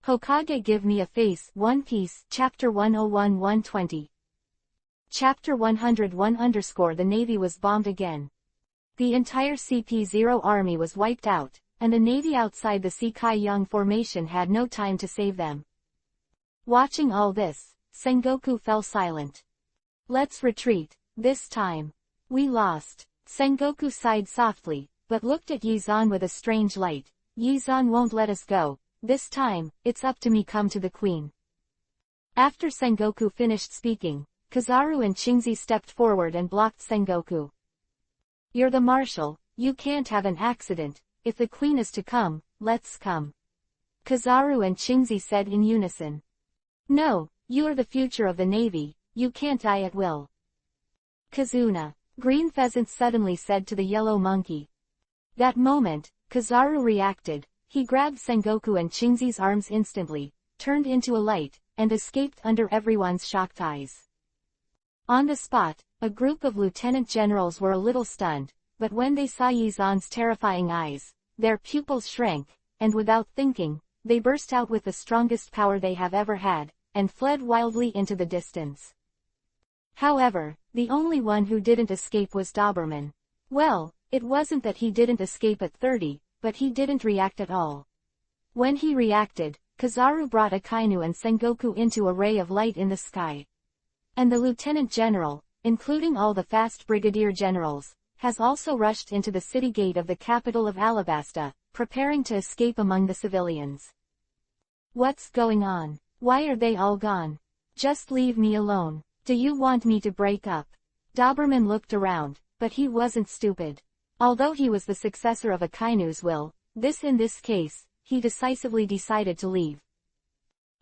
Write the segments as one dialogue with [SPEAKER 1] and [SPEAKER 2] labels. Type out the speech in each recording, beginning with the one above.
[SPEAKER 1] Hokage give me a face. One Piece, Chapter 101-120. Chapter 101 _ The Navy was bombed again. The entire CP0 army was wiped out, and the Navy outside the Sekai-Young formation had no time to save them. Watching all this, Sengoku fell silent. Let's retreat, this time. We lost. Sengoku sighed softly, but looked at Yizan with a strange light. Yizan won't let us go. This time, it's up to me. Come to the queen. After Sengoku finished speaking, Kizaru and Chingzi stepped forward and blocked Sengoku. You're the marshal, you can't have an accident. If the queen is to come, let's come. Kizaru and Chingzi said in unison. No, you are the future of the navy, you can't die at will. Kazuna, Green Pheasant suddenly said to the yellow monkey. That moment, Kizaru reacted. He grabbed Sengoku and Chingzi's arms instantly, turned into a light, and escaped under everyone's shocked eyes. On the spot, a group of lieutenant generals were a little stunned, but when they saw Yizan's terrifying eyes, their pupils shrank, and without thinking, they burst out with the strongest power they have ever had, and fled wildly into the distance. However, the only one who didn't escape was Doberman. Well, it wasn't that he didn't escape at 30, but he didn't react at all. When he reacted, Kizaru brought Akainu and Sengoku into a ray of light in the sky. And the lieutenant general, including all the fast brigadier generals, has also rushed into the city gate of the capital of Alabasta, preparing to escape among the civilians. What's going on? Why are they all gone? Just leave me alone. Do you want me to break up? Doberman looked around, but he wasn't stupid. Although he was the successor of Akainu's will, in this case, he decisively decided to leave.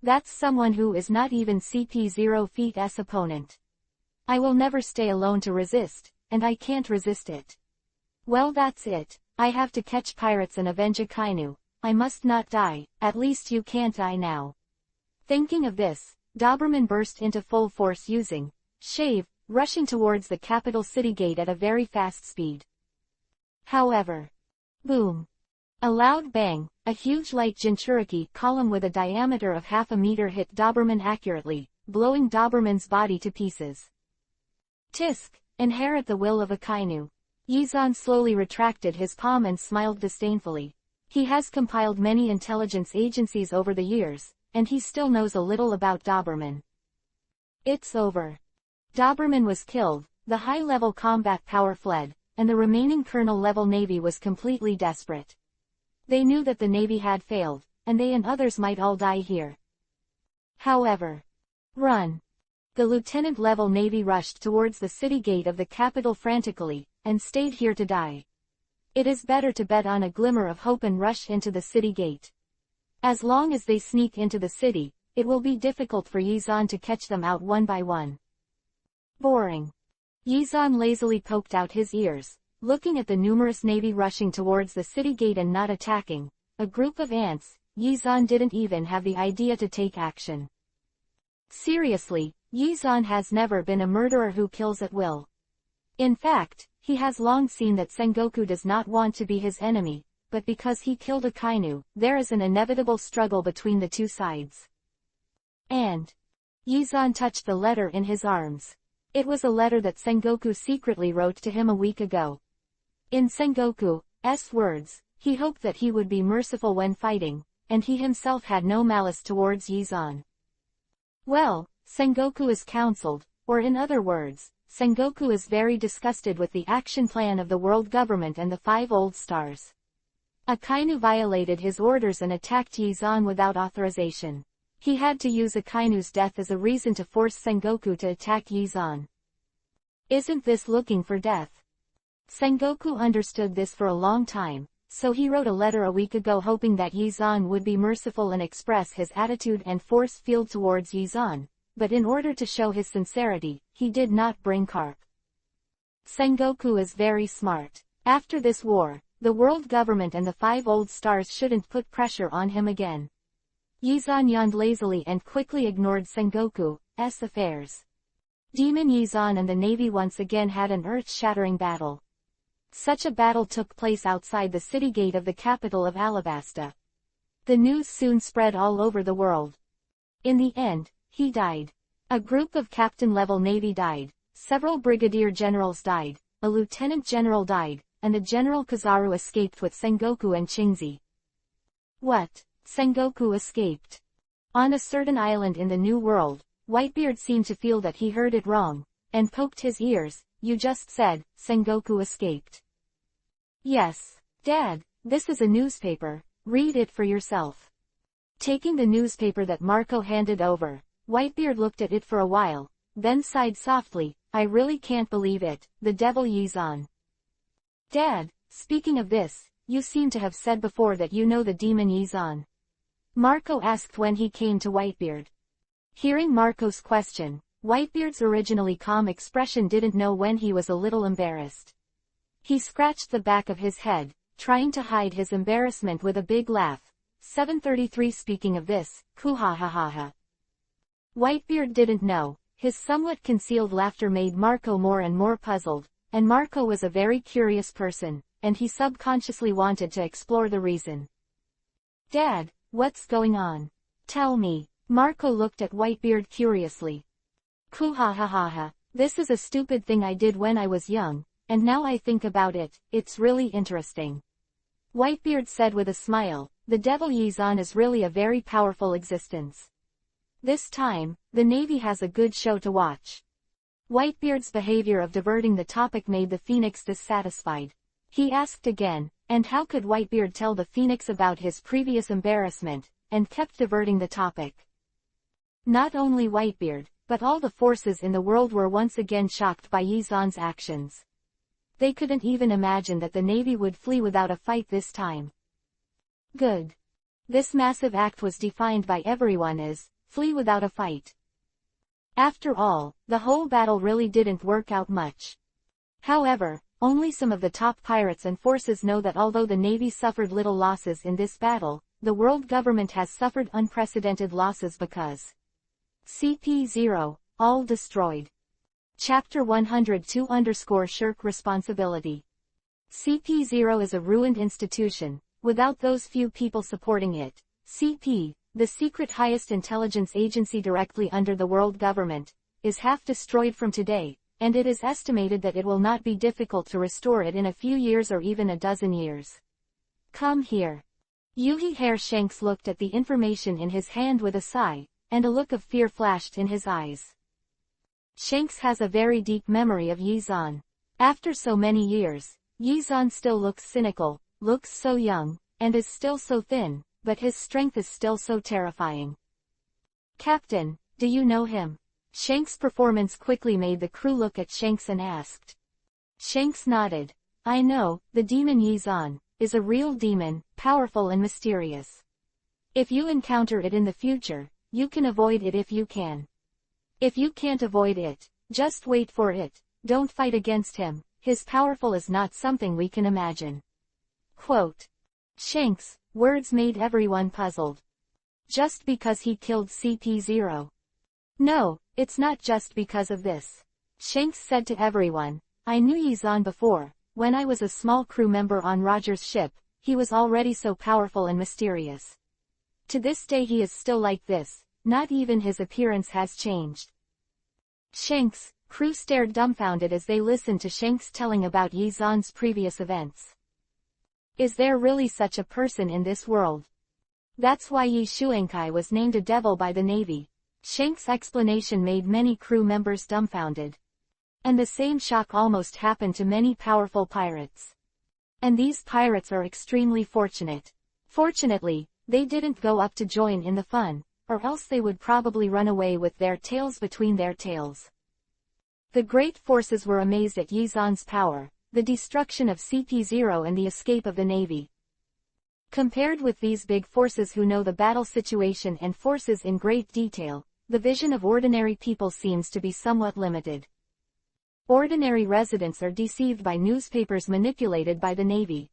[SPEAKER 1] That's someone who is not even CP0 feet's opponent. I will never stay alone to resist, and I can't resist it. Well, that's it. I have to catch pirates and avenge Akainu. I must not die, at least you can't die now. Thinking of this, Doberman burst into full force using Shave, rushing towards the capital city gate at a very fast speed. However, boom! A loud bang, a huge light Jinchuriki column with a diameter of half a meter hit Doberman accurately, blowing Doberman's body to pieces. Tisk, inherit the will of Akainu. Yizan slowly retracted his palm and smiled disdainfully. He has compiled many intelligence agencies over the years, and he still knows a little about Doberman. It's over. Doberman was killed, the high-level combat power fled, and the remaining colonel-level navy was completely desperate. They knew that the navy had failed, and they and others might all die here. However, run! The lieutenant-level navy rushed towards the city gate of the capital frantically, and stayed here to die. It is better to bet on a glimmer of hope and rush into the city gate. As long as they sneak into the city, it will be difficult for Yizan to catch them out one by one. Boring. Yizan lazily poked out his ears, looking at the numerous navy rushing towards the city gate and not attacking. A group of ants. Yizan didn't even have the idea to take action. Seriously, Yizan has never been a murderer who kills at will. In fact, he has long seen that Sengoku does not want to be his enemy, but because he killed Akainu, there is an inevitable struggle between the two sides. And Yizan touched the letter in his arms. It was a letter that Sengoku secretly wrote to him a week ago. In Sengoku's words, he hoped that he would be merciful when fighting, and he himself had no malice towards Yizan. Well, Sengoku is counseled, or in other words, Sengoku is very disgusted with the action plan of the world government and the 5 old stars. Akainu violated his orders and attacked Yizan without authorization. He had to use Akainu's death as a reason to force Sengoku to attack Yizan. Isn't this looking for death? Sengoku understood this for a long time, so he wrote a letter a week ago hoping that Yizan would be merciful and express his attitude and force field towards Yizan, but in order to show his sincerity, he did not bring carp. Sengoku is very smart. After this war, the world government and the 5 old stars shouldn't put pressure on him again. Yizan yawned lazily and quickly ignored Sengoku's affairs. Demon Yizan and the navy once again had an earth-shattering battle. Such a battle took place outside the city gate of the capital of Alabasta. The news soon spread all over the world. In the end, he died. A group of captain-level Navy died, several brigadier generals died, a lieutenant general died, and the General Kizaru escaped with Sengoku and Chingzi. What? Sengoku escaped? On a certain island in the New World, Whitebeard seemed to feel that he heard it wrong, and poked his ears. You just said, Sengoku escaped. Yes, Dad, this is a newspaper, read it for yourself. Taking the newspaper that Marco handed over, Whitebeard looked at it for a while, then sighed softly. I really can't believe it, the devil Yizan. Dad, speaking of this, you seem to have said before that you know the demon Yizan. Marco asked when he came to Whitebeard. Hearing Marco's question, Whitebeard's originally calm expression didn't know when he was a little embarrassed. He scratched the back of his head, trying to hide his embarrassment with a big laugh. 733 Speaking of this, kuhahahaha. Whitebeard didn't know. His somewhat concealed laughter made Marco more and more puzzled, and Marco was a very curious person, and he subconsciously wanted to explore the reason. Dad, what's going on? Tell me. Marco looked at Whitebeard curiously. Kuhahahaha, this is a stupid thing I did when I was young, and now I think about it, it's really interesting. Whitebeard said with a smile, the devil Yizan is really a very powerful existence. This time, the Navy has a good show to watch. Whitebeard's behavior of diverting the topic made the Phoenix dissatisfied. He asked again, and how could Whitebeard tell the Phoenix about his previous embarrassment, and kept diverting the topic. Not only Whitebeard, but all the forces in the world were once again shocked by Yizan's actions. They couldn't even imagine that the Navy would flee without a fight this time. Good. This massive act was defined by everyone as, flee without a fight. After all, the whole battle really didn't work out much. However, only some of the top pirates and forces know that although the Navy suffered little losses in this battle, the world government has suffered unprecedented losses because CP0, all destroyed. Chapter 102 Shirk Responsibility. CP0 is a ruined institution, without those few people supporting it. CP, the secret highest intelligence agency directly under the world government, is half destroyed from today, and it is estimated that it will not be difficult to restore it in a few years or even a dozen years. Come here. Yuhi Hair Shanks looked at the information in his hand with a sigh, and a look of fear flashed in his eyes. Shanks has a very deep memory of Yizan. After so many years, Yizan still looks cynical, looks so young, and is still so thin, but his strength is still so terrifying. Captain, do you know him? Shanks' performance quickly made the crew look at Shanks and asked. Shanks nodded. I know, the demon Yizan is a real demon, powerful and mysterious. If you encounter it in the future, you can avoid it if you can. If you can't avoid it, just wait for it, don't fight against him, his powerful is not something we can imagine. Quote. Shanks' words made everyone puzzled. Just because he killed CP0. No, it's not just because of this. Shanks said to everyone, I knew Yizan before, when I was a small crew member on Roger's ship, he was already so powerful and mysterious. To this day he is still like this, not even his appearance has changed. Shanks' crew stared dumbfounded as they listened to Shanks telling about Yizan's previous events. Is there really such a person in this world? That's why Yi Shuenkai was named a devil by the Navy. Shanks' explanation made many crew members dumbfounded. And the same shock almost happened to many powerful pirates. And these pirates are extremely fortunate. Fortunately, they didn't go up to join in the fun, or else they would probably run away with their tails between their tails. The great forces were amazed at Yizan's power, the destruction of CP0 and the escape of the Navy. Compared with these big forces who know the battle situation and forces in great detail, the vision of ordinary people seems to be somewhat limited. Ordinary residents are deceived by newspapers manipulated by the Navy.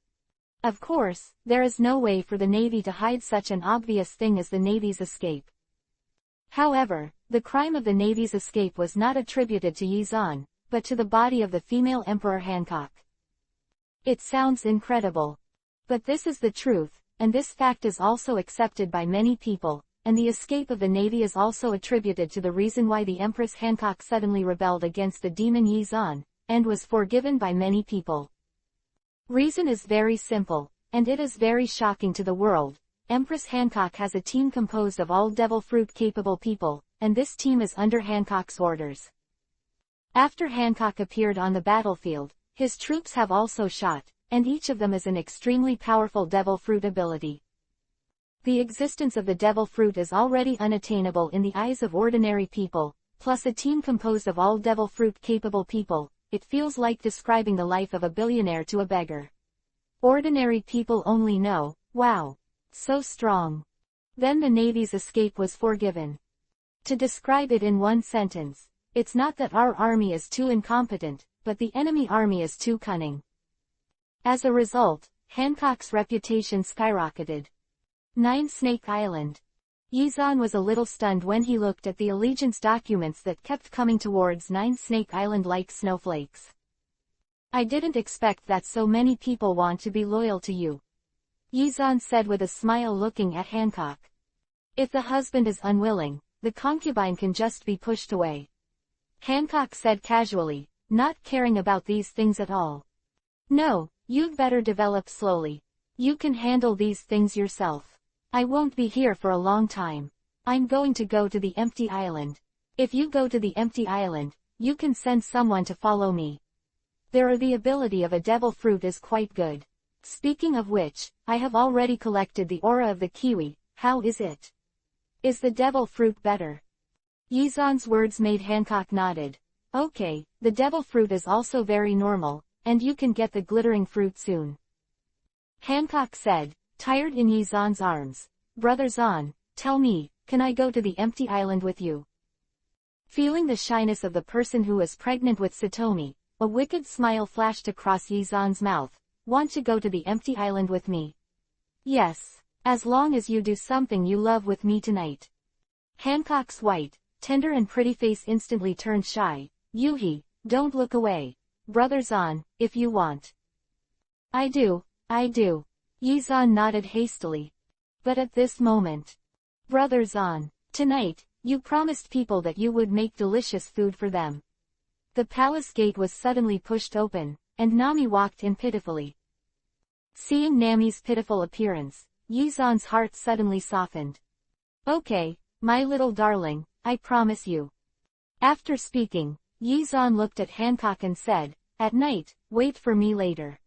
[SPEAKER 1] Of course, there is no way for the Navy to hide such an obvious thing as the Navy's escape. However, the crime of the Navy's escape was not attributed to Yizan, but to the body of the female Emperor Hancock. It sounds incredible. But this is the truth. and this fact is also accepted by many people, and the escape of the Navy is also attributed to the reason why the Empress Hancock suddenly rebelled against the demon Yi Zan, and was forgiven by many people. Reason is very simple, and it is very shocking to the world. Empress Hancock has a team composed of all devil fruit-capable people, and this team is under Hancock's orders. After Hancock appeared on the battlefield, his troops have also shot, and each of them is an extremely powerful devil fruit ability. The existence of the devil fruit is already unattainable in the eyes of ordinary people, plus a team composed of all devil fruit-capable people. It feels like describing the life of a billionaire to a beggar. Ordinary people only know, wow, so strong. Then the Navy's escape was forgiven. To describe it in one sentence, it's not that our army is too incompetent, but the enemy army is too cunning. As a result, Hancock's reputation skyrocketed. 9 Snake Island. Yi Zan was a little stunned when he looked at the allegiance documents that kept coming towards 9 Snake Island like snowflakes. I didn't expect that so many people want to be loyal to you, Yi Zan said with a smile looking at Hancock. If the husband is unwilling, the concubine can just be pushed away. Hancock said casually, not caring about these things at all. No, you'd better develop slowly. You can handle these things yourself. I won't be here for a long time. I'm going to go to the empty island. If you go to the empty island, you can send someone to follow me. The ability of a devil fruit is quite good. Speaking of which, I have already collected the aura of the kiwi. How is it? Is the devil fruit better? Yi Zan's words made Hancock nodded. Okay, the devil fruit is also very normal, and you can get the glittering fruit soon. Hancock said, tired in Yi Zan's arms. Brother Zan, tell me, can I go to the empty island with you? Feeling the shyness of the person who is pregnant with Satomi, a wicked smile flashed across Yi Zan's mouth. Want to go to the empty island with me? Yes, as long as you do something you love with me tonight. Hancock's white, tender and pretty face instantly turned shy. Yuhi, don't look away. Brother Zan, if you want. I do. Yi Zan nodded hastily. But at this moment. Brother Zan, tonight, you promised people that you would make delicious food for them. The palace gate was suddenly pushed open, and Nami walked in pitifully. Seeing Nami's pitiful appearance, Yi Zan's heart suddenly softened. Okay, my little darling, I promise you. After speaking, Yi Zan looked at Hancock and said, at night, wait for me later.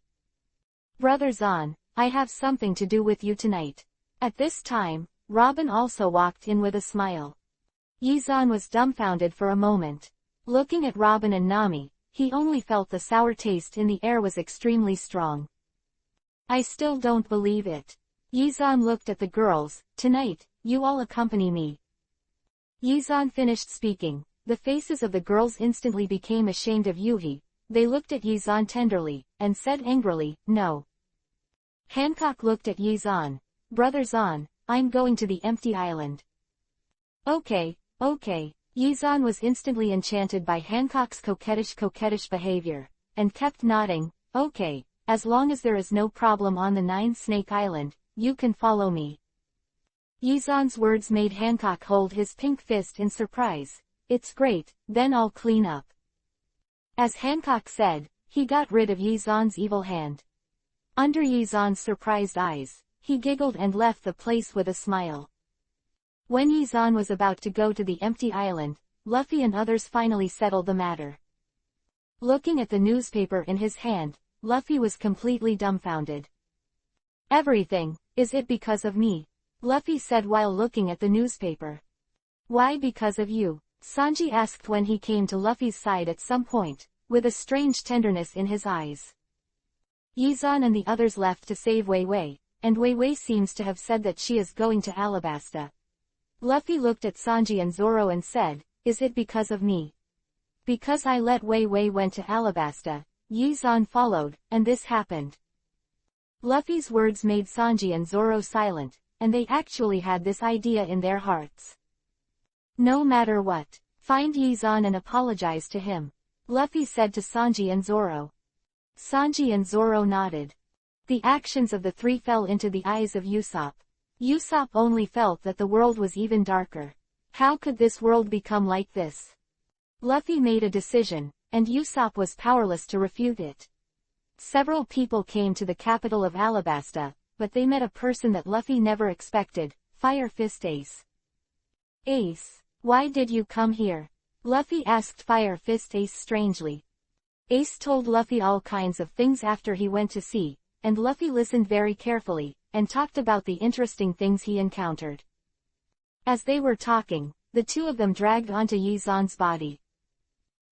[SPEAKER 1] Brother Zan, I have something to do with you tonight. At this time, Robin also walked in with a smile. Yi Zan was dumbfounded for a moment. Looking at Robin and Nami, he only felt the sour taste in the air was extremely strong. I still don't believe it. Yi Zan looked at the girls. Tonight, you all accompany me. Yi Zan finished speaking. The faces of the girls instantly became ashamed of Yuhi. They looked at Yi Zan tenderly, and said angrily, no. Hancock looked at Yi Zan. Brother Zan, I'm going to the empty island. Okay. Yi Zan was instantly enchanted by Hancock's coquettish behavior, and kept nodding. Okay, as long as there is no problem on the 9 Snake Island, you can follow me. Yi Zan's words made Hancock hold his pink fist in surprise. It's great, then I'll clean up. As Hancock said, he got rid of Yi Zan's evil hand. Under Yi Zan's surprised eyes, he giggled and left the place with a smile. When Yi Zan was about to go to the empty island, Luffy and others finally settled the matter. Looking at the newspaper in his hand, Luffy was completely dumbfounded. Everything, is it because of me? Luffy said while looking at the newspaper. Why because of you? Sanji asked when he came to Luffy's side at some point, with a strange tenderness in his eyes. Yi Zan and the others left to save Wei Wei, and Wei Wei seems to have said that she is going to Alabasta. Luffy looked at Sanji and Zoro and said, is it because of me? Because I let Wei Wei went to Alabasta, Yi Zan followed, and this happened. Luffy's words made Sanji and Zoro silent, and they actually had this idea in their hearts. No matter what, find Yi Zan and apologize to him, Luffy said to Sanji and Zoro. Sanji and Zoro nodded. The actions of the three fell into the eyes of Usopp. Usopp only felt that the world was even darker. How could this world become like this? Luffy made a decision, and Usopp was powerless to refute it. Several people came to the capital of Alabasta, but they met a person that Luffy never expected, Fire Fist Ace. Ace, why did you come here? Luffy asked Fire Fist Ace strangely. Ace told Luffy all kinds of things after he went to sea, and Luffy listened very carefully, and talked about the interesting things he encountered. As they were talking, the two of them dragged onto Yizan's body.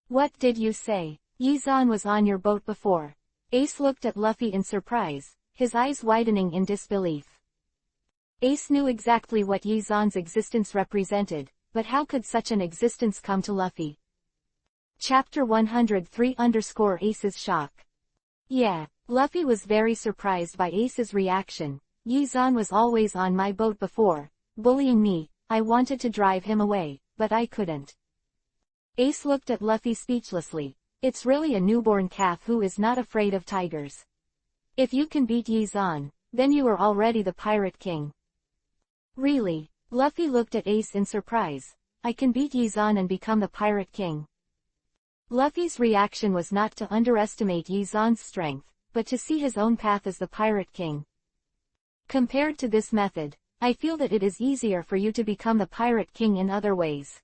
[SPEAKER 1] What did you say? Yizan was on your boat before. Ace looked at Luffy in surprise, his eyes widening in disbelief. Ace knew exactly what Yizan's existence represented, but how could such an existence come to Luffy? Chapter 103_Ace's shock. Yeah, Luffy was very surprised by Ace's reaction. Yizan was always on my boat before, bullying me. I wanted to drive him away, but I couldn't. Ace looked at Luffy speechlessly. It's really a newborn calf who is not afraid of tigers. If you can beat Yizan, then you are already the Pirate King. Really? Luffy looked at Ace in surprise. I can beat Yizan and become the Pirate King. Luffy's reaction was not to underestimate Yizan's strength, but to see his own path as the Pirate King. Compared to this method, I feel that it is easier for you to become the Pirate King in other ways.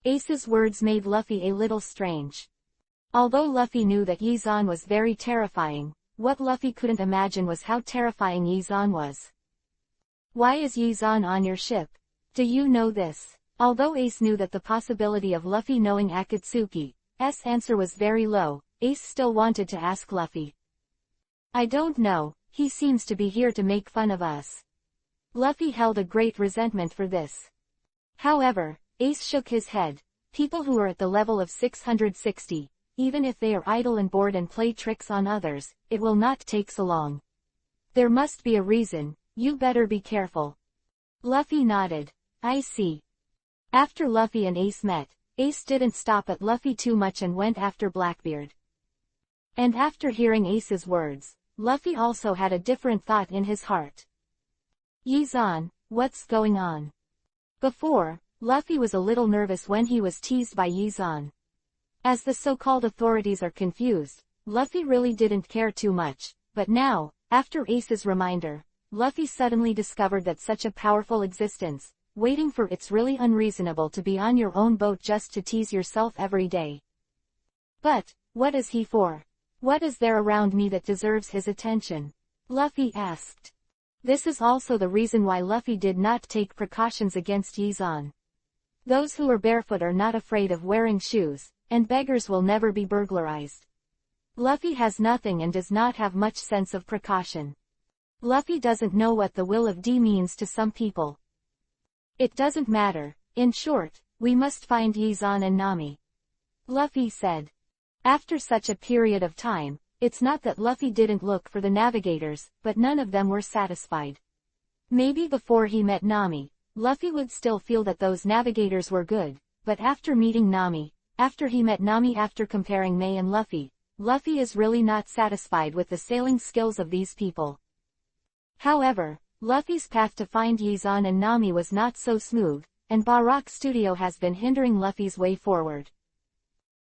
[SPEAKER 1] Ace's words made Luffy a little strange. Although Luffy knew that Yizan was very terrifying, what Luffy couldn't imagine was how terrifying Yizan was. Why is Yizan on your ship? Do you know this? Although Ace knew that the possibility of Luffy knowing Akatsuki's answer was very low, Ace still wanted to ask Luffy. I don't know, he seems to be here to make fun of us. Luffy held a great resentment for this. However, Ace shook his head. People who are at the level of 660, even if they are idle and bored and play tricks on others, it will not take so long. There must be a reason, you better be careful. Luffy nodded. I see. After Luffy and Ace met, Ace didn't stop at Luffy too much and went after Blackbeard. And after hearing Ace's words, Luffy also had a different thought in his heart. Yizan, what's going on? Before, Luffy was a little nervous when he was teased by Yizan. As the so-called authorities are confused, Luffy really didn't care too much, but now, after Ace's reminder, Luffy suddenly discovered that such a powerful existence, waiting for it's really unreasonable to be on your own boat just to tease yourself every day. But, what is he for? What is there around me that deserves his attention? Luffy asked. This is also the reason why Luffy did not take precautions against Yizan. Those who are barefoot are not afraid of wearing shoes, and beggars will never be burglarized. Luffy has nothing and does not have much sense of precaution. Luffy doesn't know what the will of D means to some people. It doesn't matter, in short, we must find Yizan and Nami. Luffy said. After such a period of time, it's not that Luffy didn't look for the navigators, but none of them were satisfied. Maybe before he met Nami, Luffy would still feel that those navigators were good, but after meeting Nami, after he met Nami, after comparing May and Luffy, Luffy is really not satisfied with the sailing skills of these people. However, Luffy's path to find Yizan and Nami was not so smooth, and Baroque Studio has been hindering Luffy's way forward.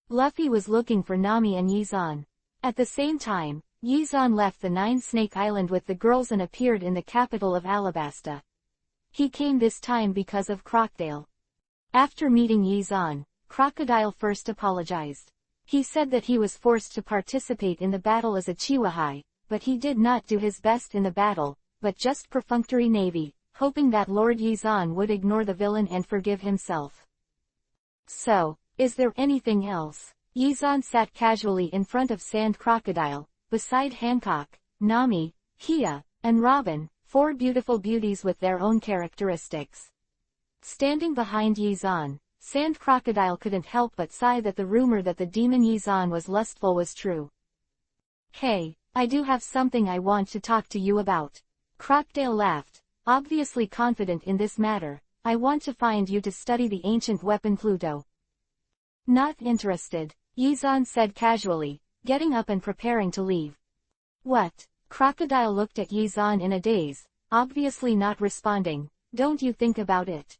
[SPEAKER 1] Luffy was looking for Nami and Yizan. At the same time, Yizan left the Nine-Snake Island with the girls and appeared in the capital of Alabasta. He came this time because of Crocodile. After meeting Yizan, Crocodile first apologized. He said that he was forced to participate in the battle as a Chihuahua, but he did not do his best in the battle, but just perfunctory navy, hoping that Lord Yizan would ignore the villain and forgive himself. So, is there anything else? Yizan sat casually in front of Sand Crocodile, beside Hancock, Nami, Kia, and Robin, four beautiful beauties with their own characteristics. Standing behind Yizan, Sand Crocodile couldn't help but sigh that the rumor that the demon Yizan was lustful was true. Hey, I do have something I want to talk to you about. Crocodile laughed, obviously confident in this matter. I want to find you to study the ancient weapon Pluto. Not interested, Yizan said casually, getting up and preparing to leave. What? Crocodile looked at Yizan in a daze, obviously not responding. Don't you think about it.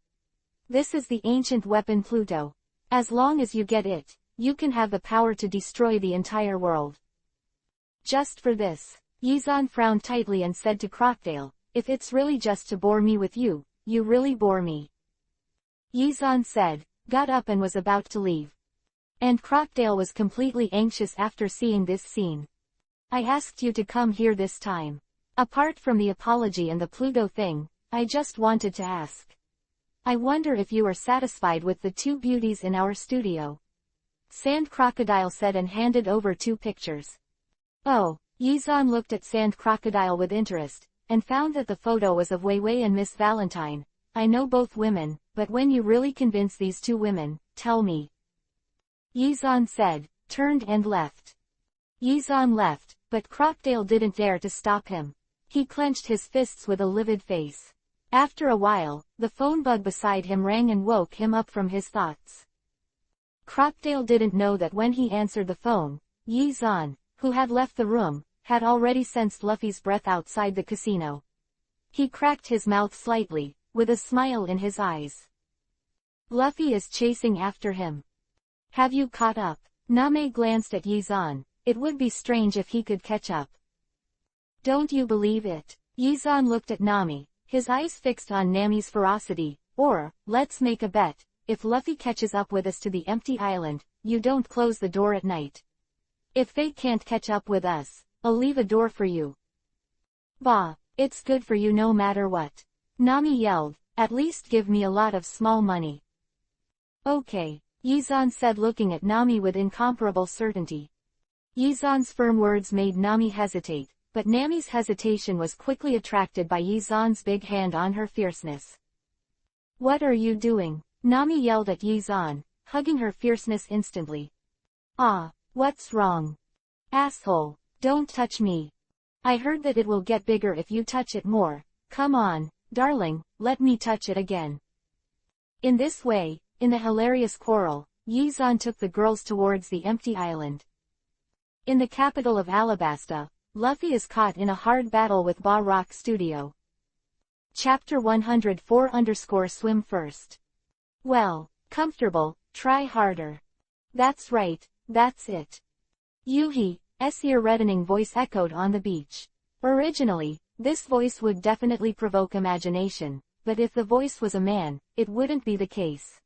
[SPEAKER 1] This is the ancient weapon Pluto. As long as you get it, you can have the power to destroy the entire world. Just for this. Yizan frowned tightly and said to Crocodile, if it's really just to bore me with you, you really bore me. Yizan said, got up and was about to leave. And Crocodile was completely anxious after seeing this scene. I asked you to come here this time. Apart from the apology and the Pluto thing, I just wanted to ask. I wonder if you are satisfied with the two beauties in our studio. Sand Crocodile said and handed over 2 pictures. Oh, Yizan looked at Sand Crocodile with interest, and found that the photo was of Wei Wei and Miss Valentine. I know both women, but when you really convince these 2 women, tell me. Yizan said, turned and left. Yizan left, but Crocodile didn't dare to stop him. He clenched his fists with a livid face. After a while, the phone bug beside him rang and woke him up from his thoughts. Crocodile didn't know that when he answered the phone, Yizan, who had left the room, had already sensed Luffy's breath outside the casino. He cracked his mouth slightly, with a smile in his eyes. Luffy is chasing after him. Have you caught up? Nami glanced at Yizan. It would be strange if he could catch up. Don't you believe it? Yizan looked at Nami, his eyes fixed on Nami's ferocity. Or, let's make a bet, if Luffy catches up with us to the empty island, you don't close the door at night. If they can't catch up with us, I'll leave a door for you. Bah, it's good for you no matter what. Nami yelled, at least give me a lot of small money. Okay, Yizan said looking at Nami with incomparable certainty. Yizan's firm words made Nami hesitate, but Nami's hesitation was quickly attracted by Yizan's big hand on her fierceness. What are you doing? Nami yelled at Yizan, hugging her fierceness instantly. Ah, what's wrong? Asshole, don't touch me. I heard that it will get bigger if you touch it more. Come on, darling, let me touch it again. In this way, in the hilarious quarrel, Yizan took the girls towards the empty island. In the capital of Alabasta, Luffy is caught in a hard battle with Ba Rock Studio. Chapter 104_Swim First. Well, comfortable, try harder. That's right, that's it. Yuhi's ear-reddening voice echoed on the beach. Originally, this voice would definitely provoke imagination, but if the voice was a man, it wouldn't be the case.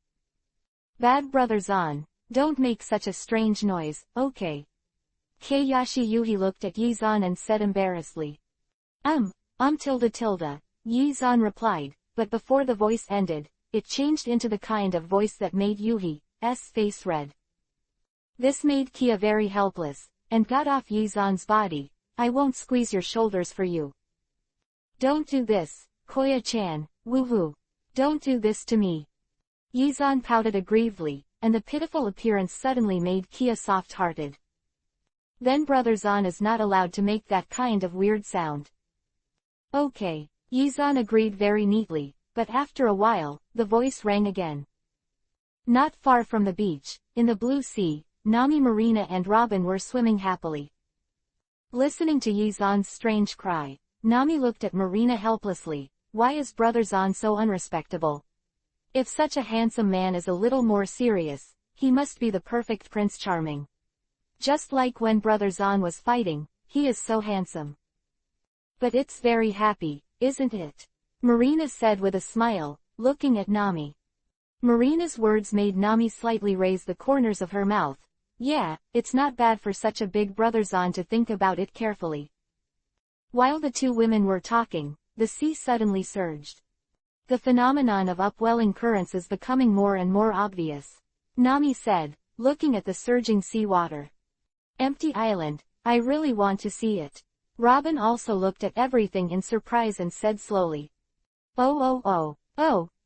[SPEAKER 1] Bad brother Zan, don't make such a strange noise, okay? Keiyashi Yuhi looked at Yizan and said embarrassedly. Tilda. Yizan replied, but before the voice ended, it changed into the kind of voice that made Yuhi's face red. This made Kia very helpless, and got off Yizan's body. I won't squeeze your shoulders for you. Don't do this, Koya-chan, woohoo. Don't do this to me. Yizan pouted aggrievedly, and the pitiful appearance suddenly made Kia soft-hearted. Then Brother Zan is not allowed to make that kind of weird sound. Okay, Yizan agreed very neatly, but after a while, the voice rang again. Not far from the beach, in the blue sea, Nami, Marina and Robin were swimming happily. Listening to Yizan's strange cry, Nami looked at Marina helplessly. Why is Brother Zan so unrespectable? If such a handsome man is a little more serious, he must be the perfect Prince Charming. Just like when Brother Zan was fighting, he is so handsome. But it's very happy, isn't it? Marina said with a smile, looking at Nami. Marina's words made Nami slightly raise the corners of her mouth. Yeah, it's not bad for such a big Brother Zan to think about it carefully. While the two women were talking, the sea suddenly surged. The phenomenon of upwelling currents is becoming more and more obvious. Nami said, looking at the surging seawater. Empty island, I really want to see it. Robin also looked at everything in surprise and said slowly. Oh,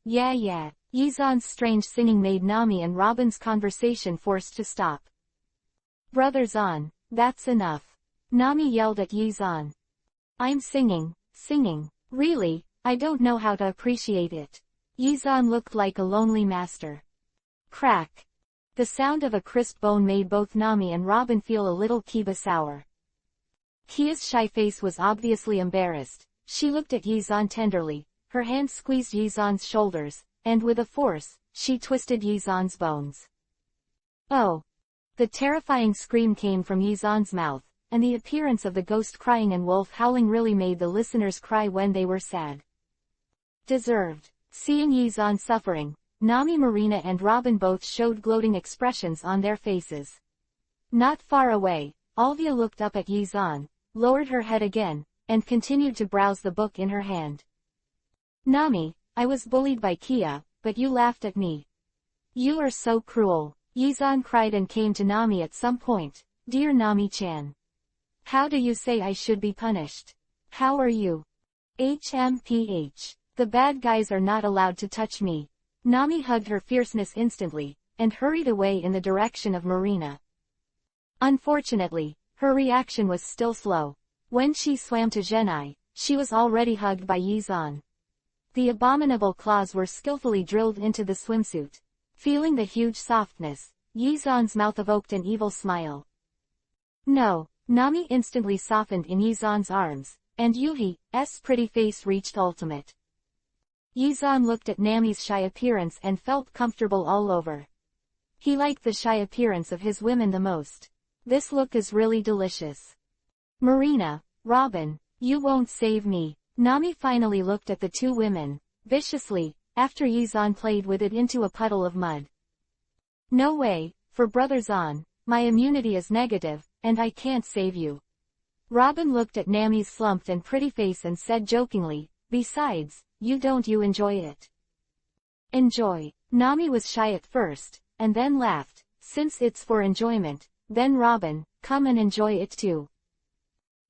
[SPEAKER 1] yeah. Yizan's strange singing made Nami and Robin's conversation forced to stop. Brother Zan, that's enough. Nami yelled at Yizan. I'm singing. Really, I don't know how to appreciate it. Yizan looked like a lonely master. Crack. The sound of a crisp bone made both Nami and Robin feel a little kiba sour. Kia's shy face was obviously embarrassed. She looked at Yizan tenderly, her hand squeezed Yizan's shoulders, and with a force, she twisted Yizan's bones. Oh! The terrifying scream came from Yizan's mouth, and the appearance of the ghost crying and wolf howling really made the listeners cry when they were sad. Deserved. Seeing Yizan suffering, Nami, Marina and Robin both showed gloating expressions on their faces. Not far away, Alvia looked up at Yizan, lowered her head again, and continued to browse the book in her hand. Nami, I was bullied by Kia, but you laughed at me. You are so cruel. Yizan cried and came to Nami at some point. Dear Nami-chan. How do you say I should be punished? How are you? HMPH. The bad guys are not allowed to touch me. Nami hugged her fierceness instantly, and hurried away in the direction of Marina. Unfortunately, her reaction was still slow. When she swam to Genai, she was already hugged by Yizan. The abominable claws were skillfully drilled into the swimsuit. Feeling the huge softness, Yizan's mouth evoked an evil smile. No, Nami instantly softened in Yizan's arms, and Yuhi's pretty face reached ultimate. Yizan looked at Nami's shy appearance and felt comfortable all over. He liked the shy appearance of his women the most. This look is really delicious. Marina, Robin, you won't save me. Nami finally looked at the two women, viciously, after Yizan played with it into a puddle of mud. No way, for Brother Zan, my immunity is negative, and I can't save you. Robin looked at Nami's slumped and pretty face and said jokingly, besides, you enjoy it. Enjoy. Nami was shy at first, and then laughed, since it's for enjoyment, then Robin, come and enjoy it too.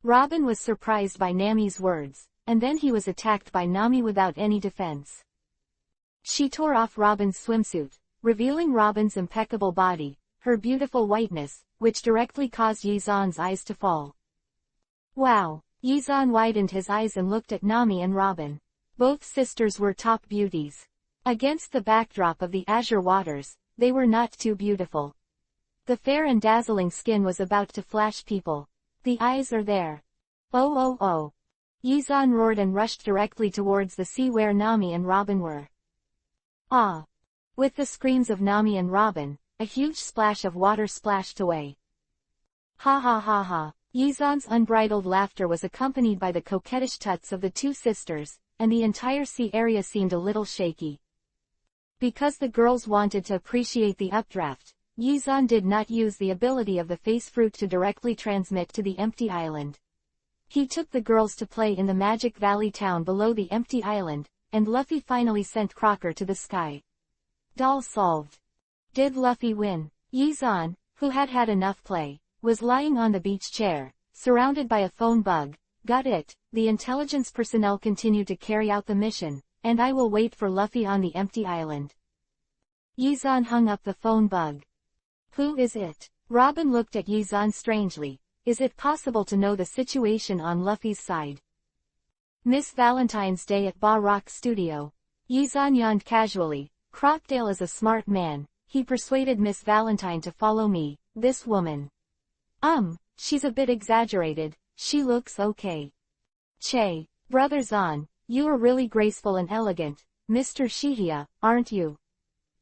[SPEAKER 1] Robin was surprised by Nami's words, and then he was attacked by Nami without any defense. She tore off Robin's swimsuit, revealing Robin's impeccable body, her beautiful whiteness, which directly caused Yizan's eyes to fall. Wow! Yizan widened his eyes and looked at Nami and Robin. Both sisters were top beauties. Against the backdrop of the azure waters, they were not too beautiful. The fair and dazzling skin was about to flash people. The eyes are there. Oh oh oh! Yizan roared and rushed directly towards the sea where Nami and Robin were. Ah! With the screams of Nami and Robin, a huge splash of water splashed away. Ha ha ha ha! Yizan's unbridled laughter was accompanied by the coquettish tuts of the two sisters, and the entire sea area seemed a little shaky. Because the girls wanted to appreciate the updraft, Yizan did not use the ability of the face fruit to directly transmit to the empty island. He took the girls to play in the Magic Valley town below the empty island, and Luffy finally sent Crocker to the sky. Doll solved. Did Luffy win? Yizan, who had had enough play, was lying on the beach chair, surrounded by a phone bug. Got it, the intelligence personnel continue to carry out the mission, and I will wait for Luffy on the empty island. Yizan hung up the phone bug. Who is it? Robin looked at Yizan strangely. Is it possible to know the situation on Luffy's side? Miss Valentine's Day at Ba Rock Studio. Yizan yawned casually. Crocodile is a smart man. He persuaded Miss Valentine to follow me. This woman. She's a bit exaggerated. She looks okay. Che, Brother Zan, you are really graceful and elegant, Mr. Shihia, aren't you?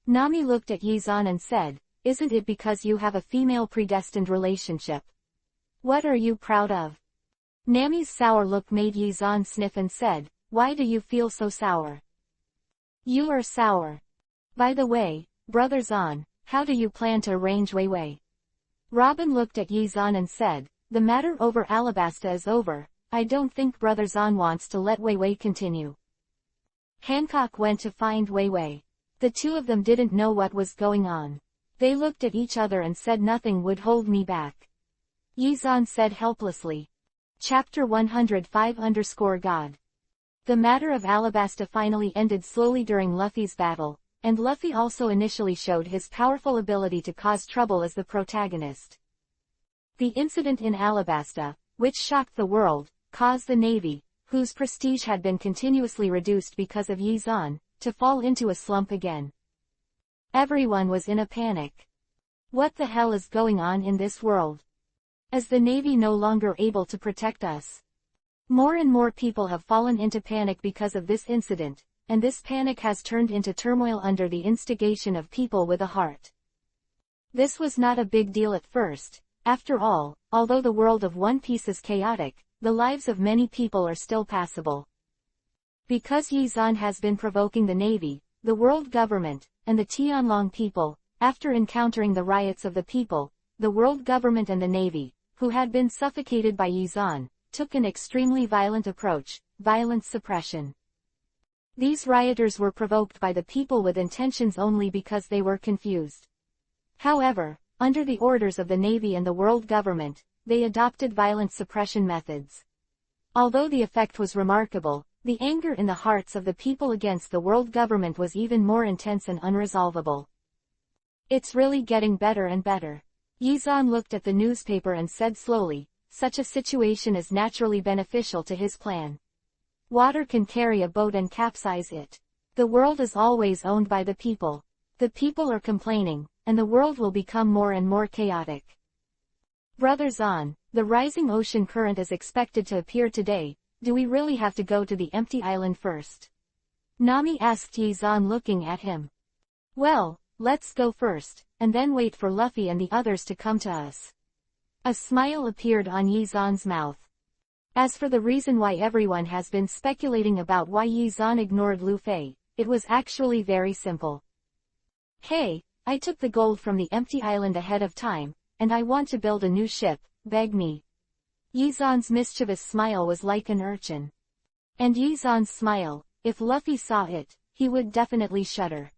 [SPEAKER 1] Nami looked at Yizan and said, isn't it because you have a female predestined relationship? What are you proud of? Nami's sour look made Yizan sniff and said, why do you feel so sour? You are sour. By the way, Brother Zan, how do you plan to arrange Wei Wei? Robin looked at Yizan and said, the matter over Alabasta is over. I don't think Brother Zan wants to let Wei Wei continue. Hancock went to find Wei Wei. The two of them didn't know what was going on. They looked at each other and said nothing would hold me back. Yizan said helplessly. Chapter 105_God. The matter of Alabasta finally ended slowly during Luffy's battle, and Luffy also initially showed his powerful ability to cause trouble as the protagonist. The incident in Alabasta, which shocked the world, caused the Navy, whose prestige had been continuously reduced because of Yizan, to fall into a slump again. Everyone was in a panic. What the hell is going on in this world? Is the Navy no longer able to protect us? More and more people have fallen into panic because of this incident, and this panic has turned into turmoil under the instigation of people with a heart. This was not a big deal at first. After all, although the world of One Piece is chaotic, the lives of many people are still passable. Because Yi Zan has been provoking the Navy, the world government, and the Tianlong people, after encountering the riots of the people, the world government and the Navy, who had been suffocated by Yi Zan, took an extremely violent approach, violence suppression. These rioters were provoked by the people with intentions only because they were confused. However, under the orders of the Navy and the world government, they adopted violence suppression methods. Although the effect was remarkable, the anger in the hearts of the people against the world government was even more intense and unresolvable. It's really getting better and better. Yi Zan looked at the newspaper and said slowly, such a situation is naturally beneficial to his plan. Water can carry a boat and capsize it. The world is always owned by the people. The people are complaining, and the world will become more and more chaotic. Brother Zan, the rising ocean current is expected to appear today. Do we really have to go to the empty island first? Nami asked Yi Zan looking at him. Well, let's go first, and then wait for Luffy and the others to come to us. A smile appeared on Yi Zan's mouth. As for the reason why everyone has been speculating about why Yi Zan ignored Luffy, it was actually very simple. Hey, I took the gold from the empty island ahead of time, and I want to build a new ship, beg me. Yi Zan's mischievous smile was like an urchin. And Yi Zan's smile, if Luffy saw it, he would definitely shudder.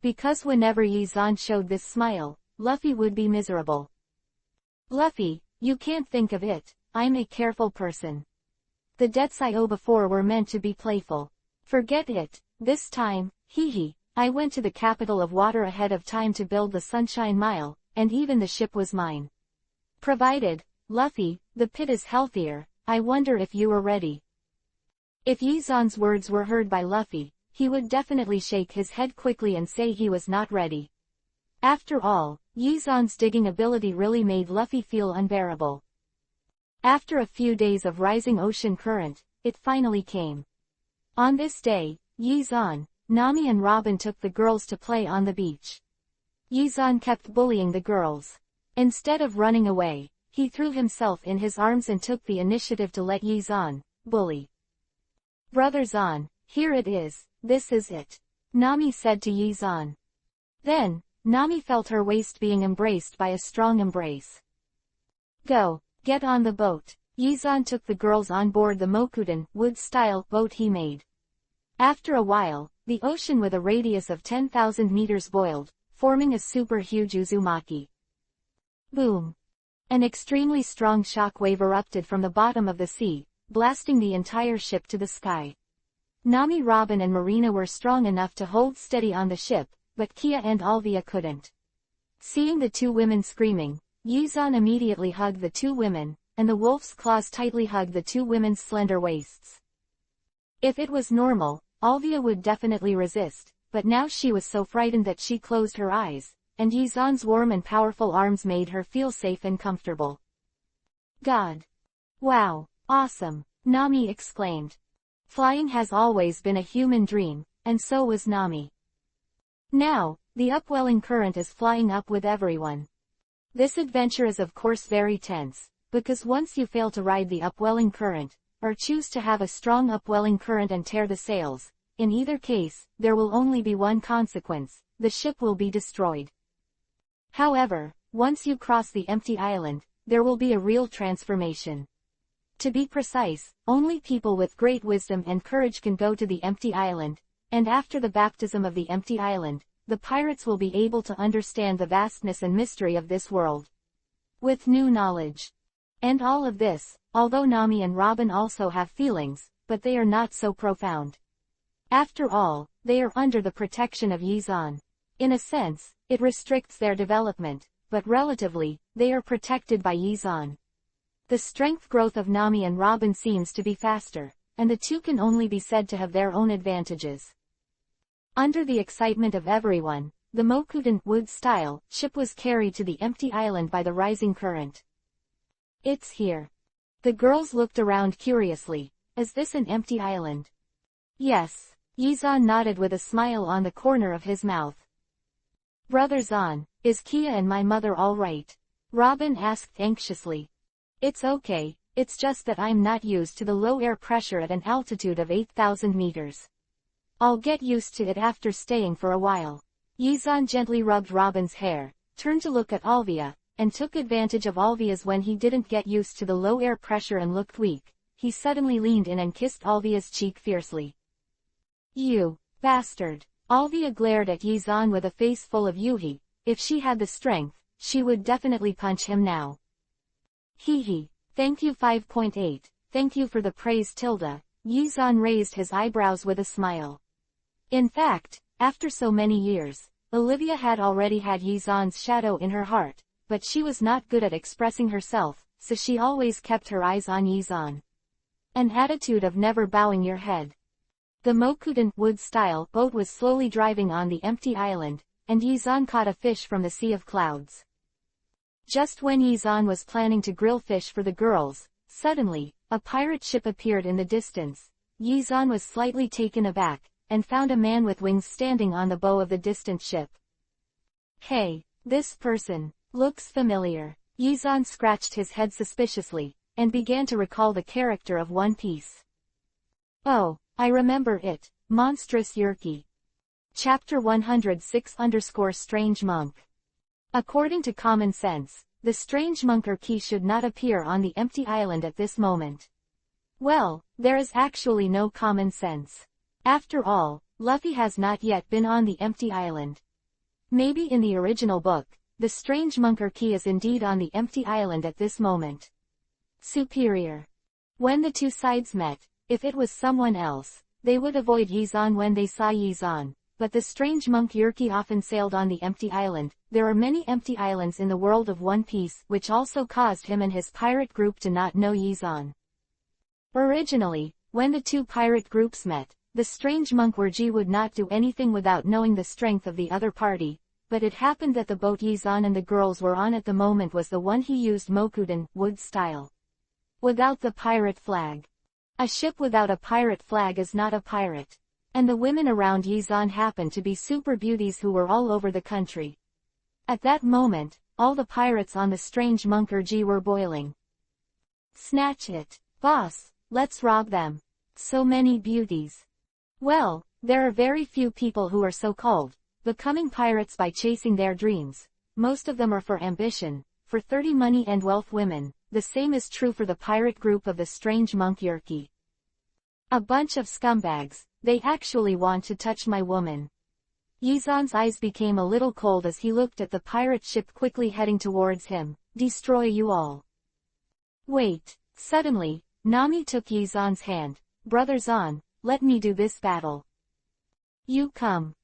[SPEAKER 1] Because whenever Yi Zan showed this smile, Luffy would be miserable. Luffy, you can't think of it, I'm a careful person. The debts I owe before were meant to be playful. Forget it, this time, hee. I went to the capital of water ahead of time to build the Sunshine Mile, and even the ship was mine. Provided, Luffy, the pit is healthier, I wonder if you are ready. If Yi Zan's words were heard by Luffy, he would definitely shake his head quickly and say he was not ready. After all, Yi Zan's digging ability really made Luffy feel unbearable. After a few days of rising ocean current, it finally came. On this day, Yi Zan, Nami and Robin took the girls to play on the beach. Yi Zan kept bullying the girls. Instead of running away, he threw himself in his arms and took the initiative to let Yi Zan bully. Brother Zan, here it is, this is it, Nami said to Yi Zan. Then, Nami felt her waist being embraced by a strong embrace. Go, get on the boat. Yi Zan took the girls on board the Mokuden wood-style boat he made. After a while, the ocean with a radius of 10,000 meters boiled, forming a super huge Uzumaki. Boom! An extremely strong shock wave erupted from the bottom of the sea, blasting the entire ship to the sky. Nami, Robin and Marina were strong enough to hold steady on the ship, but Kia and Alvia couldn't. Seeing the two women screaming, Yi Zan immediately hugged the two women, and the wolf's claws tightly hugged the two women's slender waists. If it was normal, Alvia would definitely resist, but now she was so frightened that she closed her eyes, and Yi Zan's warm and powerful arms made her feel safe and comfortable. God! Wow! Awesome! Nami exclaimed. Flying has always been a human dream, and so was Nami. Now, the upwelling current is flying up with everyone. This adventure is of course very tense, because once you fail to ride the upwelling current, or choose to have a strong upwelling current and tear the sails, in either case, there will only be one consequence, the ship will be destroyed. However, once you cross the empty island, there will be a real transformation. To be precise, only people with great wisdom and courage can go to the empty island, and after the baptism of the empty island, the pirates will be able to understand the vastness and mystery of this world. With new knowledge. And all of this, although Nami and Robin also have feelings, but they are not so profound. After all, they are under the protection of Yi Zan. In a sense, it restricts their development, but relatively, they are protected by Yi Zan. The strength growth of Nami and Robin seems to be faster, and the two can only be said to have their own advantages. Under the excitement of everyone, the Mokuden wood-style ship was carried to the empty island by the rising current. It's here. The girls looked around curiously. Is this an empty island? Yes. Yizan nodded with a smile on the corner of his mouth. Brother Zan, is Kia and my mother all right? Robin asked anxiously. It's okay, it's just that I'm not used to the low air pressure at an altitude of 8,000 meters. I'll get used to it after staying for a while. Yizan gently rubbed Robin's hair, turned to look at Alvia, and took advantage of Alvia's when he didn't get used to the low air pressure and looked weak. He suddenly leaned in and kissed Alvia's cheek fiercely. You bastard! Alvia glared at Yizan with a face full of yuhi. If she had the strength, she would definitely punch him now. Hee. Thank you 5.8, thank you for the praise tilde. Yizan raised his eyebrows with a smile. In fact, after so many years, Olivia had already had Yizan's shadow in her heart, but she was not good at expressing herself, so she always kept her eyes on Yizan. An attitude of never bowing your head. The Mokuden wood-style boat was slowly driving on the empty island, and Yizan caught a fish from the sea of clouds. Just when Yizan was planning to grill fish for the girls, suddenly, a pirate ship appeared in the distance. Yizan was slightly taken aback, and found a man with wings standing on the bow of the distant ship. Hey, this person looks familiar. Yizan scratched his head suspiciously, and began to recall the character of One Piece. Oh, I remember it, Monstrous Yerki. Chapter 106-Strange Monk. According to common sense, the strange monk Yerki should not appear on the empty island at this moment. Well, there is actually no common sense. After all, Luffy has not yet been on the empty island. Maybe in the original book, the strange monk Yerki is indeed on the empty island at this moment. Superior. When the two sides met, if it was someone else, they would avoid Yizan when they saw Yizan, but the strange monk Yerki often sailed on the empty island. There are many empty islands in the world of One Piece, which also caused him and his pirate group to not know Yizan. Originally, when the two pirate groups met, the strange monk Yerki would not do anything without knowing the strength of the other party, but it happened that the boat Yizan and the girls were on at the moment was the one he used Mokuden wood style. Without the pirate flag. A ship without a pirate flag is not a pirate. And the women around Yizan happened to be super beauties who were all over the country. At that moment, all the pirates on the strange monk Yerki were boiling. Snatch it, boss, let's rob them. So many beauties. Well, there are very few people who are so-called, becoming pirates by chasing their dreams. Most of them are for ambition, for 30 money and wealth women. The same is true for the pirate group of the strange monk Yerki. A bunch of scumbags, they actually want to touch my woman. Yizan's eyes became a little cold as he looked at the pirate ship quickly heading towards him. Destroy you all. Wait. Suddenly, Nami took Yizan's hand. Brother Zan, let me do this battle. You come.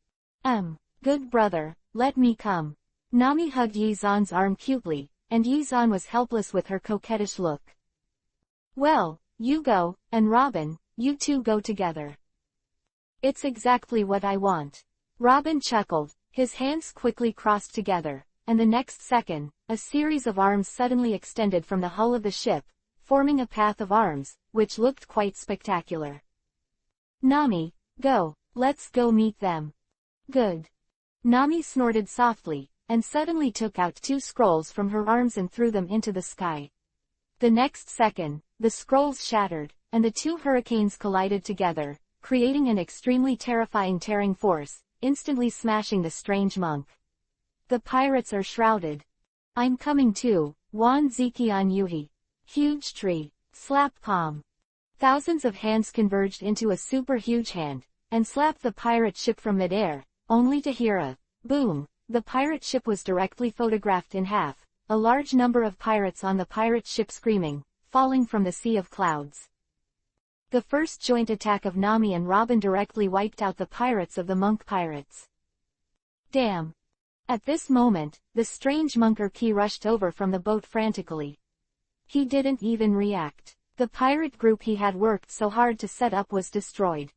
[SPEAKER 1] Good brother, let me come. Nami hugged Yizan's arm cutely, and Yizan was helpless with her coquettish look. Well, you go, and Robin, you two go together. It's exactly what I want. Robin chuckled, his hands quickly crossed together, and the next second, a series of arms suddenly extended from the hull of the ship, forming a path of arms, which looked quite spectacular. Nami, go, let's go meet them. Good. Nami snorted softly, and suddenly took out 2 scrolls from her arms and threw them into the sky. The next second, the scrolls shattered, and the 2 hurricanes collided together, creating an extremely terrifying tearing force, instantly smashing the strange monk. The pirates are shrouded. I'm coming too, Wan Zikian Yuhi. Huge tree. Slap palm. Thousands of hands converged into a super huge hand, and slapped the pirate ship from midair, only to hear a boom. The pirate ship was directly photographed in half, a large number of pirates on the pirate ship screaming, falling from the sea of clouds. The first joint attack of Nami and Robin directly wiped out the pirates of the monk pirates. Damn. At this moment, the strange monk Yerki rushed over from the boat frantically. He didn't even react. The pirate group he had worked so hard to set up was destroyed.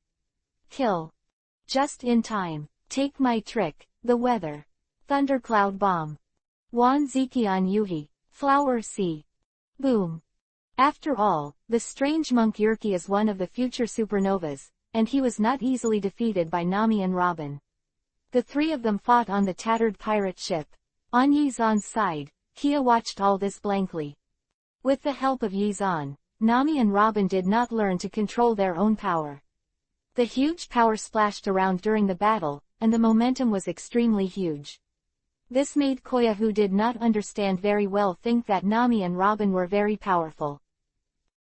[SPEAKER 1] Kill. Just in time. Take my trick, the weather. Thundercloud bomb. Wan Zikian Yuhi. Flower sea. Boom. After all, the strange monk Yurki is one of the future supernovas, and he was not easily defeated by Nami and Robin. The three of them fought on the tattered pirate ship. On Yizan's side, Kia watched all this blankly. With the help of Yizan, Nami and Robin did not learn to control their own power. The huge power splashed around during the battle, and the momentum was extremely huge. This made Koya, who did not understand very well, think that Nami and Robin were very powerful.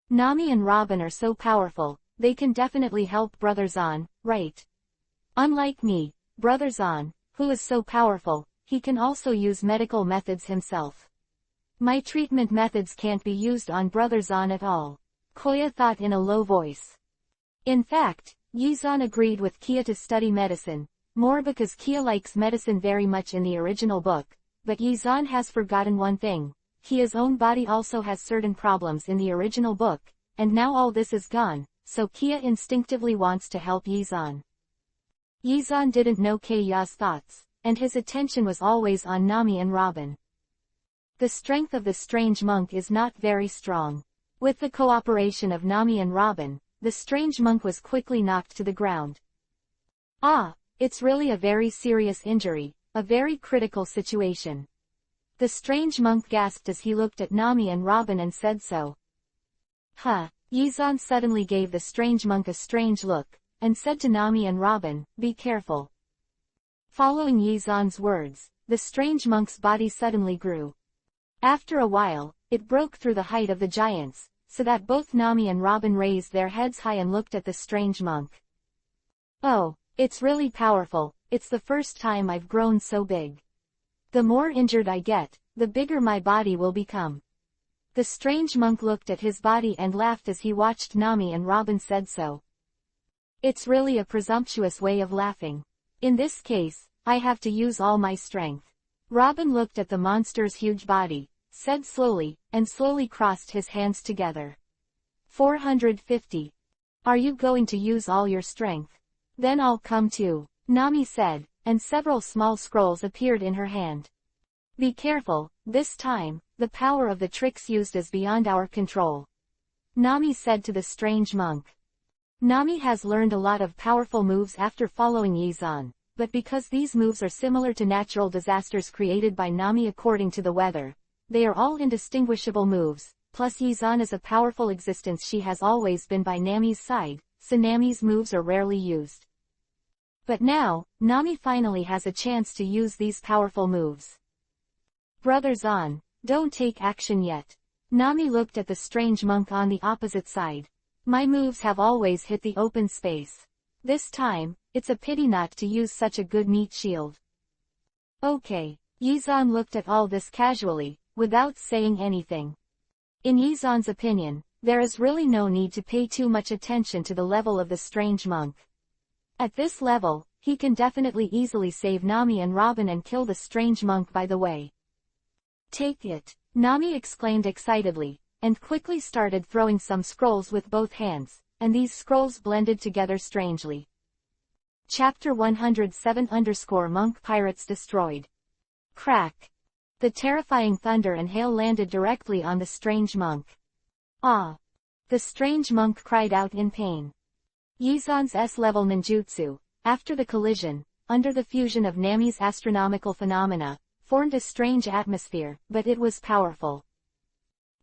[SPEAKER 1] Nami and Robin are so powerful, they can definitely help Brother Zan, right? Unlike me, Brother Zan, who is so powerful, he can also use medical methods himself. My treatment methods can't be used on Brother Zan at all, Koya thought in a low voice. In fact, Yizan agreed with Kia to study medicine, more because Kia likes medicine very much in the original book, but Yizan has forgotten one thing. Kia's own body also has certain problems in the original book, and now all this is gone, so Kia instinctively wants to help Yizan. Yizan didn't know Kia's thoughts, and his attention was always on Nami and Robin. The strength of the strange monk is not very strong. With the cooperation of Nami and Robin, the strange monk was quickly knocked to the ground. Ah, it's really a very serious injury, a very critical situation. The strange monk gasped as he looked at Nami and Robin and said so. Huh, Yizan suddenly gave the strange monk a strange look, and said to Nami and Robin, "Be careful." Following Yizan's words, the strange monk's body suddenly grew. After a while, it broke through the height of the giants, so that both Nami and Robin raised their heads high and looked at the strange monk. Oh, it's really powerful, it's the first time I've grown so big. The more injured I get, the bigger my body will become. The strange monk looked at his body and laughed as he watched Nami and Robin said so. It's really a presumptuous way of laughing. In this case, I have to use all my strength. Robin looked at the monster's huge body, said slowly, and slowly crossed his hands together. 450. Are you going to use all your strength? Then I'll come too, Nami said, and several small scrolls appeared in her hand. Be careful, this time, the power of the tricks used is beyond our control, Nami said to the strange monk. Nami has learned a lot of powerful moves after following Yizan, but because these moves are similar to natural disasters created by Nami according to the weather, they are all indistinguishable moves, plus Yizan is a powerful existence. She has always been by Nami's side, so Nami's moves are rarely used. But now, Nami finally has a chance to use these powerful moves. Brother Zan, don't take action yet. Nami looked at the strange monk on the opposite side. My moves have always hit the open space. This time, it's a pity not to use such a good meat shield. Okay. Yizan looked at all this casually, without saying anything. In Yizan's opinion, there is really no need to pay too much attention to the level of the strange monk. At this level, he can definitely easily save Nami and Robin and kill the strange monk by the way. Take it, Nami exclaimed excitedly, and quickly started throwing some scrolls with both hands, and these scrolls blended together strangely. Chapter 107_Monk Pirates Destroyed. Crack. The terrifying thunder and hail landed directly on the strange monk. Ah! The strange monk cried out in pain. Yizan's S-level ninjutsu, after the collision, under the fusion of Nami's astronomical phenomena, formed a strange atmosphere, but it was powerful.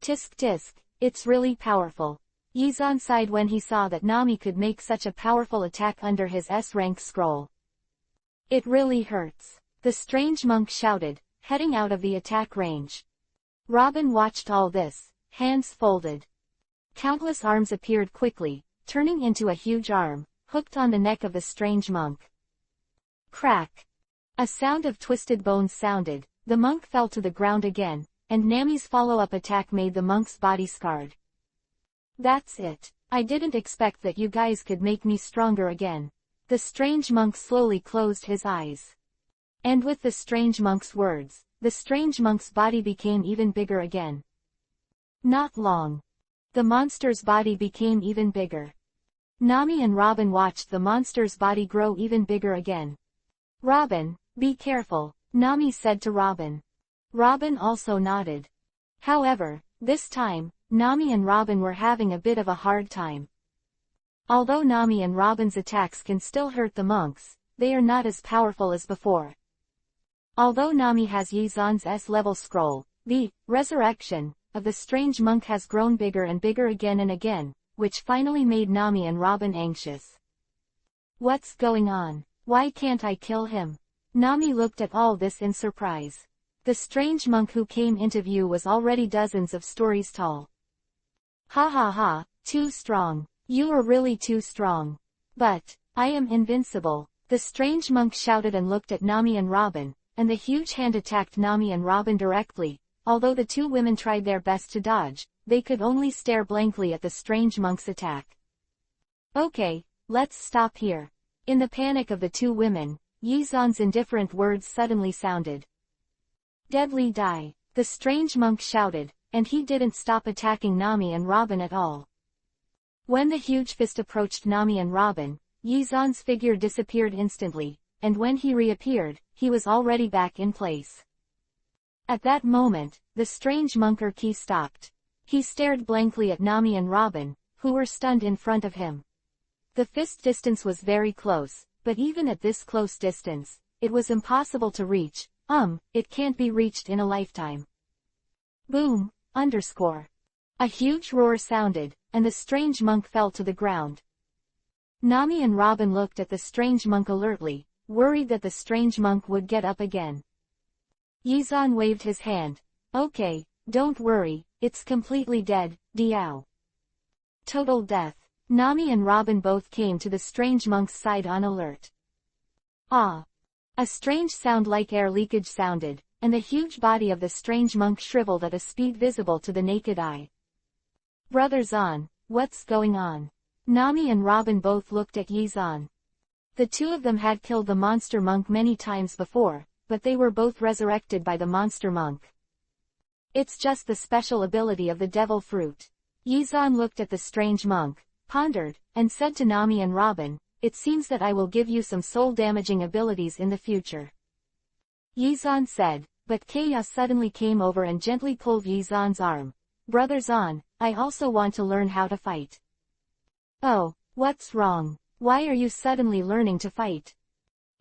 [SPEAKER 1] Tisk tisk, it's really powerful. Yizan sighed when he saw that Nami could make such a powerful attack under his S-rank scroll. It really hurts, the strange monk shouted, heading out of the attack range. Robin watched all this, hands folded. Countless arms appeared quickly, turning into a huge arm, hooked on the neck of the strange monk. Crack! A sound of twisted bones sounded, the monk fell to the ground again, and Nami's follow-up attack made the monk's body scarred. That's it. I didn't expect that you guys could make me stronger again. The strange monk slowly closed his eyes. And with the strange monk's words, the strange monk's body became even bigger again. Not long. The monster's body became even bigger. Nami and Robin watched the monster's body grow even bigger again. Robin, be careful, Nami said to Robin. Robin also nodded. However, This time, Nami and Robin were having a bit of a hard time. Although Nami and Robin's attacks can still hurt the monks, they are not as powerful as before. Although Nami has Yizan's S-level scroll, the resurrection of the strange monk has grown bigger and bigger again and again, which finally made Nami and Robin anxious. What's going on? Why can't I kill him? Nami looked at all this in surprise. The strange monk who came into view was already dozens of stories tall. Ha ha ha, too strong. You are really too strong. But I am invincible. The strange monk shouted and looked at Nami and Robin, and the huge hand attacked Nami and Robin directly. Although the two women tried their best to dodge, they could only stare blankly at the strange monk's attack. Okay, let's stop here. In the panic of the two women, Yizan's indifferent words suddenly sounded. Deadly die, the strange monk shouted, and he didn't stop attacking Nami and Robin at all. When the huge fist approached Nami and Robin, Yizan's figure disappeared instantly, and when he reappeared, he was already back in place. At that moment, the strange monk Ki stopped. He stared blankly at Nami and Robin, who were stunned in front of him. The fist distance was very close, but even at this close distance, it was impossible to reach. It can't be reached in a lifetime. Boom, underscore. A huge roar sounded, and the strange monk fell to the ground. Nami and Robin looked at the strange monk alertly, worried that the strange monk would get up again. Yizan waved his hand. Okay, don't worry, it's completely dead, Diao. Total death. Nami and Robin both came to the strange monk's side on alert. Ah! A strange sound like air leakage sounded, and the huge body of the strange monk shriveled at a speed visible to the naked eye. Brother Zan, what's going on? Nami and Robin both looked at Yizan. The two of them had killed the monster monk many times before, but they were both resurrected by the monster monk. It's just the special ability of the devil fruit. Yizan looked at the strange monk, pondered, and said to Nami and Robin, it seems that I will give you some soul-damaging abilities in the future. Yizan said, but Kaya suddenly came over and gently pulled Yizan's arm. Brother Zan, I also want to learn how to fight. Oh, what's wrong? Why are you suddenly learning to fight?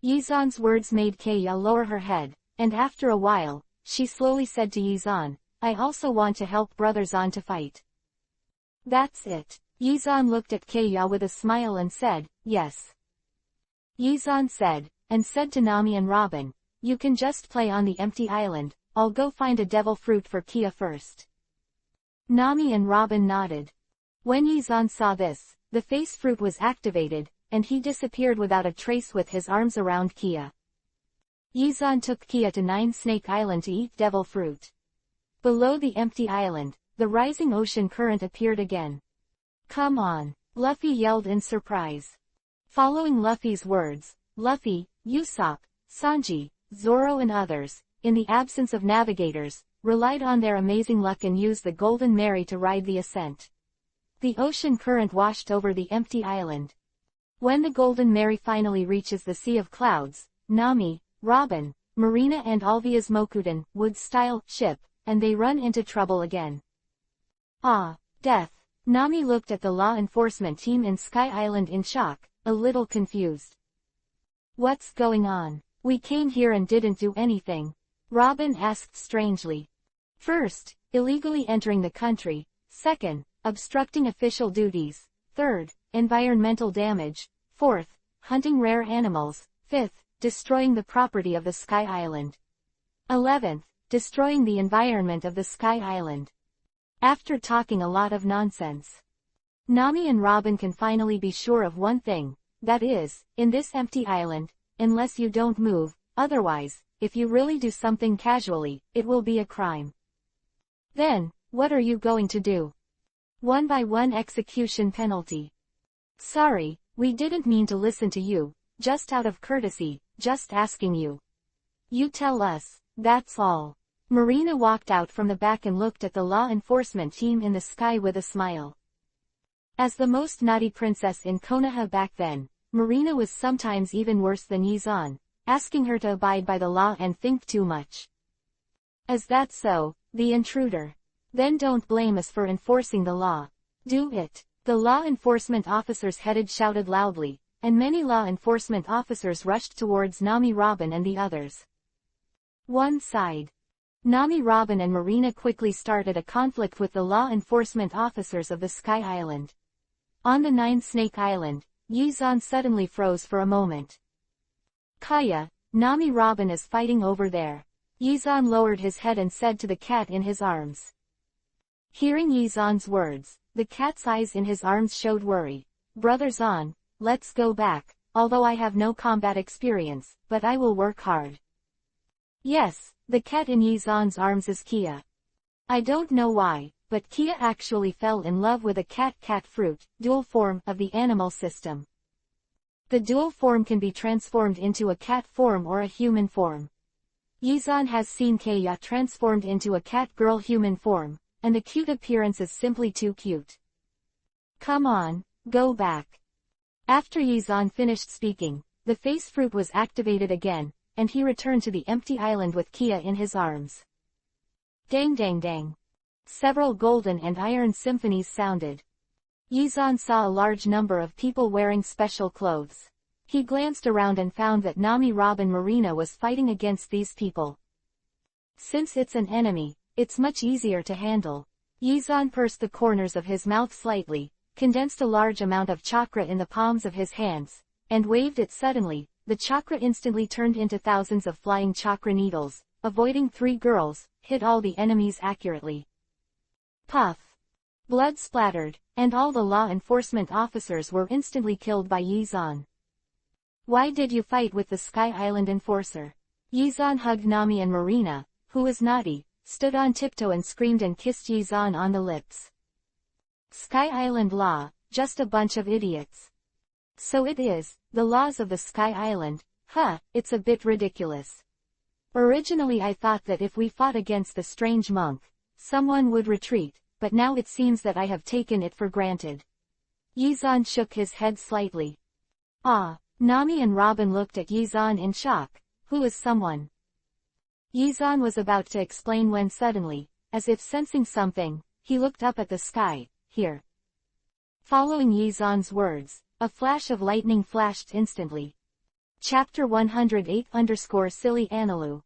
[SPEAKER 1] Yizan's words made Kaya lower her head, and after a while, she slowly said to Yizan, I also want to help Brother Zan to fight. That's it. Yizan looked at Kaya with a smile and said, yes. Yizan said, and said to Nami and Robin, you can just play on the empty island, I'll go find a devil fruit for Kia first. Nami and Robin nodded. When Yizan saw this, the face fruit was activated, and he disappeared without a trace with his arms around Kia. Yizan took Kia to Nine Snake Island to eat devil fruit. Below the empty island, the rising ocean current appeared again. Come on, Luffy yelled in surprise. Following Luffy's words, Luffy, Usopp, Sanji, Zoro and others, in the absence of navigators, relied on their amazing luck and used the Golden Mary to ride the ascent. The ocean current washed over the empty island. When the Golden Mary finally reaches the Sea of Clouds, Nami, Robin, Marina and Alvia's Mokuden wood-style ship, and they run into trouble again. Ah, death. Nami looked at the law enforcement team in Sky Island in shock, a little confused. What's going on? We came here and didn't do anything. Robin asked strangely. First, illegally entering the country. Second, obstructing official duties. Third, environmental damage. Fourth, hunting rare animals. Fifth, destroying the property of the Sky Island. 11th, destroying the environment of the Sky Island. After talking a lot of nonsense. Nami and Robin can finally be sure of one thing, that is, in this empty island, unless you don't move, otherwise, if you really do something casually, it will be a crime. Then, what are you going to do? 1-by-1 execution penalty. Sorry, we didn't mean to listen to you, just out of courtesy, just asking you. You tell us, that's all. Marina walked out from the back and looked at the law enforcement team in the sky with a smile. As the most naughty princess in Konoha back then, Marina was sometimes even worse than Yizan, asking her to abide by the law and think too much. Is that so, the intruder? Then don't blame us for enforcing the law. Do it. The law enforcement officer's head shouted loudly, and many law enforcement officers rushed towards Nami, Robin and the others. One side. Nami, Robin and Marina quickly started a conflict with the law enforcement officers of the Sky Island. On the Nine Snake Island, Yizan suddenly froze for a moment. Kaya, Nami, Robin is fighting over there. Yizan lowered his head and said to the cat in his arms. Hearing Yizan's words, the cat's eyes in his arms showed worry. Brother Zan, let's go back, although I have no combat experience, but I will work hard. Yes, the cat in Yizan's arms is Kia. I don't know why, but Kia actually fell in love with a cat fruit, dual form of the animal system. The dual form can be transformed into a cat form or a human form. Yizan has seen Kaya transformed into a cat girl human form, and the cute appearance is simply too cute. Come on, go back. After Yizan finished speaking, the face fruit was activated again, and he returned to the empty island with Kia in his arms. Dang dang dang. Several golden and iron symphonies sounded. Yizan saw a large number of people wearing special clothes. He glanced around and found that Nami, Robin, Marina was fighting against these people. Since it's an enemy, it's much easier to handle. Yizan pursed the corners of his mouth slightly, condensed a large amount of chakra in the palms of his hands, and waved it suddenly. The chakra instantly turned into thousands of flying chakra needles, avoiding 3 girls, hit all the enemies accurately. Puff. Blood splattered, and all the law enforcement officers were instantly killed by Yizan. Why did you fight with the Sky Island enforcer? Yizan hugged Nami, and Marina, who was naughty, stood on tiptoe and screamed and kissed Yizan on the lips. Sky Island law, just a bunch of idiots. So it is, the laws of the Sky Island, it's a bit ridiculous. Originally I thought that if we fought against the strange monk, someone would retreat, but now it seems that I have taken it for granted. Yizan shook his head slightly. Nami and Robin looked at Yizan in shock. Who is someone? Yizan was about to explain when suddenly, as if sensing something, he looked up at the sky. Here. Following Yizan's words, a flash of lightning flashed instantly. Chapter 108-Silly Analu.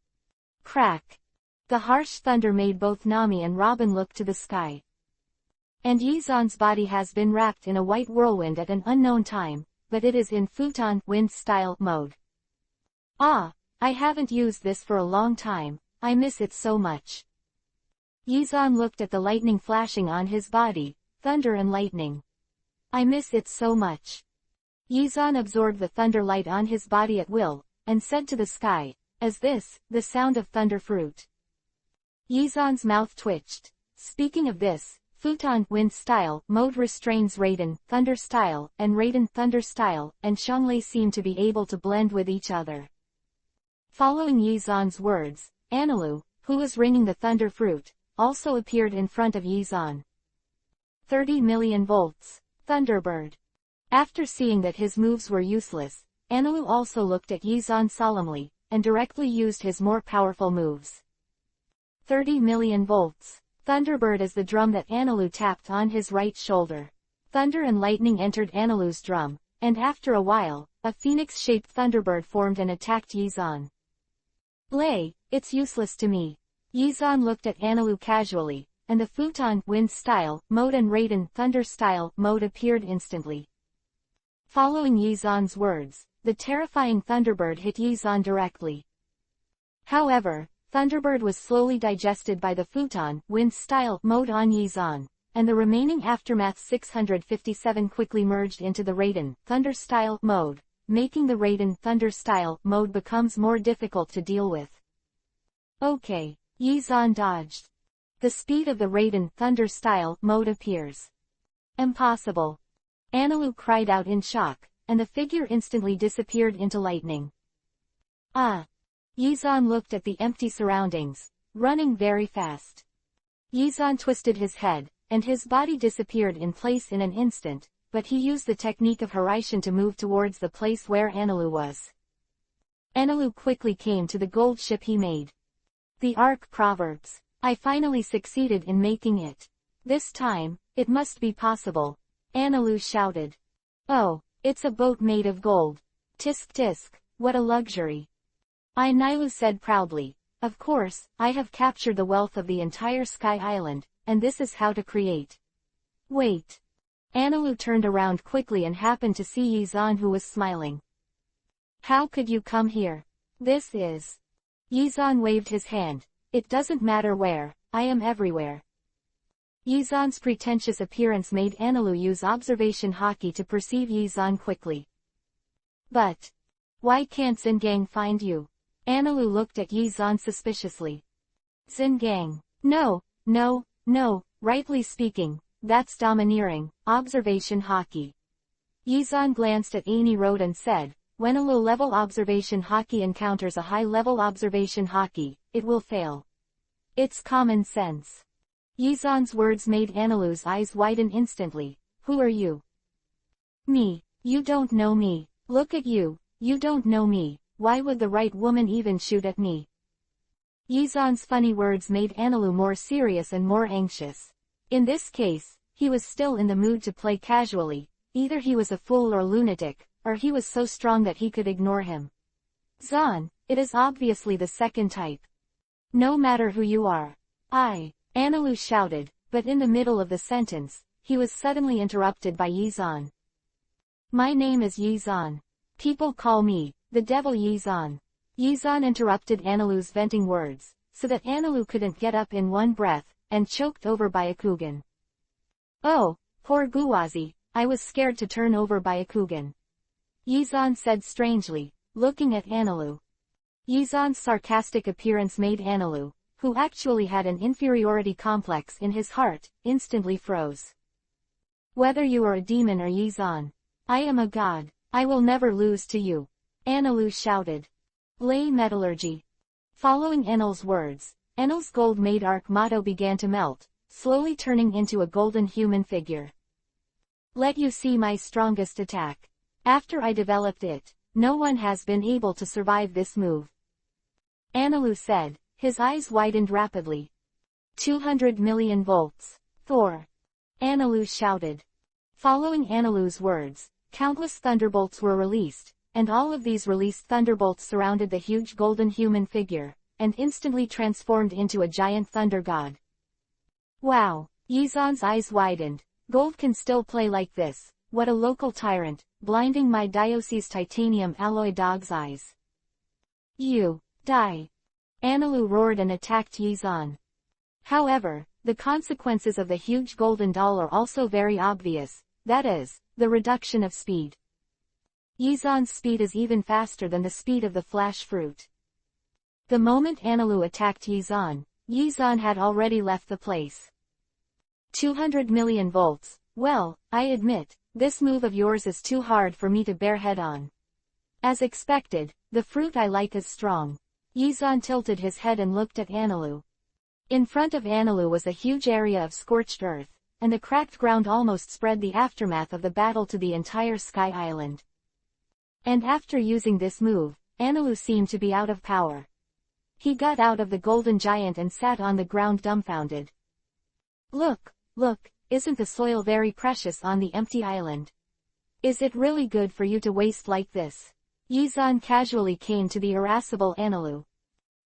[SPEAKER 1] Crack. The harsh thunder made both Nami and Robin look to the sky. And Yizan's body has been wrapped in a white whirlwind at an unknown time, but it is in futon wind style mode. I haven't used this for a long time, I miss it so much. Yizan looked at the lightning flashing on his body, thunder and lightning. I miss it so much. Yizan absorbed the thunder light on his body at will, and said to the sky, "Is this the sound of thunder fruit?" Yizan's mouth twitched. Speaking of this, futon wind style mode restrains Raiden thunder style and Raiden thunder style, and Xianglei seem to be able to blend with each other. Following Yizan's words, Analu, who was ringing the thunder fruit, also appeared in front of Yizan. 30 million volts. Thunderbird. After seeing that his moves were useless, Analu also looked at Yizan solemnly, and directly used his more powerful moves. 30 million volts. Thunderbird is the drum that Analu tapped on his right shoulder. Thunder and lightning entered Analu's drum, and after a while, a phoenix-shaped Thunderbird formed and attacked Yizan. Lay, it's useless to me. Yizan looked at Analu casually, and the futon wind style mode and Raiden thunder style mode appeared instantly. Following Yizan's words, the terrifying Thunderbird hit Yizan directly. However, Thunderbird was slowly digested by the futon wind style mode on Yizan, and the remaining aftermath 657 quickly merged into the Raiden thunder style mode, making the Raiden thunder style mode becomes more difficult to deal with. Okay, Yizan dodged. The speed of the Raiden thunder style mode appears. Impossible. Analu cried out in shock, and the figure instantly disappeared into lightning. Yizan looked at the empty surroundings, running very fast. Yizan twisted his head, and his body disappeared in place in an instant, but he used the technique of Hiraishin to move towards the place where Analu was. Analu quickly came to the gold ship he made. The Ark Proverbs. I finally succeeded in making it. This time, it must be possible. Analu shouted. Oh, it's a boat made of gold. Tisk tisk, what a luxury. Nilu said proudly. Of course, I have captured the wealth of the entire Sky Island, and this is how to create. Wait. Analu turned around quickly and happened to see Yizan, who was smiling. How could you come here? This is... Yizan waved his hand. It doesn't matter where, I am everywhere. Yizan's pretentious appearance made Analu use observation haki to perceive Yizan quickly. But... why can't Xingang find you? Analu looked at Yizan suspiciously. Xingang. No, rightly speaking, that's domineering, observation haki. Yizan glanced at Ani Road and said, when a low-level observation haki encounters a high-level observation haki, it will fail. It's common sense. Yizan's words made Analu's eyes widen instantly. Who are you? Me. You don't know me. Look at you, you don't know me. Why would the right woman even shoot at me? Yizan's funny words made Analu more serious and more anxious. In this case, he was still in the mood to play casually. Either he was a fool or lunatic, or he was so strong that he could ignore him. Zan, it is obviously the second type. No matter who you are. Analu shouted, but in the middle of the sentence, he was suddenly interrupted by Yizan. My name is Yizan. People call me, the devil Yizan. Yizan interrupted Analu's venting words, so that Analu couldn't get up in one breath, and choked over Byakugan. Oh, poor Guwazi, I was scared to turn over Byakugan. Yizan said strangely, looking at Analu. Yizan's sarcastic appearance made Analu, who actually had an inferiority complex in his heart, instantly froze. Whether you are a demon or Yizan, I am a god, I will never lose to you. Analu shouted. Lay metallurgy. Following Enel's words, Enel's gold-made arc motto began to melt, slowly turning into a golden human figure. Let you see my strongest attack. After I developed it, no one has been able to survive this move. Analu said, his eyes widened rapidly. 200 million volts. Thor. Analu shouted. Following Analu's words, countless thunderbolts were released, and all of these released thunderbolts surrounded the huge golden human figure, and instantly transformed into a giant thunder god. Wow! Yizan's eyes widened. Gold can still play like this. What a local tyrant, blinding my diocese titanium alloy dog's eyes. You, die. Analu roared and attacked Yizan. However, the consequences of the huge golden doll are also very obvious, that is, the reduction of speed. Yizan's speed is even faster than the speed of the flash fruit. The moment Analu attacked Yizan, Yizan had already left the place. 200 million volts, well, I admit, this move of yours is too hard for me to bear head-on. As expected, the fruit I like is strong. Yizan tilted his head and looked at Analu. In front of Analu was a huge area of scorched earth, and the cracked ground almost spread the aftermath of the battle to the entire Sky Island. And after using this move, Analu seemed to be out of power. He got out of the golden giant and sat on the ground dumbfounded. Look, isn't the soil very precious on the empty island? Is it really good for you to waste like this? Yizan casually came to the irascible Analu.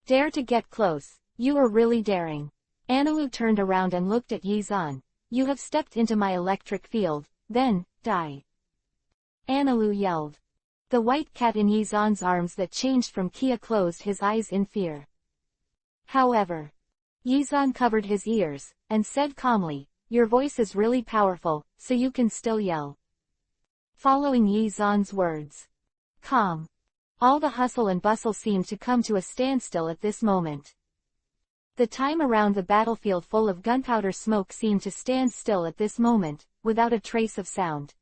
[SPEAKER 1] Dare to get close, you are really daring. Analu turned around and looked at Yizan. You have stepped into my electric field, then, die. Analu yelled. The white cat in Yizan's arms that changed from Kia closed his eyes in fear. However, Yizan covered his ears, and said calmly, your voice is really powerful, so you can still yell. Following Yizan's words. Calm. All the hustle and bustle seemed to come to a standstill at this moment. The time around the battlefield full of gunpowder smoke seemed to stand still at this moment, without a trace of sound.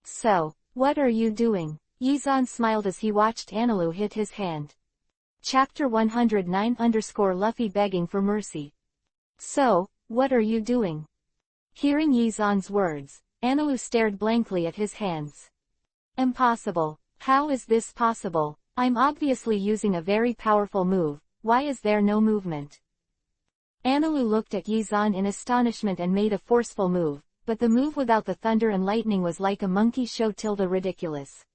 [SPEAKER 1] So, what are you doing? Yizan smiled as he watched Analu hit his hand. Chapter 109-Luffy begging for mercy. So, what are you doing? Hearing Yizan's words, Analu stared blankly at his hands. Impossible. How is this possible? I'm obviously using a very powerful move, why is there no movement? Analu looked at Yizan in astonishment and made a forceful move, but the move without the thunder and lightning was like a monkey show ridiculous.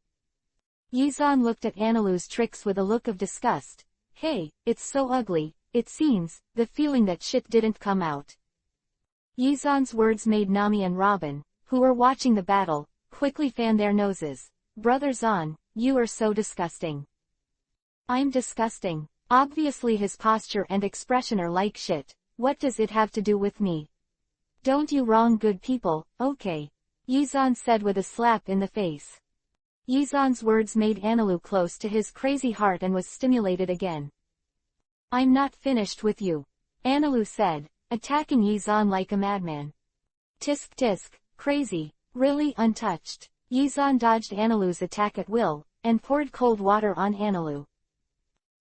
[SPEAKER 1] Yizan looked at Analu's tricks with a look of disgust. Hey, it's so ugly, it seems, the feeling that shit didn't come out. Yizan's words made Nami and Robin, who were watching the battle, quickly fan their noses. Brother Zan, you are so disgusting. I'm disgusting. Obviously his posture and expression are like shit. What does it have to do with me? Don't you wrong good people, okay? Yizan said with a slap in the face. Yizan's words made Analu close to his crazy heart and was stimulated again. I'm not finished with you. Analu said, attacking Yizan like a madman. Tisk tisk, crazy, really untouched. Yizan dodged Analu's attack at will, and poured cold water on Analu.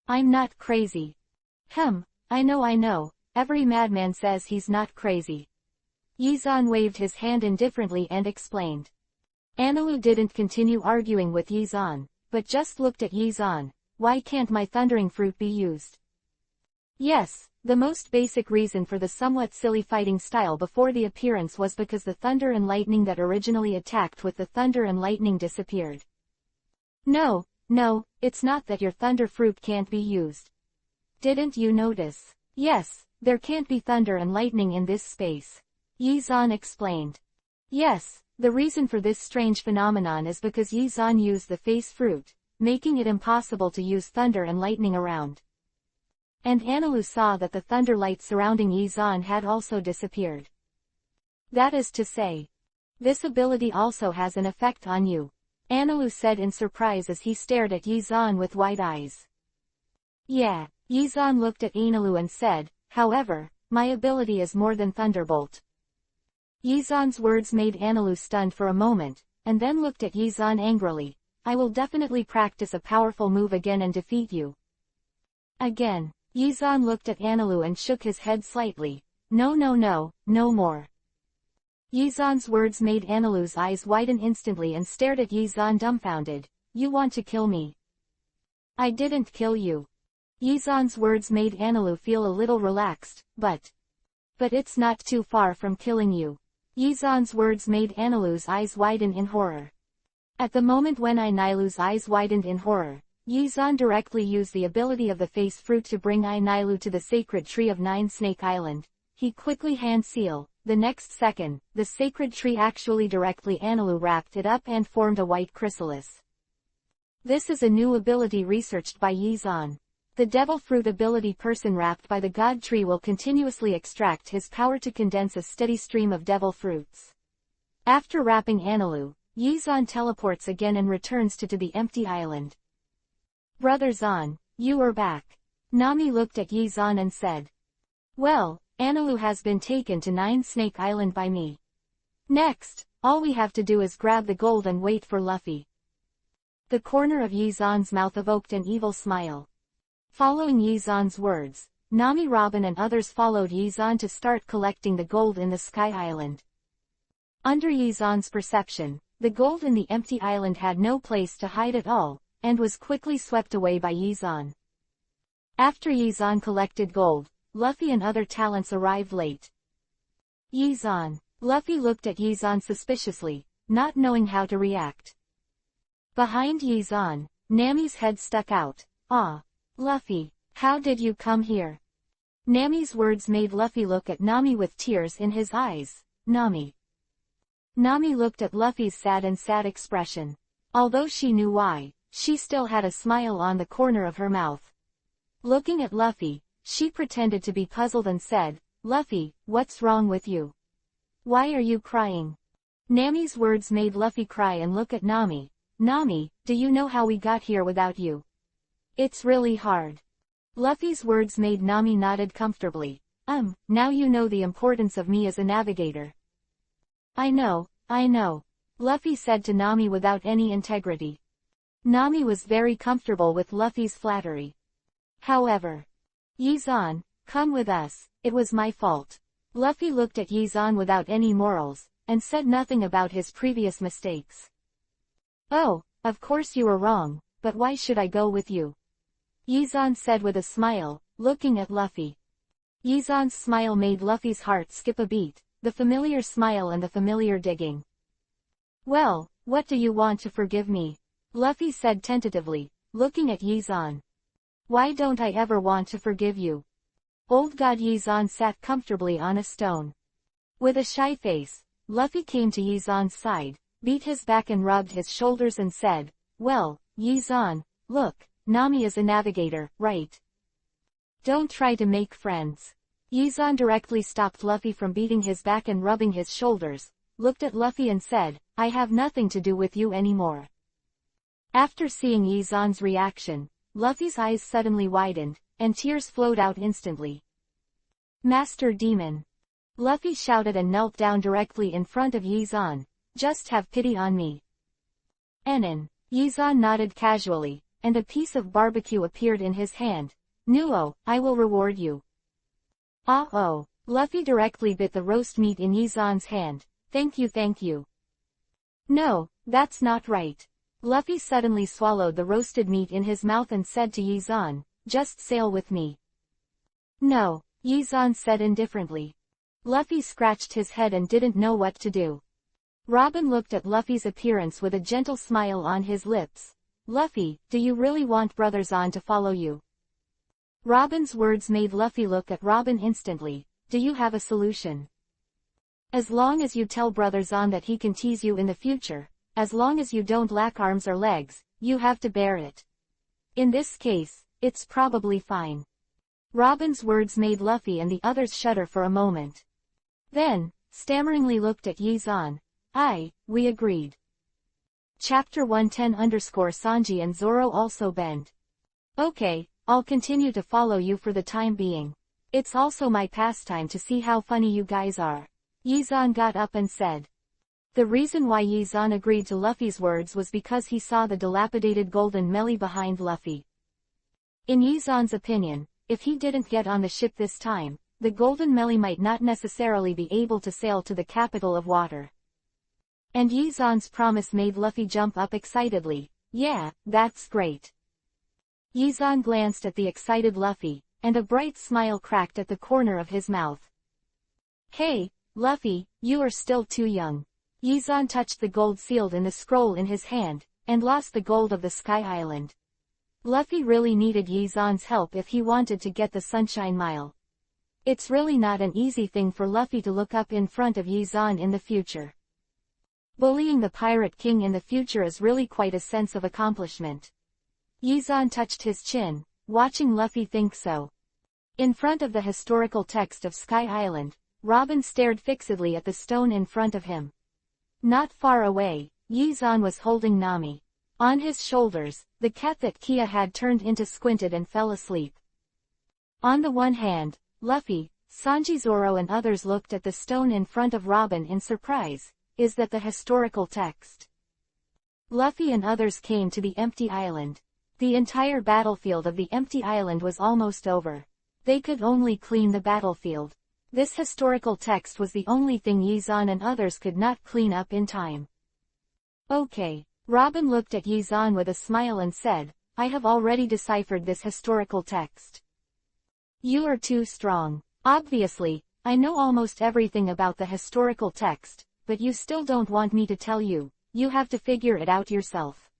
[SPEAKER 1] I'm not crazy. I know, every madman says he's not crazy. Yizan waved his hand indifferently and explained. Analu didn't continue arguing with Yizan, but just looked at Yizan. Why can't my thundering fruit be used? Yes, the most basic reason for the somewhat silly fighting style before the appearance was because the thunder and lightning that originally attacked with the thunder and lightning disappeared. No, it's not that your thunder fruit can't be used. Didn't you notice? Yes, there can't be thunder and lightning in this space. Yizan explained. Yes, the reason for this strange phenomenon is because Yizan used the face fruit, making it impossible to use thunder and lightning around. And Analu saw that the thunder light surrounding Yizan had also disappeared. That is to say, this ability also has an effect on you, Analu said in surprise as he stared at Yizan with wide eyes. Yeah, Yizan looked at Analu and said, however, my ability is more than Thunderbolt. Yizan's words made Analu stunned for a moment, and then looked at Yizan angrily. I will definitely practice a powerful move again and defeat you. Again. Yizan looked at Analu and shook his head slightly. No more. Yizan's words made Analu's eyes widen instantly and stared at Yizan dumbfounded. You want to kill me? I didn't kill you. Yizan's words made Analu feel a little relaxed, but it's not too far from killing you. Yizan's words made Analu's eyes widen in horror. At the moment when Ainilu's eyes widened in horror, Yizan directly used the ability of the face fruit to bring Ainilu to the sacred tree of Nine Snake Island. He quickly hand seal. The next second, the sacred tree actually directly Analu wrapped it up and formed a white chrysalis. This is a new ability researched by Yizan. The devil fruit ability person wrapped by the god tree will continuously extract his power to condense a steady stream of devil fruits. After wrapping Analu, Yizan teleports again and returns to the empty island. Brother Zan, you are back. Nami looked at Yizan and said. Well, Analu has been taken to Nine Snake Island by me. Next, all we have to do is grab the gold and wait for Luffy. The corner of Yizan's mouth evoked an evil smile. Following Yizan's words, Nami, Robin and others followed Yizan to start collecting the gold in the Sky Island. Under Yizan's perception, the gold in the empty island had no place to hide at all, and was quickly swept away by Yizan. After Yizan collected gold, Luffy and other talents arrived late. Luffy looked at Yizan suspiciously, not knowing how to react. Behind Yizan, Nami's head stuck out. Ah, Luffy, how did you come here? Nami's words made Luffy look at Nami with tears in his eyes. Nami. Nami looked at Luffy's sad expression. Although she knew why, she still had a smile on the corner of her mouth. Looking at Luffy, she pretended to be puzzled and said, Luffy, what's wrong with you? Why are you crying? Nami's words made Luffy cry and look at Nami. Nami, do you know how we got here without you? It's really hard. Luffy's words made Nami nodded comfortably. Now you know the importance of me as a navigator. I know. Luffy said to Nami without any integrity. Nami was very comfortable with Luffy's flattery. However, Yizan, come with us, it was my fault. Luffy looked at Yizan without any morals, and said nothing about his previous mistakes. Oh, of course you were wrong, but why should I go with you? Yizan said with a smile, looking at Luffy. Yizan's smile made Luffy's heart skip a beat, the familiar smile and the familiar digging. Well, what do you want to forgive me? Luffy said tentatively, looking at Yizan. Why don't I ever want to forgive you? Old God Yizan sat comfortably on a stone. With a shy face, Luffy came to Yizan's side, beat his back and rubbed his shoulders and said, well, Yizan, look, Nami is a navigator, right? Don't try to make friends. Yizan directly stopped Luffy from beating his back and rubbing his shoulders, looked at Luffy and said, I have nothing to do with you anymore. After seeing Yizan's reaction, Luffy's eyes suddenly widened, and tears flowed out instantly. Master Demon. Luffy shouted and knelt down directly in front of Yizan, just have pity on me. Enin. Yizan nodded casually, and a piece of barbecue appeared in his hand. Nuo, I will reward you. Oh. Luffy directly bit the roast meat in Yizan's hand. Thank you. No, that's not right. Luffy suddenly swallowed the roasted meat in his mouth and said to Yizan, just sail with me. No, Yizan said indifferently. Luffy scratched his head and didn't know what to do. Robin looked at Luffy's appearance with a gentle smile on his lips. Luffy, do you really want Brother Zahn to follow you? Robin's words made Luffy look at Robin instantly. Do you have a solution? As long as you tell Brother Zahn that he can tease you in the future, as long as you don't lack arms or legs, you have to bear it. In this case, it's probably fine. Robin's words made Luffy and the others shudder for a moment. Then, stammeringly looked at Yizan. We agreed. Chapter 110_Sanji and Zoro also bend. Okay, I'll continue to follow you for the time being. It's also my pastime to see how funny you guys are. Yizan got up and said. The reason why Yizan agreed to Luffy's words was because he saw the dilapidated golden melee behind Luffy. In Yizan's opinion, if he didn't get on the ship this time, the golden melee might not necessarily be able to sail to the capital of water. And Yizan's promise made Luffy jump up excitedly. Yeah, that's great. Yizan glanced at the excited Luffy, and a bright smile cracked at the corner of his mouth. Hey, Luffy, you are still too young. Yizan touched the gold sealed in the scroll in his hand, and lost the gold of the Sky Island. Luffy really needed Yizan's help if he wanted to get the Sunshine Mile. It's really not an easy thing for Luffy to look up in front of Yizan in the future. Bullying the Pirate King in the future is really quite a sense of accomplishment. Yizan touched his chin, watching Luffy think so. In front of the historical text of Sky Island, Robin stared fixedly at the stone in front of him. Not far away, Yizan was holding Nami. On his shoulders, the cat that Kia had turned into squinted and fell asleep. On the one hand, Luffy, Sanji, Zoro and others looked at the stone in front of Robin in surprise. Is that the historical text? Luffy and others came to the empty island. The entire battlefield of the empty island was almost over. They could only clean the battlefield. This historical text was the only thing Yizan and others could not clean up in time. Okay. Robin looked at Yizan with a smile and said, I have already deciphered this historical text. You are too strong. Obviously, I know almost everything about the historical text, but you still don't want me to tell you. You have to figure it out yourself.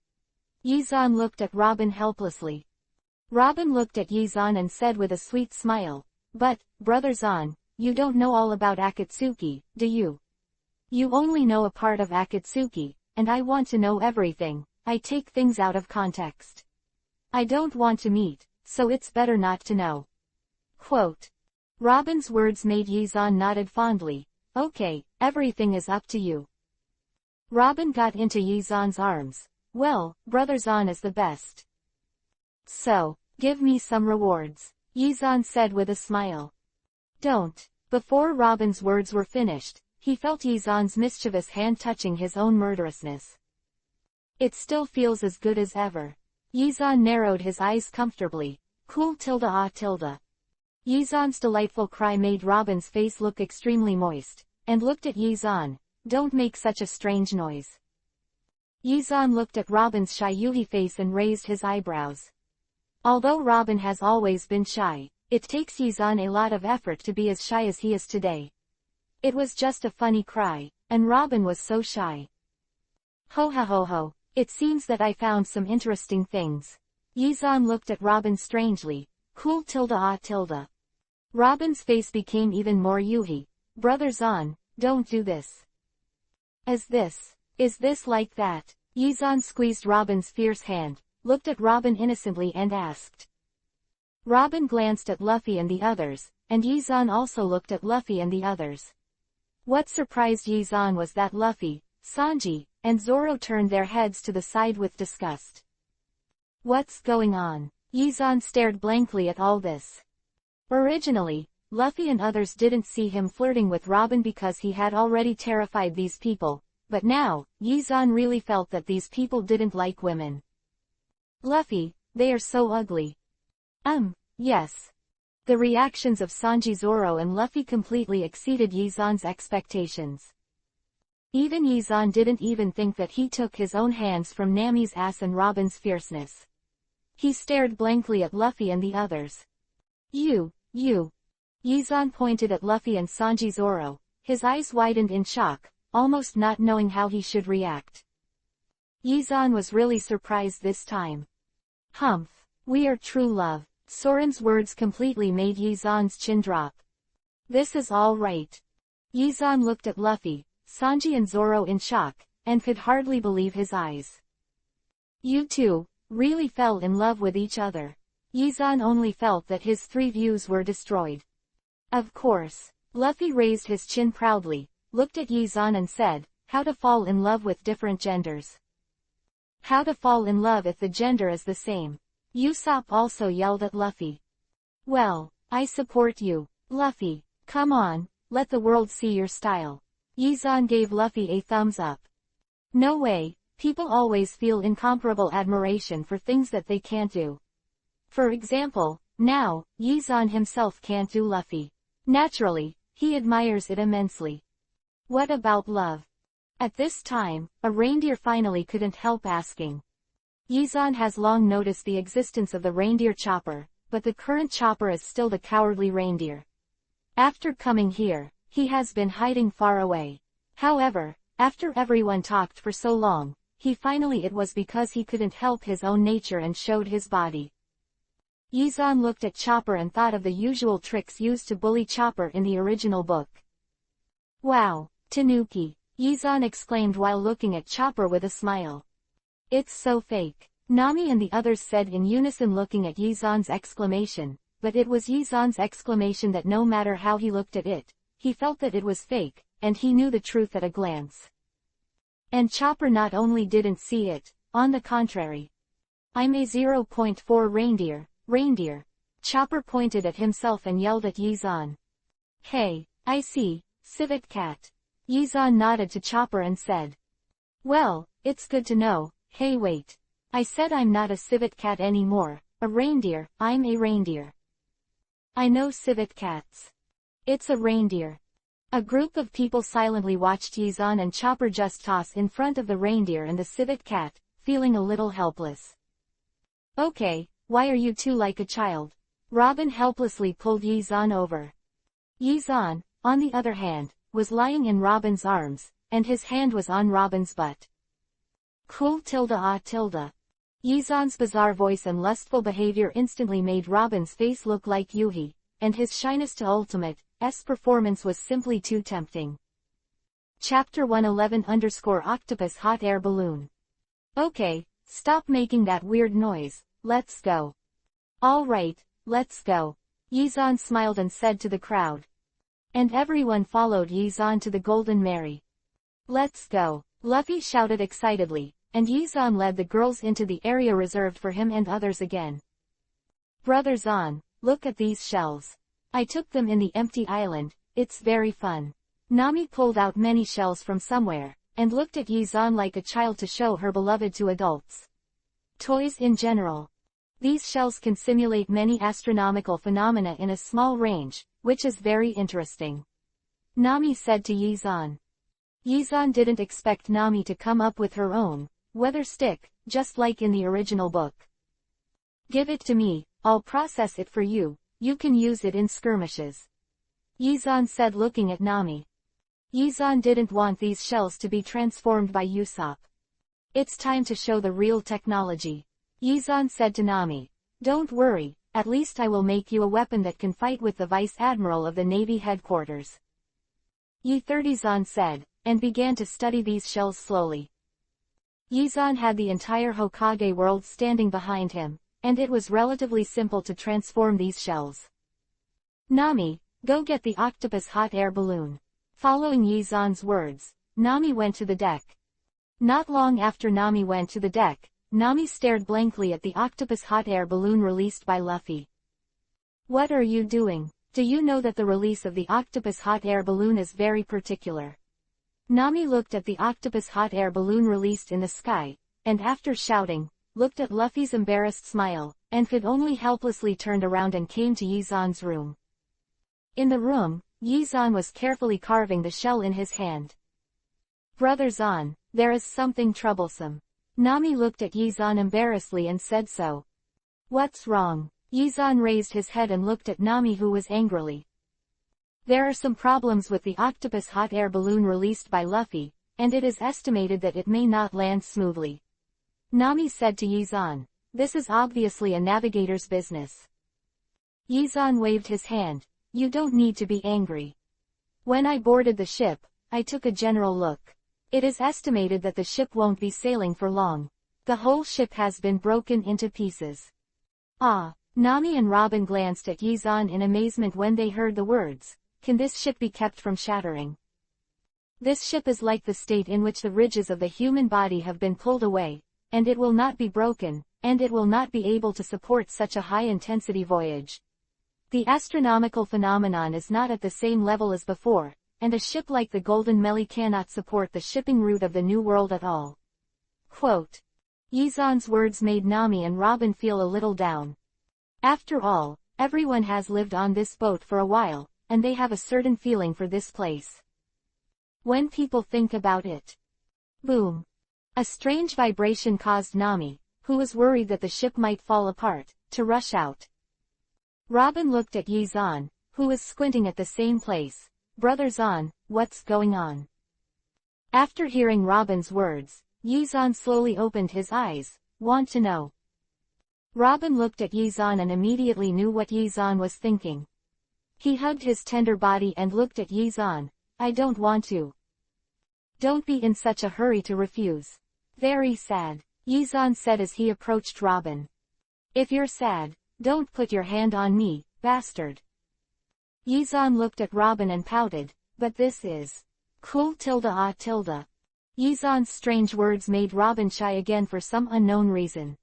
[SPEAKER 1] Yizan looked at Robin helplessly. Robin looked at Yizan and said with a sweet smile, but, Brother Zahn, you don't know all about Akatsuki, do you? You only know a part of Akatsuki, and I want to know everything. I take things out of context. I don't want to meet, so it's better not to know. Quote. Robin's words made Yizan nodded fondly. Okay, everything is up to you. Robin got into Yizan's arms. Well, Brother Zahn is the best. So, give me some rewards, Yizan said with a smile. Don't. Before Robin's words were finished, he felt Yizan's mischievous hand touching his own murderousness. It still feels as good as ever. Yizan narrowed his eyes comfortably. Cool tilde ah tilde. Yizan's delightful cry made Robin's face look extremely moist, and looked at Yizan. Don't make such a strange noise. Yizan looked at Robin's shy Yuhi face and raised his eyebrows. Although Robin has always been shy, it takes Yizan a lot of effort to be as shy as he is today. It was just a funny cry, and Robin was so shy. Ho ha ho ho, it seems that I found some interesting things. Yizan looked at Robin strangely. Cool tilde ah tilde. Robin's face became even more Yuhi. Brother Zan, don't do this. Is this like that? Yizan squeezed Robin's fierce hand, looked at Robin innocently and asked. Robin glanced at Luffy and the others, and Yizan also looked at Luffy and the others. What surprised Yizan was that Luffy, Sanji, and Zoro turned their heads to the side with disgust. What's going on? Yizan stared blankly at all this. Originally, Luffy and others didn't see him flirting with Robin because he had already terrified these people, but now, Yizan really felt that these people didn't like women. Luffy, they are so ugly. Yes. The reactions of Sanji, Zoro and Luffy completely exceeded Yizan's expectations. Even Yizan didn't even think that he took his own hands from Nami's ass and Robin's fierceness. He stared blankly at Luffy and the others. You. Yizan pointed at Luffy and Sanji Zoro, his eyes widened in shock, almost not knowing how he should react. Yizan was really surprised this time. Humph, we are true love. Soren's words completely made Yizan's chin drop. This is all right. Yizan looked at Luffy, Sanji and Zoro in shock, and could hardly believe his eyes. You two really fell in love with each other. Yizan only felt that his three views were destroyed. Of course. Luffy raised his chin proudly, looked at Yizan and said, how to fall in love with different genders. How to fall in love if the gender is the same. Usopp also yelled at Luffy. Well, I support you, Luffy. Come on, let the world see your style. Yizan gave Luffy a thumbs up. No way, people always feel incomparable admiration for things that they can't do. For example, now, Yizan himself can't do Luffy. Naturally, he admires it immensely. What about love? At this time, a reindeer finally couldn't help asking. Yizan has long noticed the existence of the reindeer Chopper, but the current Chopper is still the cowardly reindeer. After coming here, he has been hiding far away. However, after everyone talked for so long, it was because he couldn't help his own nature and showed his body. Yizan looked at Chopper and thought of the usual tricks used to bully Chopper in the original book. Wow, Tanuki, Yizan exclaimed while looking at Chopper with a smile. It's so fake. Nami and the others said in unison looking at Yizan's exclamation, but it was Yizan's exclamation that no matter how he looked at it, he felt that it was fake, and he knew the truth at a glance. And Chopper not only didn't see it, on the contrary. I'm a 0.4 reindeer. Chopper pointed at himself and yelled at Yizan. Hey, I see, civet cat. Yizan nodded to Chopper and said. Well, it's good to know. Hey wait. I said I'm not a civet cat anymore, a reindeer, I'm a reindeer. I know civet cats. It's a reindeer. A group of people silently watched Yizan and Chopper just toss in front of the reindeer and the civet cat, feeling a little helpless. Okay, why are you two like a child? Robin helplessly pulled Yizan over. Yizan, on the other hand, was lying in Robin's arms, and his hand was on Robin's butt. Cool tilde ah tilde. Yizan's bizarre voice and lustful behavior instantly made Robin's face look like Yuhi, and his shyness to Ultimate's performance was simply too tempting. Chapter 111-Octopus Hot Air Balloon. Okay, stop making that weird noise, let's go. Alright, let's go. Yizan smiled and said to the crowd. And everyone followed Yizan to the Golden Mary. Let's go, Luffy shouted excitedly, and Yizan led the girls into the area reserved for him and others again. Brother Zan, look at these shells. I took them in the empty island, it's very fun. Nami pulled out many shells from somewhere, and looked at Yizan like a child to show her beloved to adults. Toys in general. These shells can simulate many astronomical phenomena in a small range, which is very interesting. Nami said to Yizan. Yizan didn't expect Nami to come up with her own weather stick, just like in the original book. Give it to me, I'll process it for you, you can use it in skirmishes. Yizan said, looking at Nami. Yizan didn't want these shells to be transformed by Usopp. It's time to show the real technology. Yizan said to Nami. Don't worry, at least I will make you a weapon that can fight with the Vice Admiral of the Navy headquarters. Yizan said, and began to study these shells slowly. Yizan had the entire Hokage world standing behind him, and it was relatively simple to transform these shells. Nami, go get the octopus hot air balloon. Following Yizan's words, Nami went to the deck. Not long after Nami went to the deck, Nami stared blankly at the octopus hot air balloon released by Luffy. What are you doing? Do you know that the release of the octopus hot air balloon is very particular? Nami looked at the octopus hot air balloon released in the sky, and after shouting, looked at Luffy's embarrassed smile, and could only helplessly turned around and came to Yizan's room. In the room, Yizan was carefully carving the shell in his hand. Brother Zan, there is something troublesome. Nami looked at Yizan embarrassedly and said so. What's wrong? Yizan raised his head and looked at Nami, who was angrily. There are some problems with the octopus hot air balloon released by Luffy, and it is estimated that it may not land smoothly. Nami said to Yizan. This is obviously a navigator's business. Yizan waved his hand. You don't need to be angry. When I boarded the ship, I took a general look. It is estimated that the ship won't be sailing for long. The whole ship has been broken into pieces. Ah! Nami and Robin glanced at Yizan in amazement when they heard the words. Can this ship be kept from shattering? This ship is like the state in which the ridges of the human body have been pulled away, and it will not be broken, and it will not be able to support such a high-intensity voyage. The astronomical phenomenon is not at the same level as before, and a ship like the Golden Melee cannot support the shipping route of the New World at all. Quote. Yizan's words made Nami and Robin feel a little down. After all, everyone has lived on this boat for a while, and they have a certain feeling for this place. When people think about it. Boom. A strange vibration caused Nami, who was worried that the ship might fall apart, to rush out. Robin looked at Yizan, who was squinting at the same place. Brother Zan, what's going on? After hearing Robin's words, Yizan slowly opened his eyes. Want to know? Robin looked at Yizan and immediately knew what Yizan was thinking. He hugged his tender body and looked at Yizan. I don't want to. Don't be in such a hurry to refuse. Very sad, Yizan said as he approached Robin. If you're sad, don't put your hand on me, bastard. Yizan looked at Robin and pouted, but this is cool tilde. Yizan's strange words made Robin shy again for some unknown reason.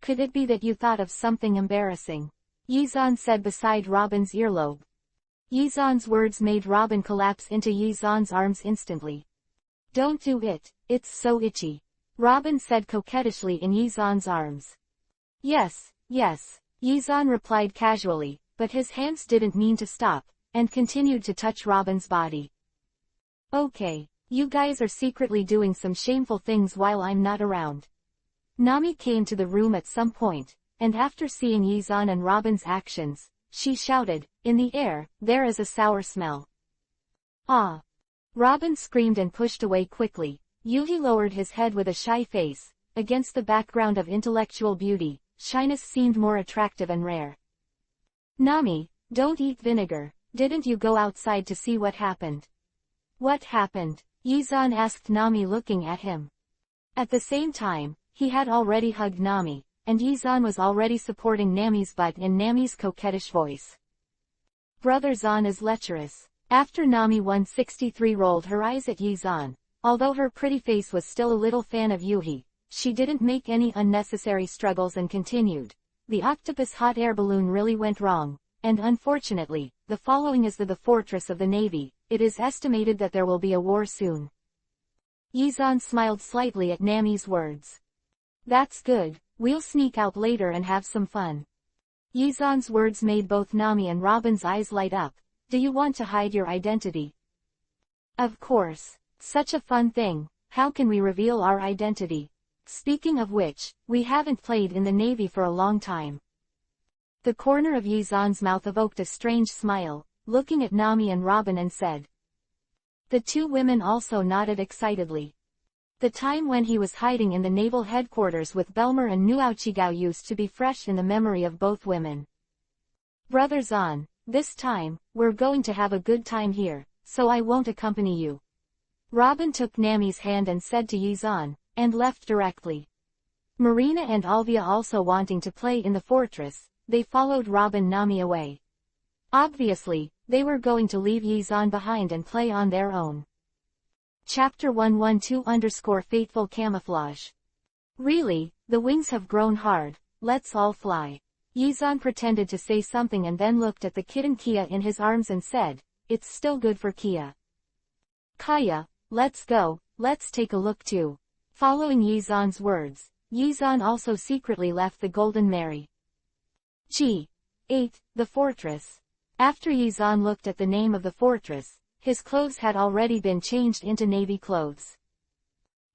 [SPEAKER 1] Could it be that you thought of something embarrassing? Yizan said beside Robin's earlobe. Yizan's words made Robin collapse into Yizan's arms instantly. Don't do it, it's so itchy. Robin said coquettishly in Yizan's arms. Yes, Yizan replied casually, but his hands didn't mean to stop, and continued to touch Robin's body. Okay, you guys are secretly doing some shameful things while I'm not around. Nami came to the room at some point, and after seeing Yizan and Robin's actions, she shouted, in the air, there is a sour smell. Ah! Robin screamed and pushed away quickly. Yuhi lowered his head with a shy face. Against the background of intellectual beauty, shyness seemed more attractive and rare. Nami, don't eat vinegar. Didn't you go outside to see what happened? What happened? Yizan asked Nami looking at him. At the same time, he had already hugged Nami, and Yizan was already supporting Nami's butt in Nami's coquettish voice. Brother Zan is lecherous. After Nami 163 rolled her eyes at Yizan, although her pretty face was still a little fan of Yuhi, she didn't make any unnecessary struggles and continued. The octopus hot air balloon really went wrong, and unfortunately, the following is the fortress of the Navy. It is estimated that there will be a war soon. Yizan smiled slightly at Nami's words. That's good, we'll sneak out later and have some fun. Yizan's words made both Nami and Robin's eyes light up. Do you want to hide your identity? Of course. Such a fun thing. How can we reveal our identity? Speaking of which, we haven't played in the Navy for a long time. The corner of Yizan's mouth evoked a strange smile, looking at Nami and Robin and said. The two women also nodded excitedly. The time when he was hiding in the naval headquarters with Belmer and Nuauchigao used to be fresh in the memory of both women. Brother Zan, this time, we're going to have a good time here, so I won't accompany you. Robin took Nami's hand and said to Yizan, and left directly. Marina and Alvia also wanting to play in the fortress, they followed Robin Nami away. Obviously, they were going to leave Yizan behind and play on their own. Chapter 112-Fateful Camouflage. Really, the wings have grown hard, let's all fly. Yizan pretended to say something and then looked at the kitten Kia in his arms and said, it's still good for Kia. Kaya, let's go, let's take a look too. Following Yizan's words, Yizan also secretly left the Golden Mary. G8, the fortress. After Yizan looked at the name of the fortress, his clothes had already been changed into navy clothes.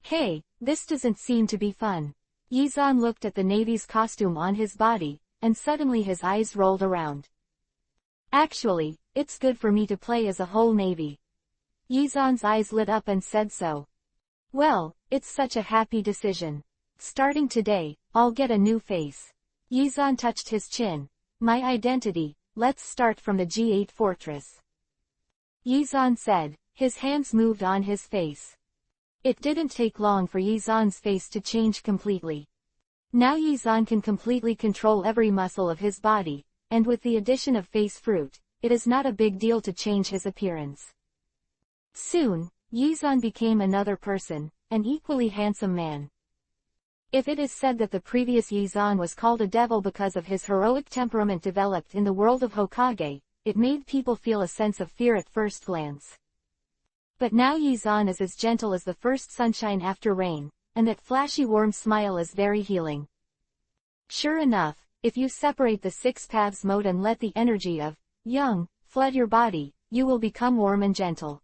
[SPEAKER 1] Hey, this doesn't seem to be fun. Yizan looked at the navy's costume on his body, and suddenly his eyes rolled around. Actually, it's good for me to play as a whole navy. Yizan's eyes lit up and said so. Well, it's such a happy decision. Starting today, I'll get a new face. Yizan touched his chin. My identity, let's start from the G8 fortress. Yizan said, his hands moved on his face. It didn't take long for Yizan's face to change completely. Now Yizan can completely control every muscle of his body, and with the addition of face fruit, it is not a big deal to change his appearance. Soon, Yizan became another person, an equally handsome man. If it is said that the previous Yizan was called a devil because of his heroic temperament developed in the world of Hokage, it made people feel a sense of fear at first glance. But now Yizan is as gentle as the first sunshine after rain, and that flashy warm smile is very healing. Sure enough, if you separate the 6 paths mode and let the energy of young flood your body, you will become warm and gentle.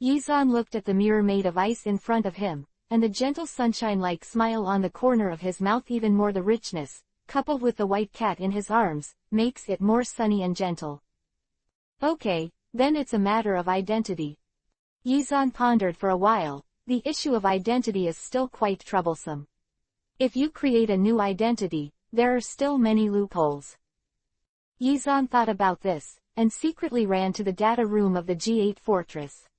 [SPEAKER 1] Yizan looked at the mirror made of ice in front of him, and the gentle sunshine-like smile on the corner of his mouth, even more the richness, coupled with the white cat in his arms, makes it more sunny and gentle. Okay, then it's a matter of identity. Yizan pondered for a while. The issue of identity is still quite troublesome. If you create a new identity, there are still many loopholes. Yizan thought about this, and secretly ran to the data room of the G8 fortress.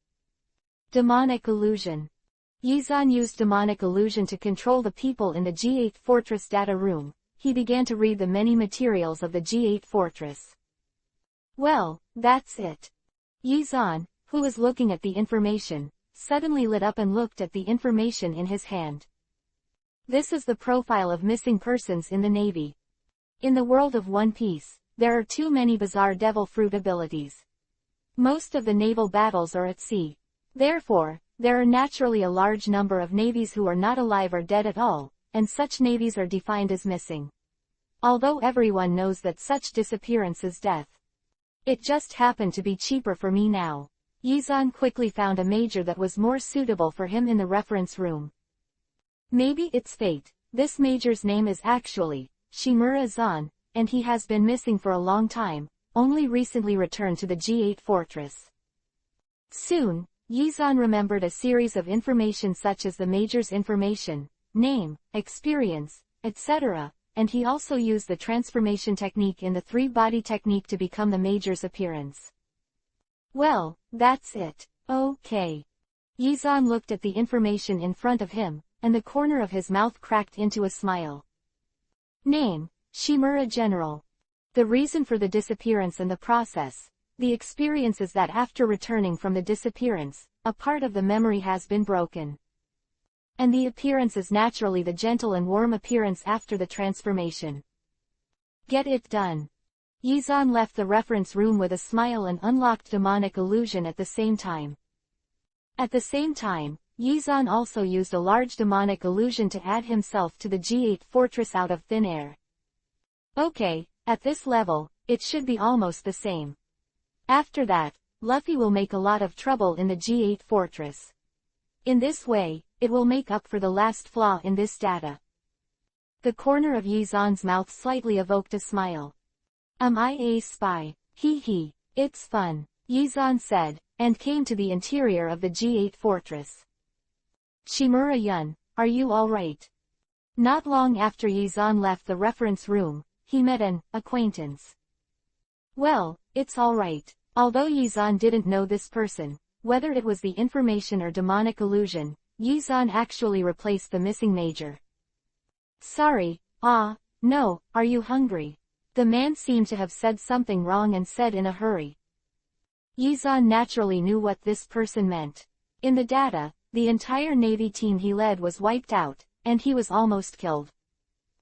[SPEAKER 1] Demonic illusion. Yizan used demonic illusion to control the people in the G8 fortress data room. He began to read the many materials of the G8 fortress. Well, that's it. Yizan, who was looking at the information, suddenly lit up and looked at the information in his hand. This is the profile of missing persons in the Navy. In the world of One Piece, there are too many bizarre devil fruit abilities. Most of the naval battles are at sea. Therefore, there are naturally a large number of navies who are not alive or dead at all, and such navies are defined as missing. Although everyone knows that such disappearance is death. It just happened to be cheaper for me now. Yizan quickly found a major that was more suitable for him in the reference room. Maybe it's fate. This major's name is actually Shimura Zan, and he has been missing for a long time, only recently returned to the G8 fortress. Soon, Yizan remembered a series of information such as the major's information, name, experience, etc., and he also used the transformation technique in the 3-body technique to become the major's appearance. Well, that's it. Okay. Yizan looked at the information in front of him, and the corner of his mouth cracked into a smile. Name, Shimura General. The reason for the disappearance and the process. The experience is that after returning from the disappearance, a part of the memory has been broken. And the appearance is naturally the gentle and warm appearance after the transformation. Get it done. Yizan left the reference room with a smile and unlocked demonic illusion at the same time. At the same time, Yizan also used a large demonic illusion to add himself to the G8 fortress out of thin air. Okay, at this level, it should be almost the same. After that, Luffy will make a lot of trouble in the G8 fortress. In this way, it will make up for the last flaw in this data. The corner of Yizan's mouth slightly evoked a smile. Am I a spy? Hee hee. It's fun, Yizan said, and came to the interior of the G8 fortress. Shimura Yun, are you alright? Not long after Yizan left the reference room, he met an acquaintance. Well, it's alright. Although Yizan didn't know this person, whether it was the information or demonic illusion, Yizan actually replaced the missing major. Sorry, no, are you hungry? The man seemed to have said something wrong and said in a hurry. Yizan naturally knew what this person meant. In the data, the entire Navy team he led was wiped out, and he was almost killed.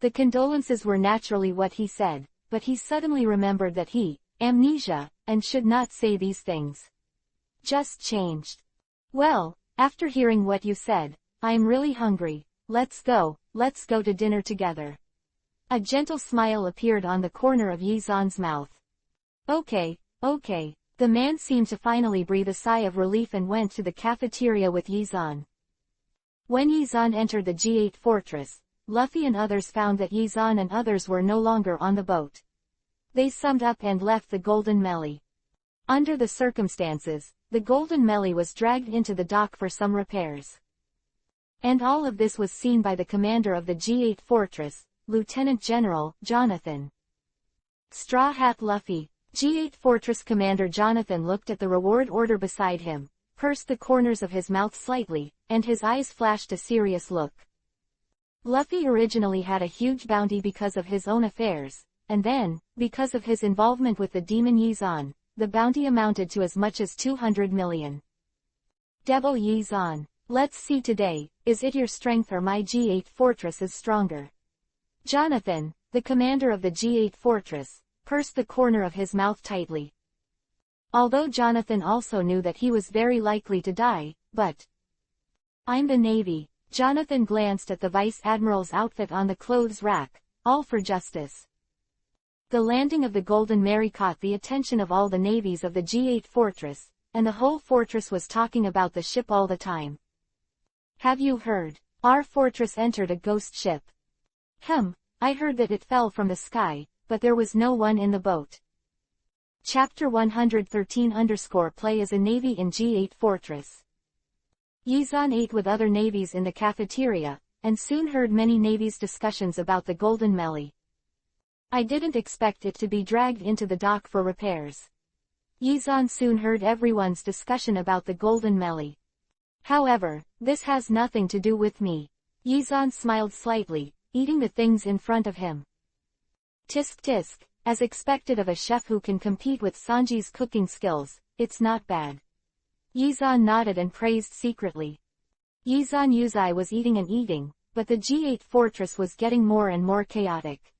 [SPEAKER 1] The condolences were naturally what he said, but he suddenly remembered that he, amnesia, and should not say these things. Just changed. Well, after hearing what you said, I'm really hungry. Let's go to dinner together. A gentle smile appeared on the corner of Yizan's mouth. Okay. The man seemed to finally breathe a sigh of relief and went to the cafeteria with Yizan. When Yizan entered the G8 fortress, Luffy and others found that Yizan and others were no longer on the boat. They summed up and left the Golden Melee. Under the circumstances, the Golden Melee was dragged into the dock for some repairs. And all of this was seen by the commander of the G8 fortress, Lieutenant General Jonathan. Straw Hat Luffy. G8 Fortress Commander Jonathan looked at the reward order beside him, pursed the corners of his mouth slightly, and his eyes flashed a serious look. Luffy originally had a huge bounty because of his own affairs, and then, because of his involvement with the demon Yizan, the bounty amounted to as much as 200 million. Devil Yizan, let's see today, is it your strength or my G8 Fortress is stronger? Jonathan, the commander of the G8 Fortress, pursed the corner of his mouth tightly. Although Jonathan also knew that he was very likely to die, but... I'm the Navy. Jonathan glanced at the Vice Admiral's outfit on the clothes rack, all for justice. The landing of the Golden Mary caught the attention of all the navies of the G8 fortress, and the whole fortress was talking about the ship all the time. Have you heard? Our fortress entered a ghost ship. I heard that it fell from the sky, but there was no one in the boat. Chapter 113_play as a navy in G8 fortress. Yizan ate with other navies in the cafeteria, and soon heard many navies' discussions about the Golden Melee. I didn't expect it to be dragged into the dock for repairs. Yizan soon heard everyone's discussion about the Golden Melee. However, this has nothing to do with me. Yizan smiled slightly, eating the things in front of him. Tisk tisk, as expected of a chef who can compete with Sanji's cooking skills, it's not bad. Yizan nodded and praised secretly. Yizan Yuzai was eating, but the G8 fortress was getting more and more chaotic.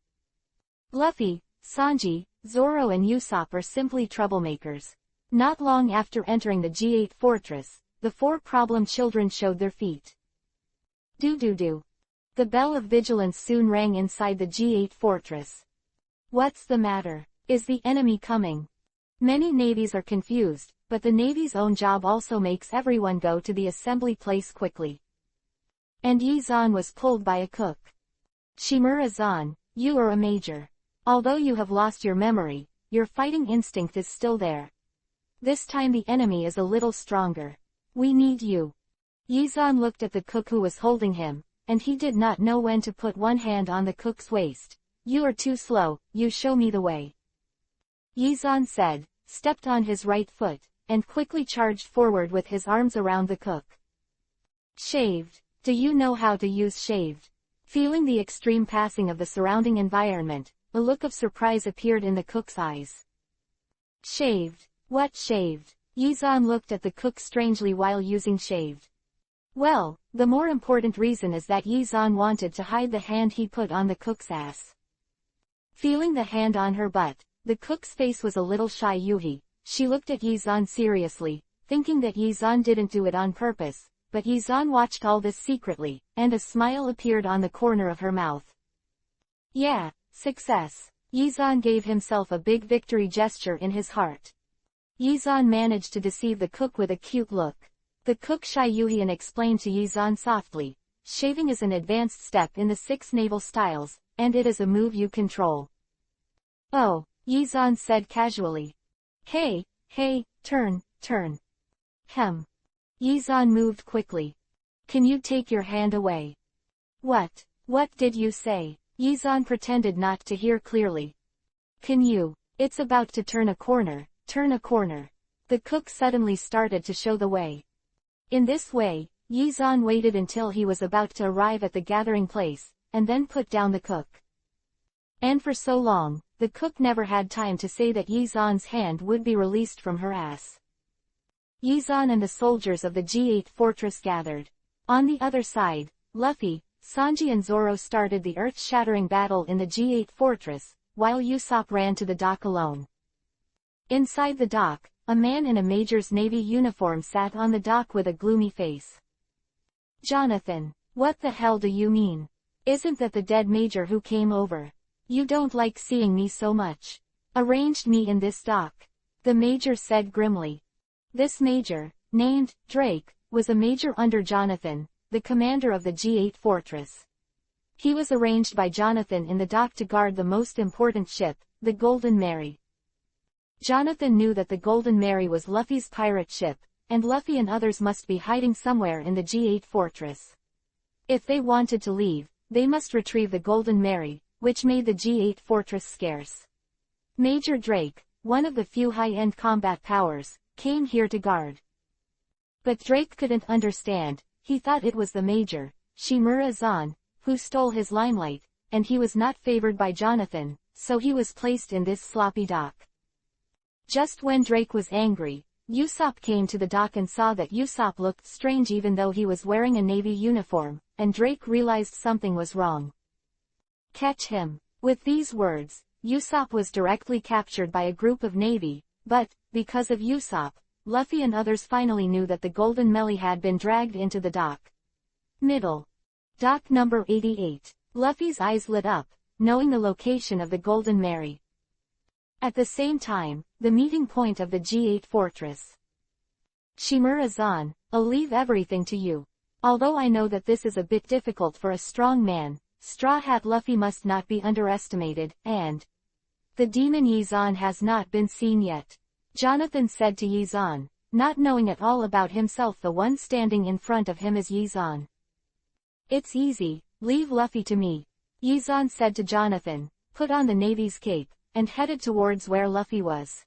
[SPEAKER 1] Luffy, Sanji, Zoro and Usopp are simply troublemakers. Not long after entering the G8 fortress, the four problem children showed their feet. Do. The bell of vigilance soon rang inside the G8 fortress. What's the matter? Is the enemy coming? Many navies are confused, but the Navy's own job also makes everyone go to the assembly place quickly. And Yizan was pulled by a cook. Shimura-zan, you are a major. Although you have lost your memory, your fighting instinct is still there. This time the enemy is a little stronger. We need you. Yizan looked at the cook who was holding him, and he did not know when to put one hand on the cook's waist. You are too slow, you show me the way. Yizan said, stepped on his right foot, and quickly charged forward with his arms around the cook. Shaved. Do you know how to use shaved? Feeling the extreme passing of the surrounding environment, a look of surprise appeared in the cook's eyes. Shaved? What shaved? Yizan looked at the cook strangely while using shaved. Well, the more important reason is that Yizan wanted to hide the hand he put on the cook's ass. Feeling the hand on her butt, the cook's face was a little shy. She looked at Yizan seriously, thinking that Yizan didn't do it on purpose, but Yizan watched all this secretly, and a smile appeared on the corner of her mouth. Yeah, success. Yizan gave himself a big victory gesture in his heart. Yizan managed to deceive the cook with a cute look. The cook Shai Yuhian explained to Yizan softly, shaving is an advanced step in the 6 naval styles, and it is a move you control. Oh, Yizan said casually. Hey, turn. Hem. Yizan moved quickly. Can you take your hand away? What did you say? Yizan pretended not to hear clearly. Can you? It's about to turn a corner. The cook suddenly started to show the way. In this way, Yizan waited until he was about to arrive at the gathering place, and then put down the cook. And for so long, the cook never had time to say that Yizan's hand would be released from her ass. Yizan and the soldiers of the G8 fortress gathered. On the other side, Luffy, Sanji and Zoro started the earth-shattering battle in the G8 fortress, while Usopp ran to the dock alone. Inside the dock, a man in a major's navy uniform sat on the dock with a gloomy face. Jonathan, what the hell do you mean? Isn't that the dead major who came over? You don't like seeing me so much. Arranged me in this dock. The major said grimly. This major, named Drake, was a major under Jonathan, the commander of the G8 fortress. He was arranged by Jonathan in the dock to guard the most important ship, the Golden Mary. Jonathan knew that the Golden Mary was Luffy's pirate ship, and Luffy and others must be hiding somewhere in the G8 fortress. If they wanted to leave, they must retrieve the Golden Mary, which made the G8 fortress scarce. Major Drake, one of the few high-end combat powers, came here to guard. But Drake couldn't understand. He thought it was the major, Shimura-zan, who stole his limelight, and he was not favored by Jonathan, so he was placed in this sloppy dock. Just when Drake was angry, Usopp came to the dock and saw that Usopp looked strange even though he was wearing a navy uniform, and Drake realized something was wrong. Catch him. With these words, Usopp was directly captured by a group of navy, but, because of Usopp, Luffy and others finally knew that the Golden Mary had been dragged into the dock. Middle. Dock number 88. Luffy's eyes lit up, knowing the location of the Golden Mary. At the same time, the meeting point of the G8 fortress. Shimura-zan, I'll leave everything to you. Although I know that this is a bit difficult for a strong man, Straw Hat Luffy must not be underestimated, and the demon Yizan has not been seen yet. Jonathan said to Yizan, not knowing at all about himself. The one standing in front of him is Yizan. It's easy, leave Luffy to me. Yizan said to Jonathan, put on the Navy's cape, and headed towards where Luffy was.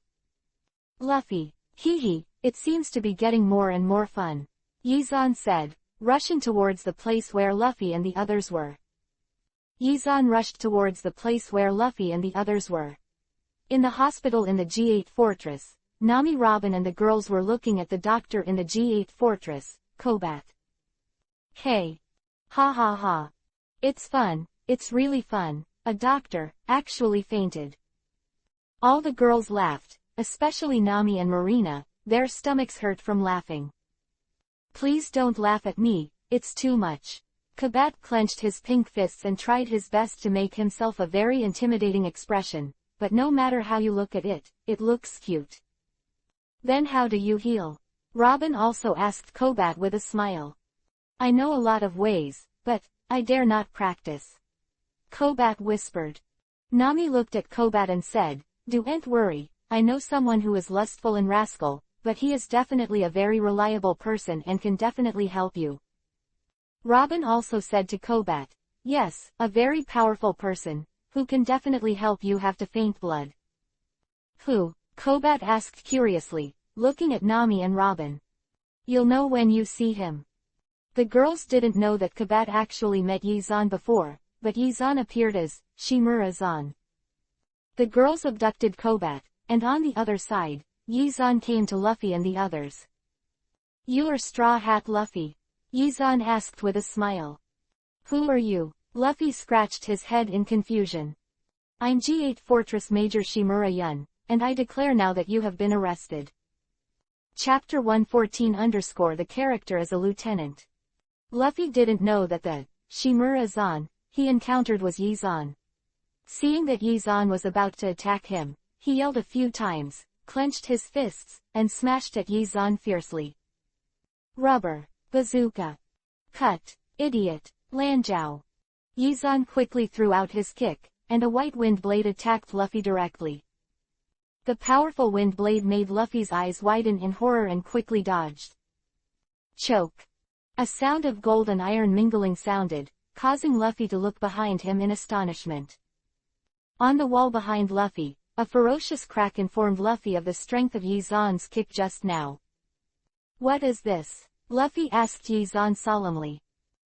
[SPEAKER 1] Luffy, hee, it seems to be getting more and more fun. Yizan said, rushing towards the place where Luffy and the others were. Yizan rushed towards the place where Luffy and the others were. In the hospital in the G8 fortress, Nami, Robin and the girls were looking at the doctor in the G8 fortress, Kobat. Hey. Ha. It's fun, it's really fun, a doctor actually fainted. All the girls laughed, especially Nami and Marina, their stomachs hurt from laughing. Please don't laugh at me, it's too much. Kobat clenched his pink fists and tried his best to make himself a very intimidating expression, but no matter how you look at it, it looks cute. Then how do you heal? Robin also asked Kobat with a smile. I know a lot of ways, but I dare not practice. Kobat whispered. Nami looked at Kobat and said, Don't worry, I know someone who is lustful and rascal, but he is definitely a very reliable person and can definitely help you. Robin also said to Kobat, yes, a very powerful person, who can definitely help you have to faint blood. Who? Kobat asked curiously, looking at Nami and Robin. You'll know when you see him. The girls didn't know that Kobat actually met Yizan before, but Yizan appeared as Shimura-zan. The girls abducted Kobat, and on the other side, Yizan came to Luffy and the others. You are Straw Hat Luffy? Yizan asked with a smile. Who are you? Luffy scratched his head in confusion. I'm G8 Fortress Major Shimura-yun, and I declare now that you have been arrested. Chapter 114 _ The character as a lieutenant. Luffy didn't know that the Shimura-zan he encountered was Yizan. Seeing that Yizan was about to attack him, he yelled a few times, clenched his fists, and smashed at Yizan fiercely. Rubber. Bazooka. Cut. Idiot. Lanjiao. Yizan quickly threw out his kick, and a white wind blade attacked Luffy directly. The powerful wind blade made Luffy's eyes widen in horror and quickly dodged. Choke. A sound of gold and iron mingling sounded, causing Luffy to look behind him in astonishment. On the wall behind Luffy, a ferocious crack informed Luffy of the strength of Yi-Zan's kick just now. What is this? Luffy asked Yi-Zan solemnly.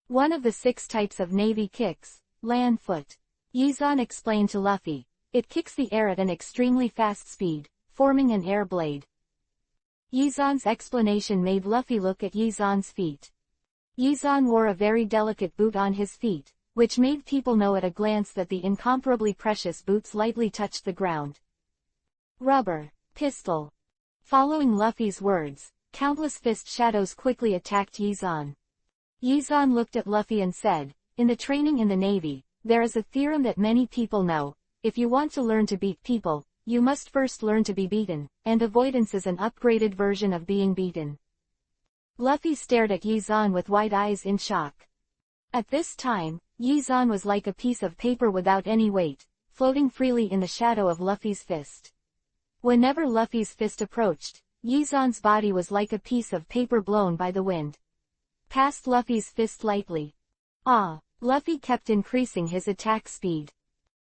[SPEAKER 1] One of the 6 types of Navy kicks, land foot. Yi-Zan explained to Luffy. It kicks the air at an extremely fast speed, forming an air blade. Yi-Zan's explanation made Luffy look at Yi-Zan's feet. Yi-Zan wore a very delicate boot on his feet, which made people know at a glance that the incomparably precious boots lightly touched the ground. Rubber. Pistol. Following Luffy's words, countless fist shadows quickly attacked Yi-Zan. Yi-Zan looked at Luffy and said, in the training in the Navy, there is a theorem that many people know. If you want to learn to beat people, you must first learn to be beaten, and avoidance is an upgraded version of being beaten. Luffy stared at Yi-Zan with wide eyes in shock. At this time, Yi-Zan was like a piece of paper without any weight, floating freely in the shadow of Luffy's fist. Whenever Luffy's fist approached, Yi-Zan's body was like a piece of paper blown by the wind. Past Luffy's fist lightly. Luffy kept increasing his attack speed.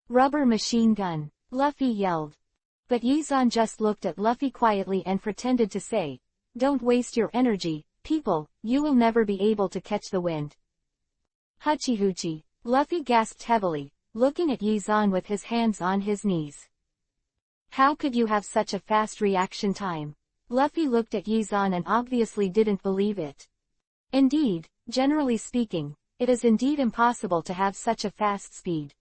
[SPEAKER 1] Rubber machine gun. Luffy yelled. But Yi-Zan just looked at Luffy quietly and pretended to say, don't waste your energy, people, you will never be able to catch the wind. Hoochie. Luffy gasped heavily, looking at Yi-Zan with his hands on his knees. How could you have such a fast reaction time? Luffy looked at Yi-Zan and obviously didn't believe it. Indeed, generally speaking, it is indeed impossible to have such a fast speed.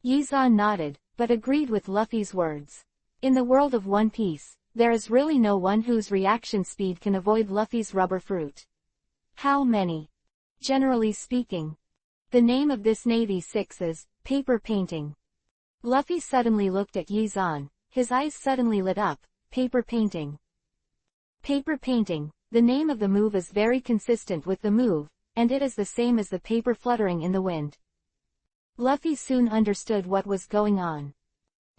[SPEAKER 1] Yi-Zan nodded, but agreed with Luffy's words. In the world of One Piece, there is really no one whose reaction speed can avoid Luffy's rubber fruit. How many? Generally speaking. The name of this Navy 6 is paper painting. Luffy suddenly looked at Yi-Zan, his eyes suddenly lit up. Paper painting. Paper painting, the name of the move is very consistent with the move, and it is the same as the paper fluttering in the wind. Luffy soon understood what was going on.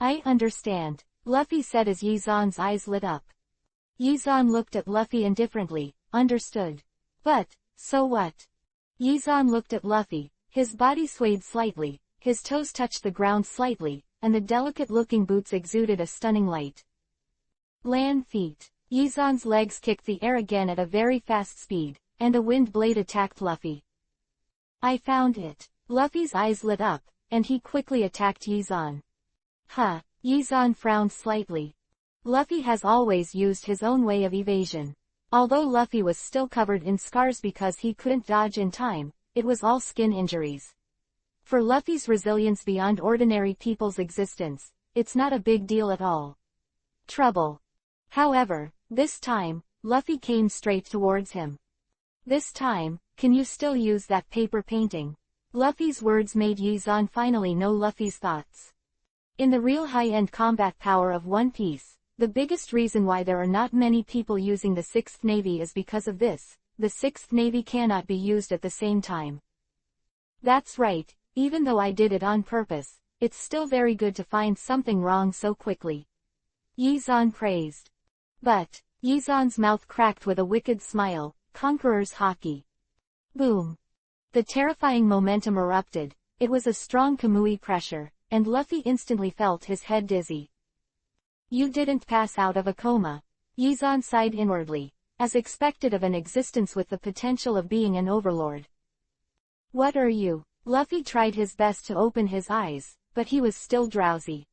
[SPEAKER 1] I understand, Luffy said as Yi-Zan's eyes lit up. Yi-Zan looked at Luffy indifferently. Understood. But, so what? Yi-Zan looked at Luffy, his body swayed slightly, his toes touched the ground slightly, and the delicate-looking boots exuded a stunning light. Land feet. Yi-Zan's legs kicked the air again at a very fast speed, and a wind blade attacked Luffy. I found it. Luffy's eyes lit up, and he quickly attacked Yi-Zan. Yi-Zan frowned slightly. Luffy has always used his own way of evasion. Although Luffy was still covered in scars because he couldn't dodge in time, it was all skin injuries. For Luffy's resilience beyond ordinary people's existence, it's not a big deal at all. Trouble. However, this time, Luffy came straight towards him. This time, can you still use that paper painting? Luffy's words made Yi-Zan finally know Luffy's thoughts. In the real high-end combat power of One Piece, the biggest reason why there are not many people using the 6th Navy is because of this. The 6th Navy cannot be used at the same time. That's right, even though I did it on purpose, it's still very good to find something wrong so quickly. Yi-Zan praised. But, Yi-Zan's mouth cracked with a wicked smile. Conqueror's Haki. Boom. The terrifying momentum erupted. It was a strong Kamui pressure, and Luffy instantly felt his head dizzy. You didn't pass out of a coma. Yi-Zan sighed inwardly, as expected of an existence with the potential of being an overlord. What are you? Luffy tried his best to open his eyes, but he was still drowsy.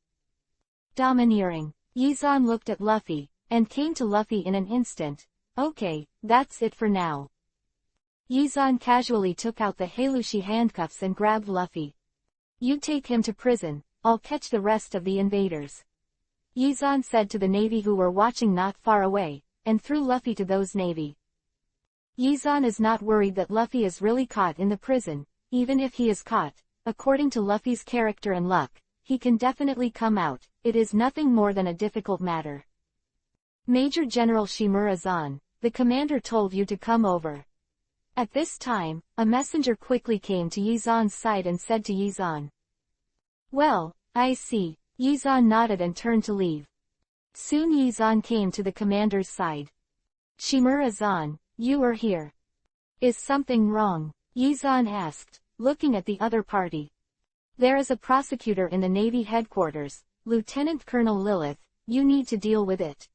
[SPEAKER 1] Domineering. Yi-Zan looked at Luffy, and came to Luffy in an instant. Okay, that's it for now. Yi-Zan casually took out the Halushi handcuffs and grabbed Luffy. You take him to prison, I'll catch the rest of the invaders. Yi-Zan said to the Navy who were watching not far away, and threw Luffy to those Navy. Yi-Zan is not worried that Luffy is really caught in the prison. Even if he is caught, according to Luffy's character and luck, he can definitely come out. It is nothing more than a difficult matter. Major General Shimura-zan, the commander told you to come over. At this time, a messenger quickly came to Yi-Zan's side and said to Yi-Zan. Well, I see. Yi-Zan nodded and turned to leave. Soon Yizan came to the commander's side. "Shimura-san, you are here. Is something wrong?" Yizan asked, looking at the other party. "There is a prosecutor in the Navy headquarters, Lieutenant Colonel Lilith, you need to deal with it.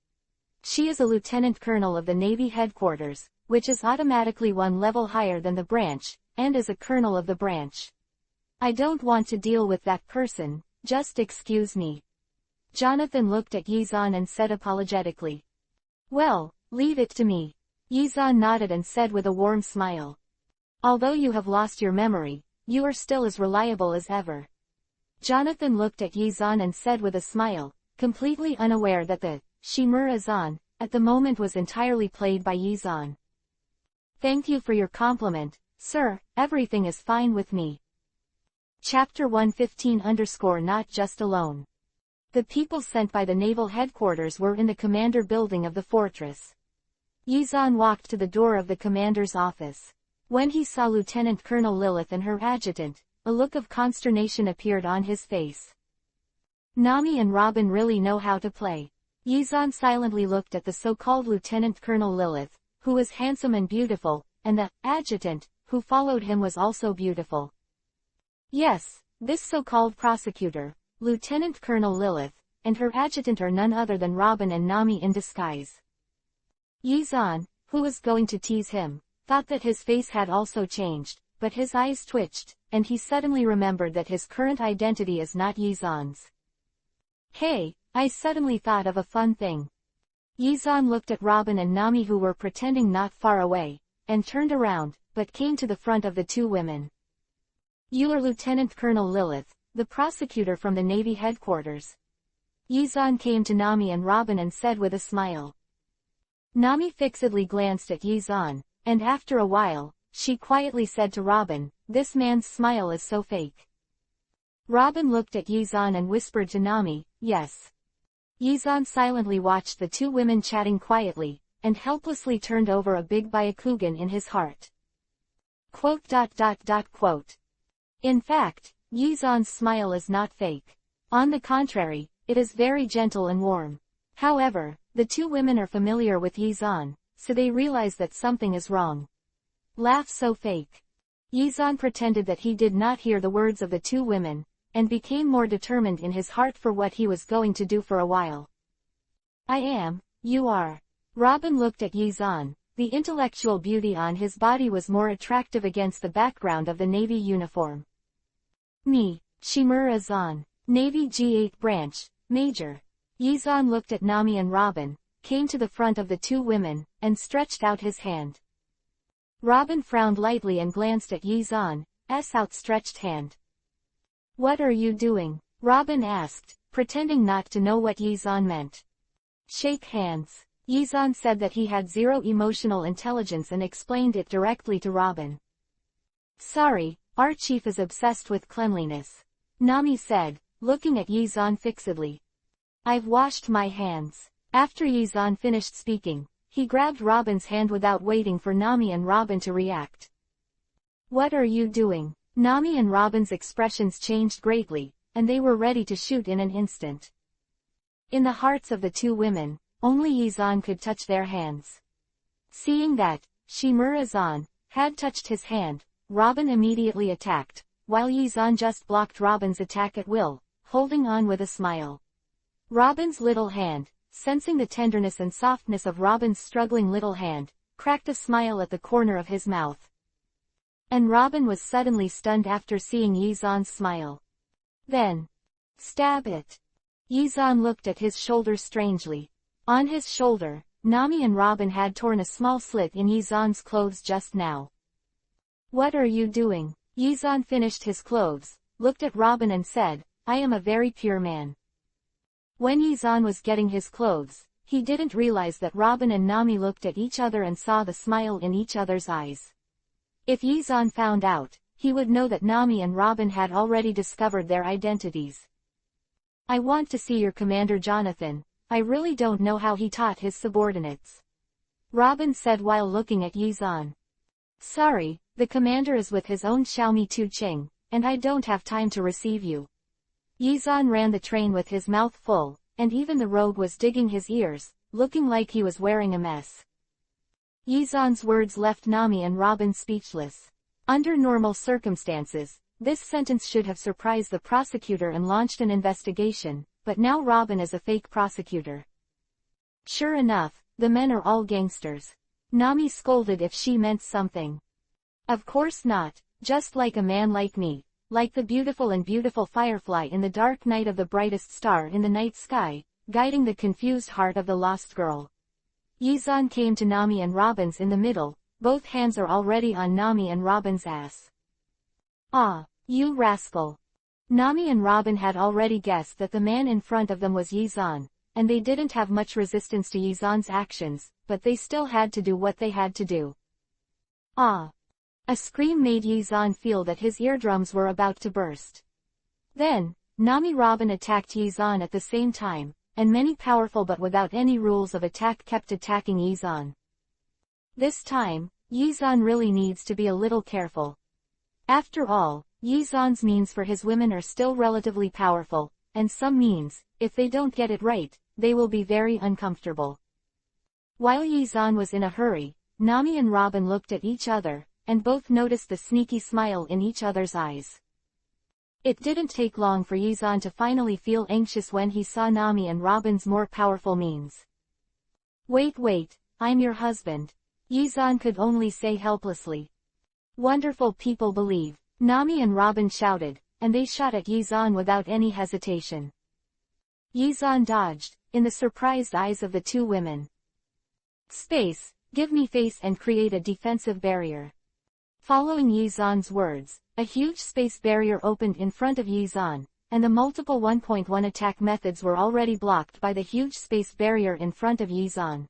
[SPEAKER 1] She is a lieutenant colonel of the Navy headquarters, which is automatically one level higher than the branch, and is a colonel of the branch. I don't want to deal with that person, just excuse me." Jonathan looked at Yizan and said apologetically. "Well, leave it to me." Yizan nodded and said with a warm smile. "Although you have lost your memory, you are still as reliable as ever." Jonathan looked at Yizan and said with a smile, completely unaware that the Shimura-san at the moment was entirely played by Yizan. "Thank you for your compliment, sir, everything is fine with me." Chapter 115 Not just alone. The people sent by the naval headquarters were in the commander building of the fortress. Yizan walked to the door of the commander's office. When he saw Lieutenant Colonel Lilith and her adjutant, a look of consternation appeared on his face. "Nami and Robin really know how to play." Yizan silently looked at the so-called Lieutenant Colonel Lilith, who was handsome and beautiful, and the adjutant, who followed him, was also beautiful. Yes, this so-called prosecutor, Lieutenant Colonel Lilith, and her adjutant are none other than Robin and Nami in disguise. Yizan, who was going to tease him, thought that his face had also changed, but his eyes twitched, and he suddenly remembered that his current identity is not Yizan's. "Hey, I suddenly thought of a fun thing." Yizan looked at Robin and Nami, who were pretending not far away, and turned around, but came to the front of the two women. "You are Lieutenant Colonel Lilith, the prosecutor from the Navy headquarters." Yizan came to Nami and Robin and said with a smile. Nami fixedly glanced at Yizan, and after a while, she quietly said to Robin, "This man's smile is so fake." Robin looked at Yizan and whispered to Nami, "Yes." Yizan silently watched the two women chatting quietly, and helplessly turned over a big Byakugan in his heart. Quote. In fact, Yizan's smile is not fake. On the contrary, it is very gentle and warm. However, the two women are familiar with Yizan, so they realize that something is wrong. Laugh so fake. Yizan pretended that he did not hear the words of the two women, and became more determined in his heart for what he was going to do for a while. "I am, you are." Robin looked at Yizan. The intellectual beauty on his body was more attractive against the background of the Navy uniform. "Me, Shimura-san, Navy G8 branch, Major." Yizan looked at Nami and Robin, came to the front of the two women, and stretched out his hand. Robin frowned lightly and glanced at Yizan's outstretched hand. "What are you doing?" Robin asked, pretending not to know what Yizan meant. "Shake hands." Yizan said that he had zero emotional intelligence and explained it directly to Robin. "Sorry, our chief is obsessed with cleanliness," Nami said, looking at Yizan fixedly. "I've washed my hands." After Yizan finished speaking, he grabbed Robin's hand without waiting for Nami and Robin to react. "What are you doing?" Nami and Robin's expressions changed greatly, and they were ready to shoot in an instant. In the hearts of the two women, only Yizan could touch their hands. Seeing that Shimura-san had touched his hand, Robin immediately attacked, while Yizan just blocked Robin's attack at will, holding on with a smile. Robin's little hand, sensing the tenderness and softness of Robin's struggling little hand, cracked a smile at the corner of his mouth. And Robin was suddenly stunned after seeing Yizan's smile. Then, "Stab it." Yizan looked at his shoulder strangely. On his shoulder, Nami and Robin had torn a small slit in Yizan's clothes just now. "What are you doing?" Yizan finished his clothes, looked at Robin and said, "I am a very pure man." When Yizan was getting his clothes, he didn't realize that Robin and Nami looked at each other and saw the smile in each other's eyes. If Yizan found out, he would know that Nami and Robin had already discovered their identities. "I want to see your commander Jonathan. I really don't know how he taught his subordinates," Robin said while looking at Yizan. "Sorry, the commander is with his own Xiaomi Tu-Ching, and I don't have time to receive you." Yizan ran the train with his mouth full, and even the rogue was digging his ears, looking like he was wearing a mess. Yizan's words left Nami and Robin speechless. Under normal circumstances, this sentence should have surprised the prosecutor and launched an investigation, but now Robin is a fake prosecutor. Sure enough, the men are all gangsters. Nami scolded if she meant something. Of course not, just like a man like me, like the beautiful firefly in the dark night of the brightest star in the night sky, guiding the confused heart of the lost girl. Yizan came to Nami and Robin's in the middle, both hands are already on Nami and Robin's ass. Ah, you rascal. Nami and Robin had already guessed that the man in front of them was Yizan, and they didn't have much resistance to Yizan's actions, but they still had to do what they had to do. Ah! A scream made Yizan feel that his eardrums were about to burst. Then, Nami-Robin attacked Yizan at the same time, and many powerful but without any rules of attack kept attacking Yizan. This time, Yizan really needs to be a little careful. After all, Yizan's means for his women are still relatively powerful, and some means, if they don't get it right, they will be very uncomfortable. While Yizan was in a hurry, Nami and Robin looked at each other, and both noticed the sneaky smile in each other's eyes. It didn't take long for Yizan to finally feel anxious when he saw Nami and Robin's more powerful means. Wait, I'm your husband. Yizan could only say helplessly. Wonderful people believe, Nami and Robin shouted, and they shot at Yizan without any hesitation. Yizan dodged, in the surprised eyes of the two women. Space, give me face and create a defensive barrier. Following Yizan's words, a huge space barrier opened in front of Yizan, and the multiple 1.1 attack methods were already blocked by the huge space barrier in front of Yizan.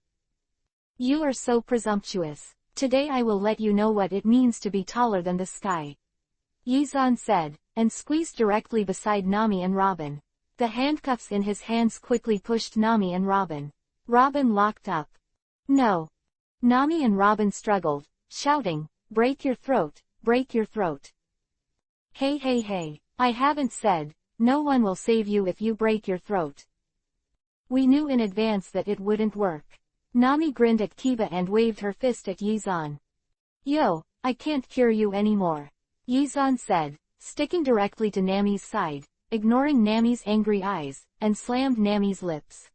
[SPEAKER 1] You are so presumptuous. Today I will let you know what it means to be taller than the sky. Yizan said, and squeezed directly beside Nami and Robin. The handcuffs in his hands quickly pushed Nami and Robin. Robin locked up. No. Nami and Robin struggled, shouting, break your throat, break your throat. Hey, I haven't said, no one will save you if you break your throat. We knew in advance that it wouldn't work. Nami grinned at Kiba and waved her fist at Yizan. Yo, I can't cure you anymore. Yizan said, sticking directly to Nami's side, ignoring Nami's angry eyes, and slammed Nami's lips.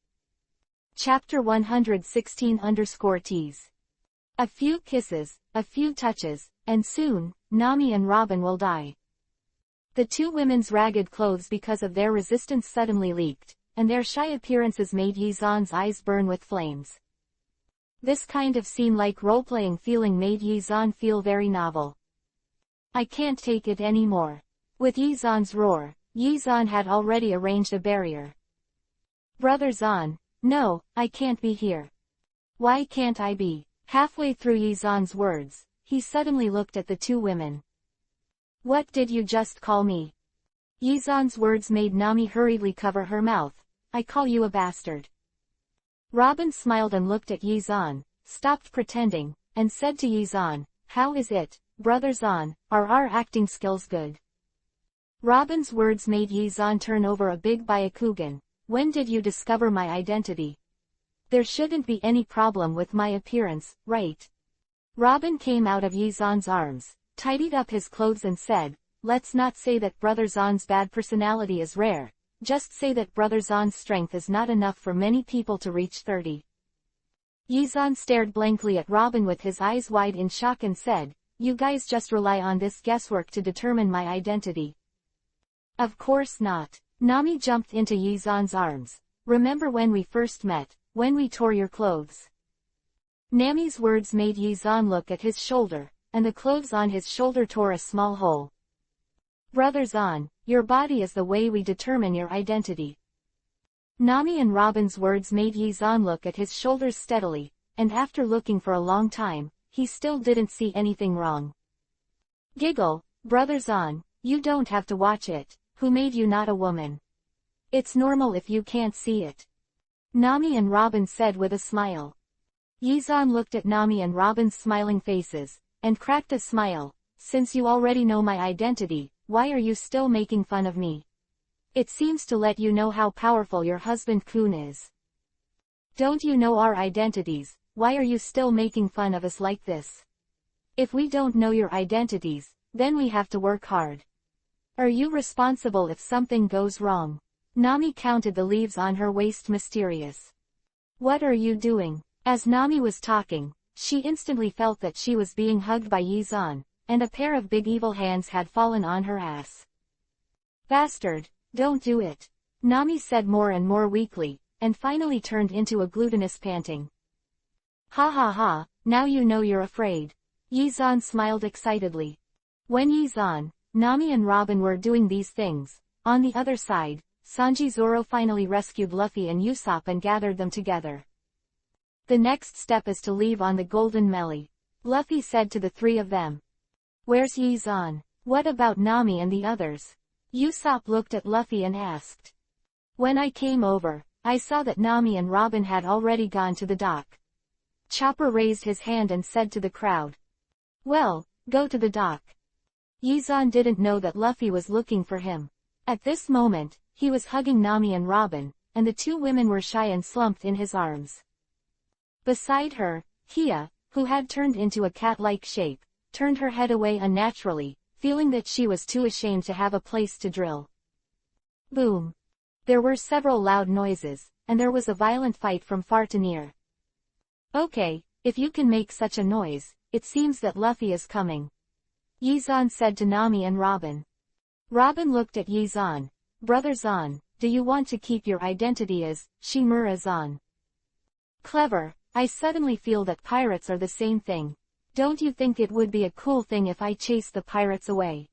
[SPEAKER 1] Chapter 116_Ts. A few kisses, a few touches, and soon, Nami and Robin will die. The two women's ragged clothes because of their resistance suddenly leaked, and their shy appearances made Yizan's eyes burn with flames. This kind of scene-like role-playing feeling made Yizan feel very novel. I can't take it anymore. With Yizan's roar, Yizan had already arranged a barrier. Brother Zan, no, I can't be here. Why can't I be? Halfway through Yizan's words, he suddenly looked at the two women. What did you just call me? Yizan's words made Nami hurriedly cover her mouth. I call you a bastard. Robin smiled and looked at Yizan, stopped pretending, and said to Yizan, how is it, Brother Zan, are our acting skills good? Robin's words made Yizan turn over a big Byakugan. When did you discover my identity? There shouldn't be any problem with my appearance, right? Robin came out of Yizan's arms, tidied up his clothes and said, let's not say that Brother Zan's bad personality is rare, just say that Brother Zan's strength is not enough for many people to reach 30. Yizan stared blankly at Robin with his eyes wide in shock and said, you guys just rely on this guesswork to determine my identity. Of course not. Nami jumped into Yizan's arms. Remember when we first met, when we tore your clothes? Nami's words made Yizan look at his shoulder, and the clothes on his shoulder tore a small hole. Brother Zan, your body is the way we determine your identity. Nami and Robin's words made Yizan look at his shoulders steadily, and after looking for a long time, he still didn't see anything wrong. Giggle, Brother Zan, you don't have to watch it. Who made you not a woman? It's normal if you can't see it. Nami and Robin said with a smile. Yizan looked at Nami and Robin's smiling faces, and cracked a smile. Since you already know my identity, why are you still making fun of me? It seems to let you know how powerful your husband Kun is. Don't you know our identities? Why are you still making fun of us like this? If we don't know your identities, then we have to work hard. Are you responsible if something goes wrong? Nami counted the leaves on her waist mysterious. What are you doing? As Nami was talking, she instantly felt that she was being hugged by Yizan, and a pair of big evil hands had fallen on her ass. Bastard, don't do it. Nami said more and more weakly, and finally turned into a glutinous panting. Ha ha ha, now you know you're afraid. Yizan smiled excitedly. When Yizan, Nami and Robin were doing these things, on the other side, Sanji Zoro finally rescued Luffy and Usopp and gathered them together. The next step is to leave on the Golden Melee, Luffy said to the three of them. Where's Yizan? What about Nami and the others? Usopp looked at Luffy and asked. When I came over, I saw that Nami and Robin had already gone to the dock. Chopper raised his hand and said to the crowd. Well, go to the dock. Yizan didn't know that Luffy was looking for him. At this moment, he was hugging Nami and Robin, and the two women were shy and slumped in his arms. Beside her, Kia, who had turned into a cat-like shape, turned her head away unnaturally, feeling that she was too ashamed to have a place to drill. Boom. There were several loud noises, and there was a violent fight from far to near. Okay, if you can make such a noise, it seems that Luffy is coming. Yizan said to Nami and Robin. Robin looked at Yizan. Brother Zan, do you want to keep your identity as Shimura Zan? Clever. I suddenly feel that pirates are the same thing. Don't you think it would be a cool thing if I chased the pirates away?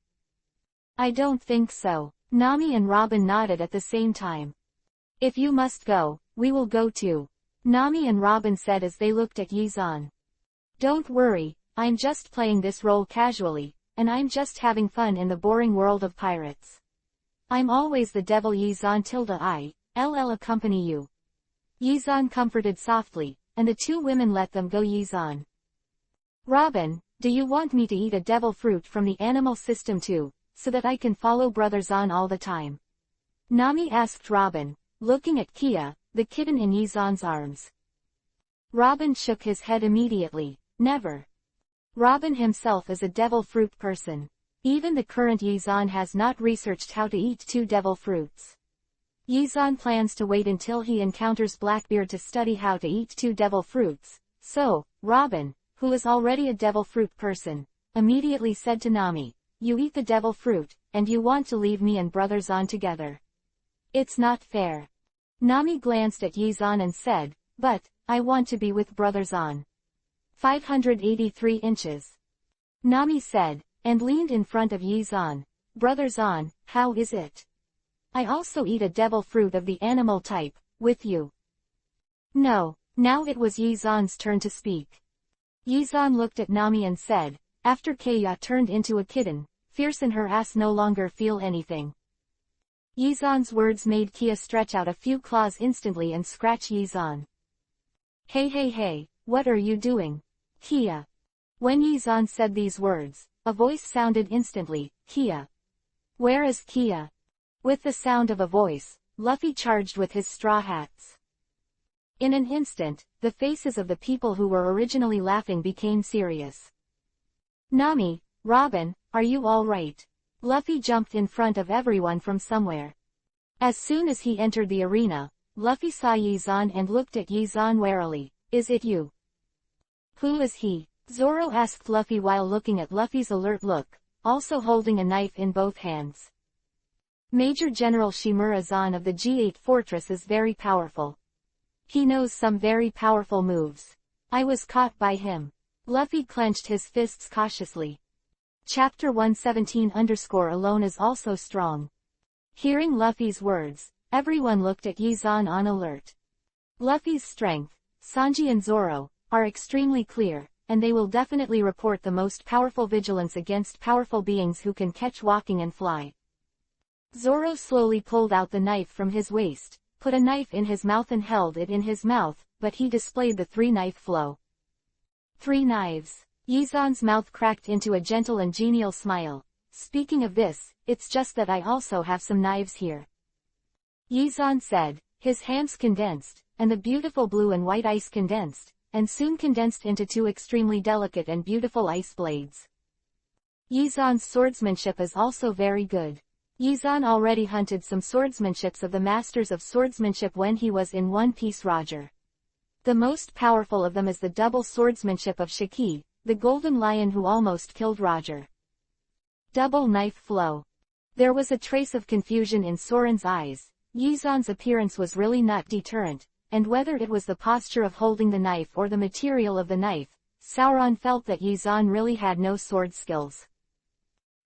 [SPEAKER 1] I don't think so. Nami and Robin nodded at the same time. If you must go, we will go too. Nami and Robin said as they looked at Yizan. Don't worry, I'm just playing this role casually, and I'm just having fun in the boring world of pirates. I'm always the devil Yizan I'll accompany you. Yizan comforted softly, and the two women let them go. Yizan. Robin, do you want me to eat a devil fruit from the animal system too, so that I can follow Brother Zan all the time? Nami asked Robin, looking at Kia, the kitten in Yizan's arms. Robin shook his head immediately. Never. Robin himself is a devil fruit person. Even the current Yizan has not researched how to eat two devil fruits. Yizan plans to wait until he encounters Blackbeard to study how to eat two devil fruits, so, Robin, who is already a devil fruit person, immediately said to Nami, you eat the devil fruit, and you want to leave me and Brother Zan together. It's not fair. Nami glanced at Yizan and said, but, I want to be with Brother Zan. 583 inches. Nami said, and leaned in front of Yizan. Brother Zan, how is it? I also eat a devil fruit of the animal type, with you. No, now it was Yizan's turn to speak. Yizan looked at Nami and said, after Kaya turned into a kitten, fierce in her ass no longer feel anything. Yizan's words made Kia stretch out a few claws instantly and scratch Yizan. Hey, what are you doing? Kia. When Yizan said these words, a voice sounded instantly, Kia. Where is Kia? With the sound of a voice, Luffy charged with his straw hats. In an instant, the faces of the people who were originally laughing became serious. Nami, Robin, are you all right? Luffy jumped in front of everyone from somewhere. As soon as he entered the arena, Luffy saw Yizan and looked at Yizan warily. Is it you? Who is he? Zoro asked Luffy while looking at Luffy's alert look, also holding a knife in both hands. Major General Shimura Zan of the G8 Fortress is very powerful. He knows some very powerful moves. I was caught by him. Luffy clenched his fists cautiously. Chapter 117 alone is also strong. Hearing Luffy's words, everyone looked at Yizan on alert. Luffy's strength, Sanji and Zoro, are extremely clear, and they will definitely report the most powerful vigilance against powerful beings who can catch walking and fly. Zoro slowly pulled out the knife from his waist, put a knife in his mouth and held it in his mouth, but he displayed the 3-knife flow. 3 knives. Yizan's mouth cracked into a gentle and genial smile. Speaking of this, it's just that I also have some knives here. Yizan said. His hands condensed, and the beautiful blue and white ice condensed, and soon condensed into two extremely delicate and beautiful ice blades. Yizan's swordsmanship is also very good. Yizan already hunted some swordsmanships of the masters of swordsmanship when he was in One Piece Roger. The most powerful of them is the double swordsmanship of Shiki, the golden lion who almost killed Roger. Double knife flow. There was a trace of confusion in Soren's eyes. Yizan's appearance was really not deterrent, and whether it was the posture of holding the knife or the material of the knife, Sauron felt that Yizan really had no sword skills.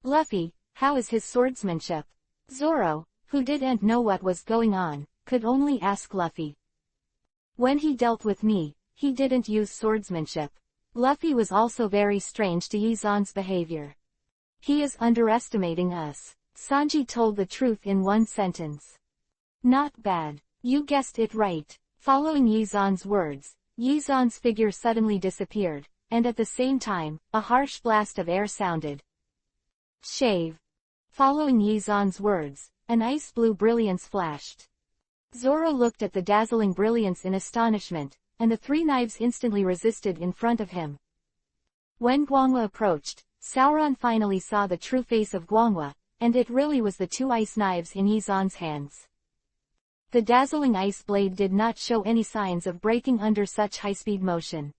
[SPEAKER 1] Luffy, how is his swordsmanship? Zoro, who didn't know what was going on, could only ask Luffy. When he dealt with me, he didn't use swordsmanship. Luffy was also very strange to Yizan's behavior. He is underestimating us. Sanji told the truth in one sentence. Not bad. You guessed it right. Following Yizan's words, Yizan's figure suddenly disappeared, and at the same time, a harsh blast of air sounded. Shave. Following Yizan's words, an ice-blue brilliance flashed. Zoro looked at the dazzling brilliance in astonishment, and the three knives instantly resisted in front of him. When Guangwa approached, Sauron finally saw the true face of Guangwa, and it really was the two ice knives in Yizan's hands. The dazzling ice blade did not show any signs of breaking under such high-speed motion.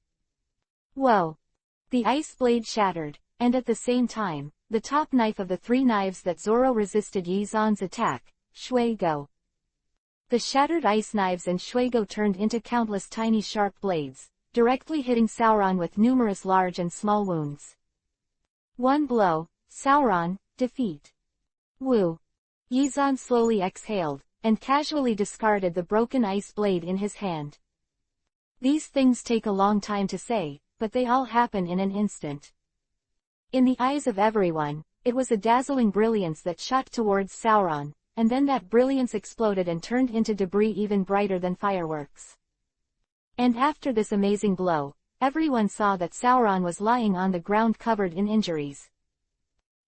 [SPEAKER 1] Whoa! The ice blade shattered, and at the same time, the top knife of the three knives that Zoro resisted Yizan's attack, Shuego. The shattered ice knives and Shuego turned into countless tiny sharp blades, directly hitting Sauron with numerous large and small wounds. One blow, Sauron, defeat. Woo! Yizan slowly exhaled, and casually discarded the broken ice blade in his hand. These things take a long time to say, but they all happen in an instant. In the eyes of everyone, it was a dazzling brilliance that shot towards Sauron, and then that brilliance exploded and turned into debris even brighter than fireworks. And after this amazing blow, everyone saw that Sauron was lying on the ground covered in injuries.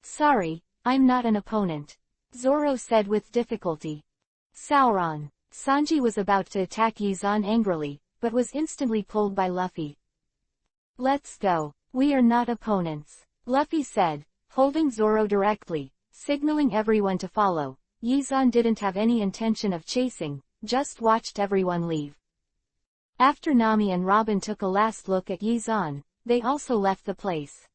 [SPEAKER 1] Sorry, I'm not an opponent, Zoro said with difficulty. Sauron. Sanji was about to attack Yizan angrily, but was instantly pulled by Luffy. Let's go. We are not opponents, Luffy said, holding Zoro directly, signaling everyone to follow. Yizan didn't have any intention of chasing, just watched everyone leave. After Nami and Robin took a last look at Yizan, they also left the place.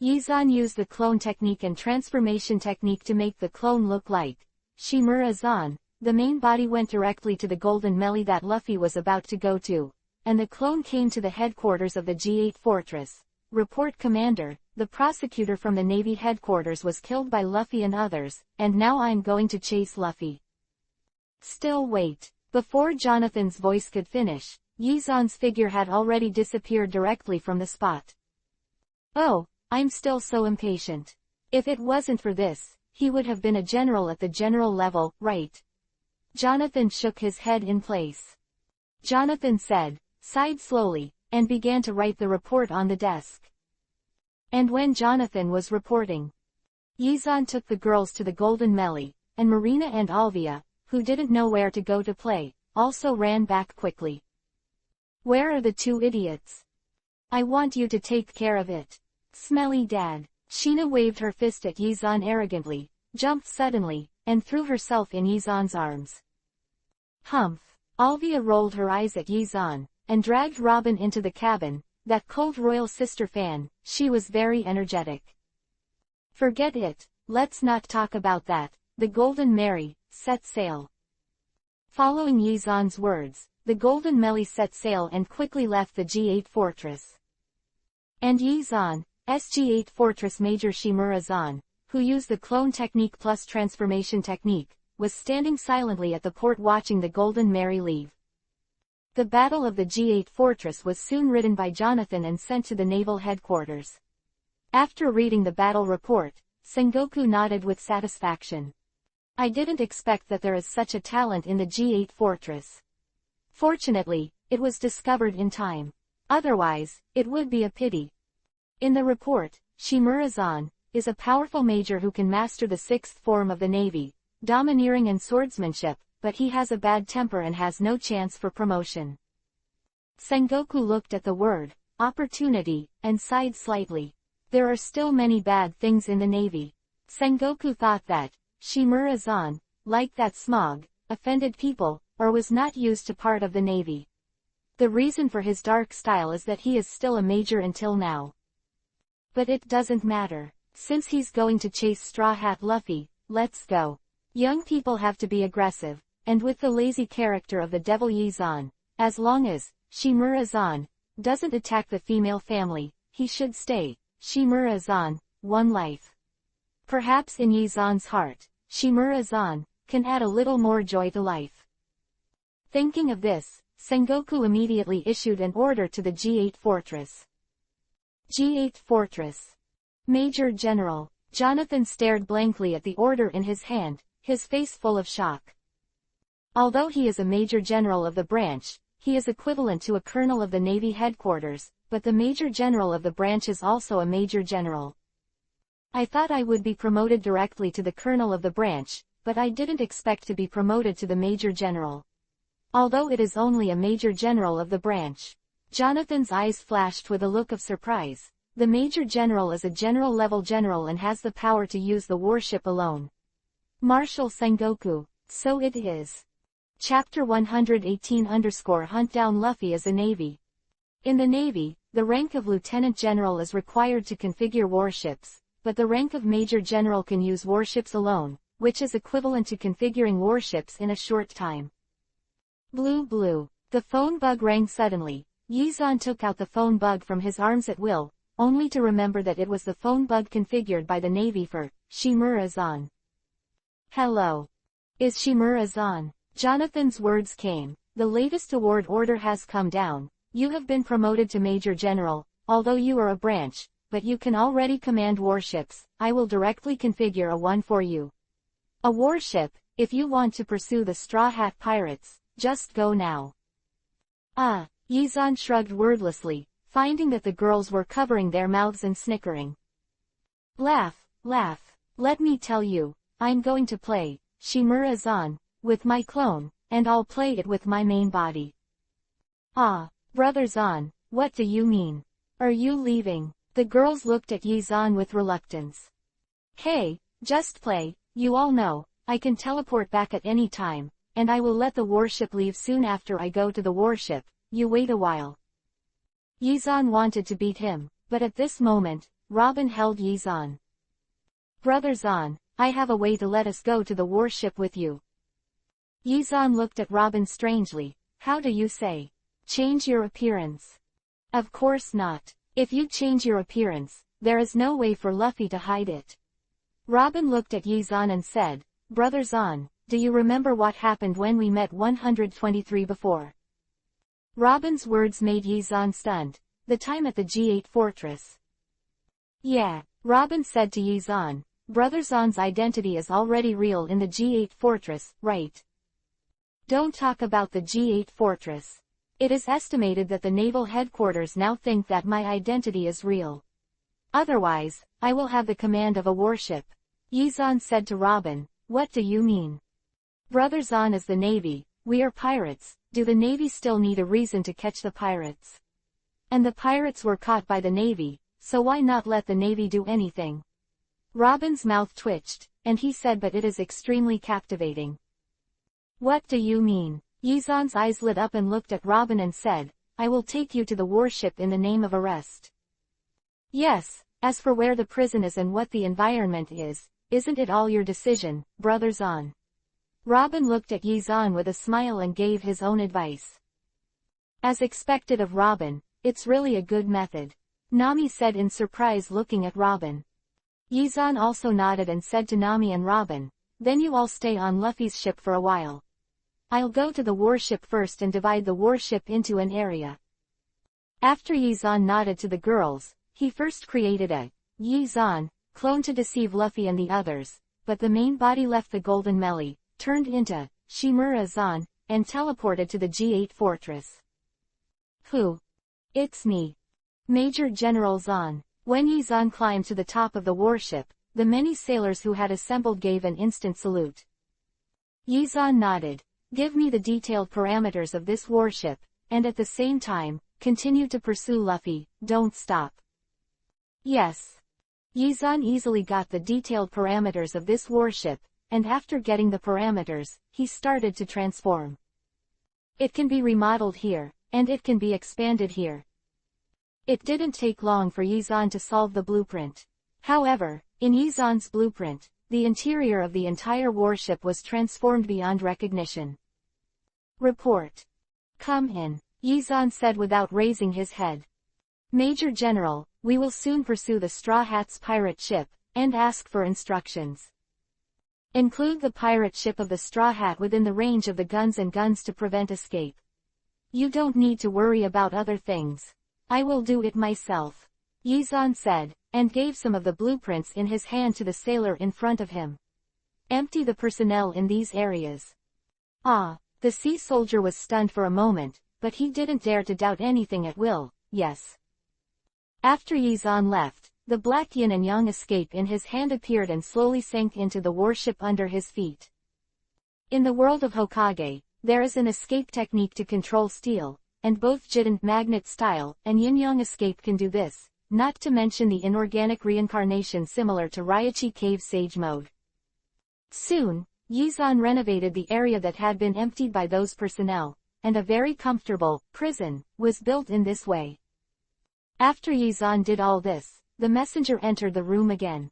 [SPEAKER 1] Yizan used the clone technique and transformation technique to make the clone look like Shimura-zan. The main body went directly to the golden melee that Luffy was about to go to, and the clone came to the headquarters of the G8 fortress. Report Commander, the prosecutor from the Navy headquarters was killed by Luffy and others, and now I'm going to chase Luffy. Still wait. Before Jonathan's voice could finish, Yizan's figure had already disappeared directly from the spot. Oh, I'm still so impatient. If it wasn't for this, he would have been a general at the general level, right? Jonathan shook his head in place. Jonathan said, sighed slowly, and began to write the report on the desk. And when Jonathan was reporting, Yizan took the girls to the Golden Melee, and Marina and Alvia, who didn't know where to go to play, also ran back quickly. Where are the two idiots? I want you to take care of it. Smelly dad. Sheena waved her fist at Yizan arrogantly, jumped suddenly, and threw herself in Yizan's arms. Humph. Alvia rolled her eyes at Yizan, and dragged Robin into the cabin, that cold royal sister fan. She was very energetic. Forget it, let's not talk about that. The Golden Mary, set sail. Following Yizan's words, the Golden Melee set sail and quickly left the G8 fortress. And Yizan's G8 fortress Major Shimura-zan, who used the clone technique plus transformation technique, was standing silently at the port watching the Golden Mary leave. The battle of the G8 fortress was soon written by Jonathan and sent to the naval headquarters. After reading the battle report, Sengoku nodded with satisfaction. I didn't expect that there is such a talent in the G8 fortress. Fortunately, it was discovered in time. Otherwise, it would be a pity. In the report, Shimura-zan is a powerful major who can master the sixth form of the Navy, domineering and swordsmanship, but he has a bad temper and has no chance for promotion. Sengoku looked at the word, opportunity, and sighed slightly. There are still many bad things in the Navy. Sengoku thought that Shimura-san, like that smog, offended people, or was not used to part of the Navy. The reason for his dark style is that he is still a major until now. But it doesn't matter. Since he's going to chase Straw Hat Luffy, let's go. Young people have to be aggressive, and with the lazy character of the Devil Yi-zan, as long as Shimura-san doesn't attack the female family, he should stay. Shimura-san, one life. Perhaps in Yi-zan's heart, Shimura-san can add a little more joy to life. Thinking of this, Sengoku immediately issued an order to the G8 Fortress. G8 Fortress. Major General. Jonathan stared blankly at the order in his hand, his face full of shock. Although he is a Major General of the branch, he is equivalent to a Colonel of the Navy headquarters, but the Major General of the branch is also a Major General. I thought I would be promoted directly to the Colonel of the branch, but I didn't expect to be promoted to the Major General. Although it is only a Major General of the branch. Jonathan's eyes flashed with a look of surprise. The Major General is a general-level general and has the power to use the warship alone. Marshal Sengoku, so it is. Chapter 118-Hunt down Luffy as a Navy. In the Navy, the rank of Lieutenant General is required to configure warships, but the rank of Major General can use warships alone, which is equivalent to configuring warships in a short time. Blue. The phone bug rang suddenly. Yi-zan took out the phone bug from his arms at will, only to remember that it was the phone bug configured by the Navy for Shimura-san. Hello. Is Shimura-san? Jonathan's words came. The latest award order has come down. You have been promoted to Major General, although you are a branch, but you can already command warships. I will directly configure a one for you. A warship, if you want to pursue the Straw Hat Pirates, just go now. Yi-zan shrugged wordlessly, finding that the girls were covering their mouths and snickering. Laugh. Let me tell you, I'm going to play Shimura-san with my clone, and I'll play it with my main body. Brother-san, what do you mean? Are you leaving? The girls looked at Yi-zan with reluctance. Hey, just play, you all know, I can teleport back at any time, and I will let the warship leave soon after I go to the warship, you wait a while. Yi-zan wanted to beat him, but at this moment, Robin held Yi-zan. Brother-san, I have a way to let us go to the warship with you. Yi-zan looked at Robin strangely. How do you say? Change your appearance. Of course not. If you change your appearance, there is no way for Luffy to hide it. Robin looked at Yi-zan and said, Brother-san, do you remember what happened when we met 123 before? Robin's words made Yi-zan stunned. The time at the G8 Fortress. Yeah, Robin said to Yi-zan. Brother-zan's identity is already real in the G8 Fortress, right? Don't talk about the G8 Fortress. It is estimated that the naval headquarters now think that my identity is real. Otherwise, I will have the command of a warship. Yi-zan said to Robin, what do you mean? Brother-zan is the Navy, we are pirates, do the Navy still need a reason to catch the pirates? And the pirates were caught by the Navy, so why not let the Navy do anything? Robin's mouth twitched, and he said but it is extremely captivating. What do you mean? Yi-zan's eyes lit up and looked at Robin and said, I will take you to the warship in the name of arrest. Yes, as for where the prison is and what the environment is, isn't it all your decision, brother-zan? Robin looked at Yi-zan with a smile and gave his own advice. As expected of Robin, it's really a good method. Nami said in surprise looking at Robin. Yi-zan also nodded and said to Nami and Robin, then you all stay on Luffy's ship for a while. I'll go to the warship first and divide the warship into an area. After Yi-zan nodded to the girls, he first created a Yi-zan clone to deceive Luffy and the others, but the main body left the Golden Melee, turned into Shimura-zan, and teleported to the G8 Fortress. Who? It's me. Major General Zan. When Yi-zan climbed to the top of the warship, the many sailors who had assembled gave an instant salute. Yi-zan nodded. Give me the detailed parameters of this warship, and at the same time, continue to pursue Luffy, don't stop. Yes. Yizan easily got the detailed parameters of this warship, and after getting the parameters, he started to transform. It can be remodeled here, and it can be expanded here. It didn't take long for Yizan to solve the blueprint. However, in Yizan's blueprint, the interior of the entire warship was transformed beyond recognition. Report. Come in, Yizan said without raising his head. Major General, we will soon pursue the Straw Hat's pirate ship, and ask for instructions. Include the pirate ship of the Straw Hat within the range of the guns to prevent escape. You don't need to worry about other things. I will do it myself, Yizan said, and gave some of the blueprints in his hand to the sailor in front of him. Empty the personnel in these areas. Ah, the sea soldier was stunned for a moment, but he didn't dare to doubt anything at will. Yes. After Yizan left, the black yin and yang escape in his hand appeared and slowly sank into the warship under his feet. In the world of Hokage, there is an escape technique to control steel, and both Jiden magnet style and yin-yang escape can do this, not to mention the inorganic reincarnation similar to Raichi Cave Sage mode. Soon, Yizan renovated the area that had been emptied by those personnel, and a very comfortable prison was built in this way. After Yizan did all this, the messenger entered the room again.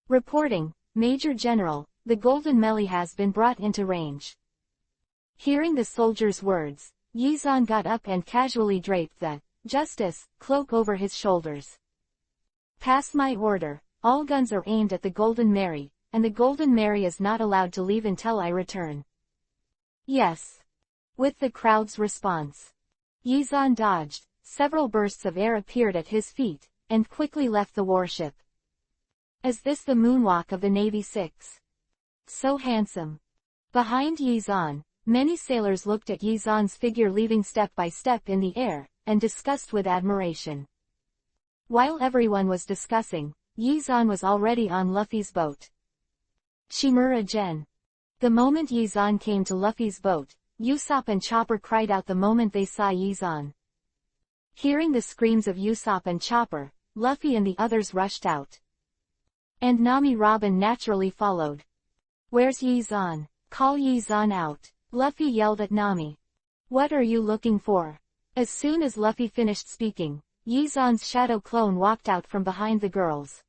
[SPEAKER 1] Reporting, Major General, the Golden Melee has been brought into range. Hearing the soldier's words, Yizan got up and casually draped the Justice cloak over his shoulders. Pass my order, all guns are aimed at the Golden Mary, and the Golden Mary is not allowed to leave until I return. Yes. With the crowd's response, Yizan dodged, several bursts of air appeared at his feet, and quickly left the warship. Is this the moonwalk of the Navy 6? So handsome. Behind Yizan, many sailors looked at Yizan's figure leaving step by step in the air, and discussed with admiration. While everyone was discussing, Yizan was already on Luffy's boat. Shimura Gen. The moment Yizan came to Luffy's boat, Usopp and Chopper cried out the moment they saw Yizan. Hearing the screams of Usopp and Chopper, Luffy and the others rushed out. And Nami Robin naturally followed. Where's Yizan? Call Yizan out, Luffy yelled at Nami. What are you looking for? As soon as Luffy finished speaking, Yizan's shadow clone walked out from behind the girls.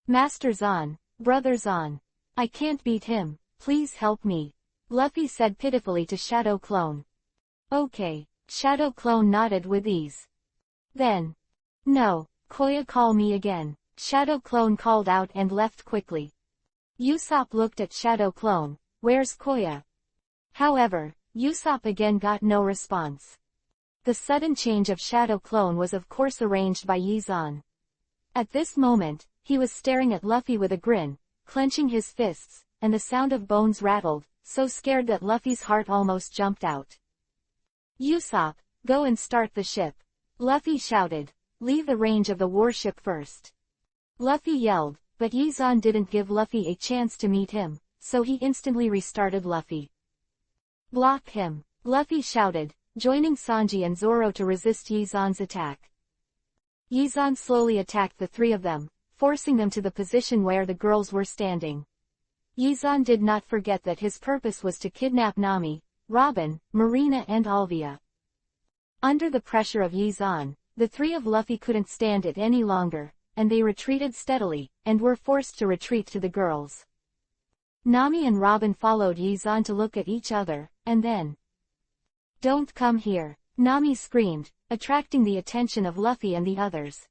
[SPEAKER 1] Master Zan, Brother Zan. I can't beat him, please help me, Luffy said pitifully to Shadow Clone. Okay, Shadow Clone nodded with ease. Then. No, Koya, call me again, Shadow Clone called out and left quickly. Usopp looked at Shadow Clone, where's Koya? However, Usopp again got no response. The sudden change of Shadow Clone was of course arranged by Yizan. At this moment, he was staring at Luffy with a grin, clenching his fists, and the sound of bones rattled, so scared that Luffy's heart almost jumped out. Usopp, go and start the ship, Luffy shouted. Leave the range of the warship first. Luffy yelled, but Yizan didn't give Luffy a chance to meet him, so he instantly restarted Luffy. Block him, Luffy shouted, joining Sanji and Zoro to resist Yizan's attack. Yizan slowly attacked the three of them, forcing them to the position where the girls were standing. Yizan did not forget that his purpose was to kidnap Nami, Robin, Marina and Alvia. Under the pressure of Yizan, the three of Luffy couldn't stand it any longer, and they retreated steadily, and were forced to retreat to the girls. Nami and Robin followed Yizan to look at each other, and then. Don't come here, Nami screamed, attracting the attention of Luffy and the others.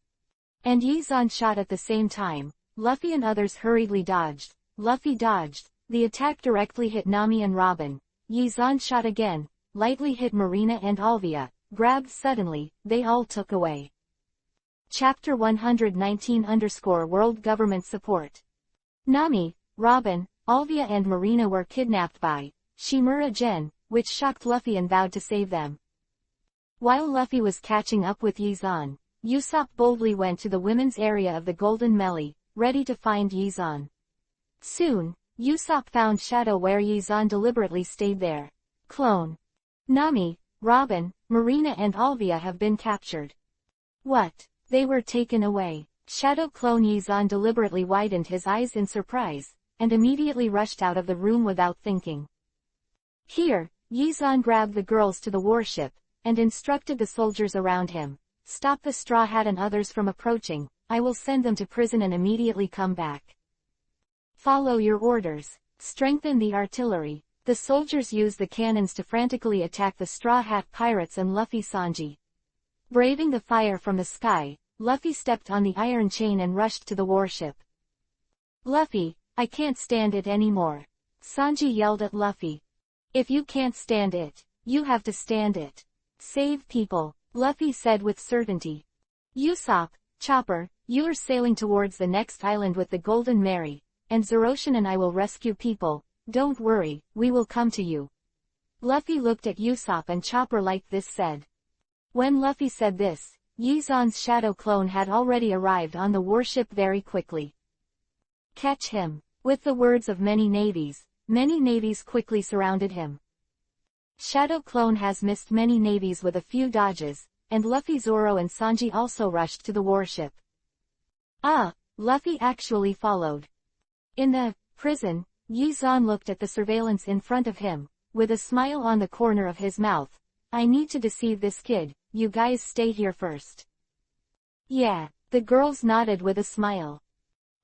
[SPEAKER 1] And Yizan shot at the same time. Luffy and others hurriedly dodged. Luffy dodged. The attack directly hit Nami and Robin. Yizan shot again, lightly hit Marina and Alvia, grabbed suddenly, they all took away. Chapter 119_World Government Support. Nami, Robin, Alvia and Marina were kidnapped by Shimura Gen, which shocked Luffy and vowed to save them. While Luffy was catching up with Yizan, Usopp boldly went to the women's area of the Golden Melee, ready to find Yizan. Soon, Usopp found Shadow where Yizan deliberately stayed there. Clone. Nami, Robin, Marina and Alvia have been captured. What? They were taken away. Shadow clone Yizan deliberately widened his eyes in surprise, and immediately rushed out of the room without thinking. Here, Yizan grabbed the girls to the warship, and instructed the soldiers around him. Stop the Straw Hat and others from approaching, I will send them to prison and immediately come back. Follow your orders. Strengthen the artillery. The soldiers used the cannons to frantically attack the Straw Hat pirates and Luffy Sanji. Braving the fire from the sky, Luffy stepped on the iron chain and rushed to the warship. Luffy, I can't stand it anymore. Sanji yelled at Luffy. If you can't stand it, you have to stand it. Save people, Luffy said with certainty. Usopp, Chopper, you are sailing towards the next island with the Golden Mary, and Zeroshin and I will rescue people. Don't worry, we will come to you. Luffy looked at Usopp and Chopper like this said. When Luffy said this, Yizan's shadow clone had already arrived on the warship very quickly. Catch him. With the words of many navies quickly surrounded him. Shadow clone has missed many navies with a few dodges, and Luffy, Zoro and Sanji also rushed to the warship. Luffy actually followed. In the prison, Yizan looked at the surveillance in front of him, with a smile on the corner of his mouth. I need to deceive this kid, you guys stay here first. Yeah, the girls nodded with a smile.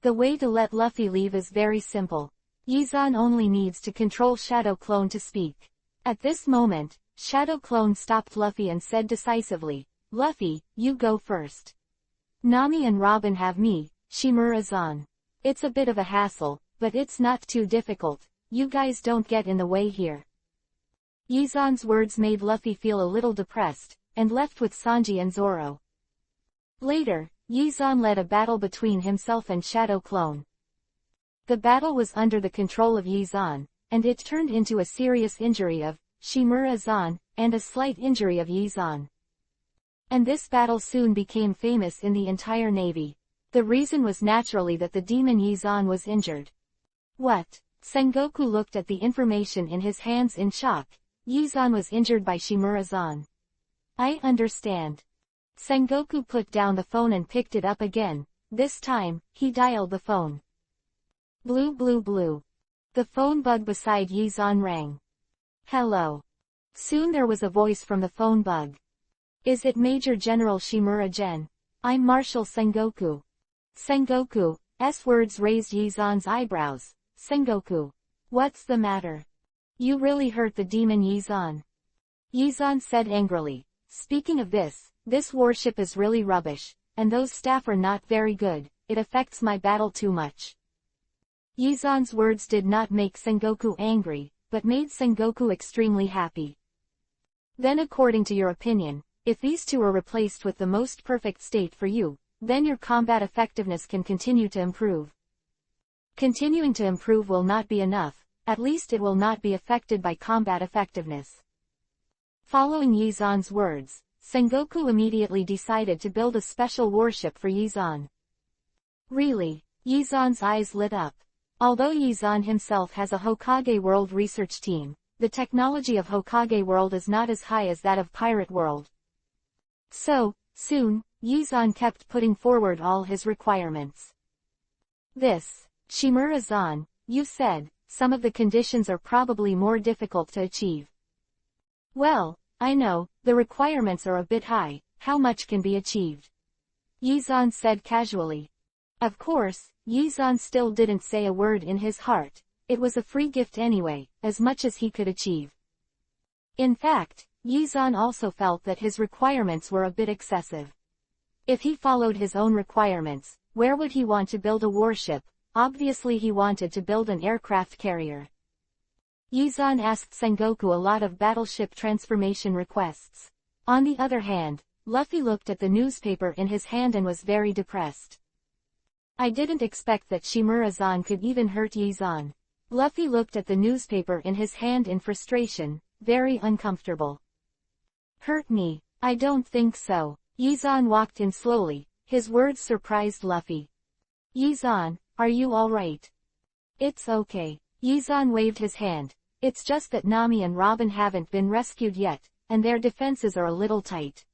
[SPEAKER 1] The way to let Luffy leave is very simple. Yizan only needs to control Shadow Clone to speak. At this moment, Shadow Clone stopped Luffy and said decisively, Luffy, you go first. Nami and Robin have me, Shimura-zan. It's a bit of a hassle, but it's not too difficult. You guys don't get in the way here. Yizan's words made Luffy feel a little depressed, and left with Sanji and Zoro. Later, Yizan led a battle between himself and Shadow Clone. The battle was under the control of Yizan, and it turned into a serious injury of Shimura-zan, and a slight injury of Yizan. And this battle soon became famous in the entire navy. The reason was naturally that the demon Yizan was injured. What? Sengoku looked at the information in his hands in shock. Yizan was injured by Shimura-zan. I understand. Sengoku put down the phone and picked it up again. This time, he dialed the phone. Blue blue blue. The phone bug beside Yizan rang. Hello. Soon there was a voice from the phone bug. Is it Major General Shimura-gen? I'm Marshal Sengoku. Sengoku's words raised Yizan's eyebrows. Sengoku. What's the matter? You really hurt the demon Yizan. Yizan said angrily. Speaking of this warship is really rubbish, and those staff are not very good, it affects my battle too much. Yizan's words did not make Sengoku angry, but made Sengoku extremely happy. Then according to your opinion, if these two are replaced with the most perfect state for you, then your combat effectiveness can continue to improve. Continuing to improve will not be enough, at least it will not be affected by combat effectiveness. Following Yizan's words, Sengoku immediately decided to build a special warship for Yizan. Really? Yizan's eyes lit up. Although Yizan himself has a Hokage World research team, the technology of Hokage World is not as high as that of Pirate World. So, soon, Yizan kept putting forward all his requirements. Shimura-zan, you said, some of the conditions are probably more difficult to achieve. Well, I know, the requirements are a bit high, how much can be achieved? Yizan said casually. Of course, Yizan still didn't say a word in his heart, it was a free gift anyway, as much as he could achieve. In fact, Yizan also felt that his requirements were a bit excessive. If he followed his own requirements, where would he want to build a warship? Obviously he wanted to build an aircraft carrier. Yizan asked Sengoku a lot of battleship transformation requests. On the other hand, Luffy looked at the newspaper in his hand and was very depressed. I didn't expect that Shimura-zan could even hurt Yizan. Luffy looked at the newspaper in his hand in frustration, very uncomfortable. Hurt me? I don't think so. Yizan walked in slowly, his words surprised Luffy. Yizan, are you alright? It's okay. Yizan waved his hand. It's just that Nami and Robin haven't been rescued yet, and their defenses are a little tight.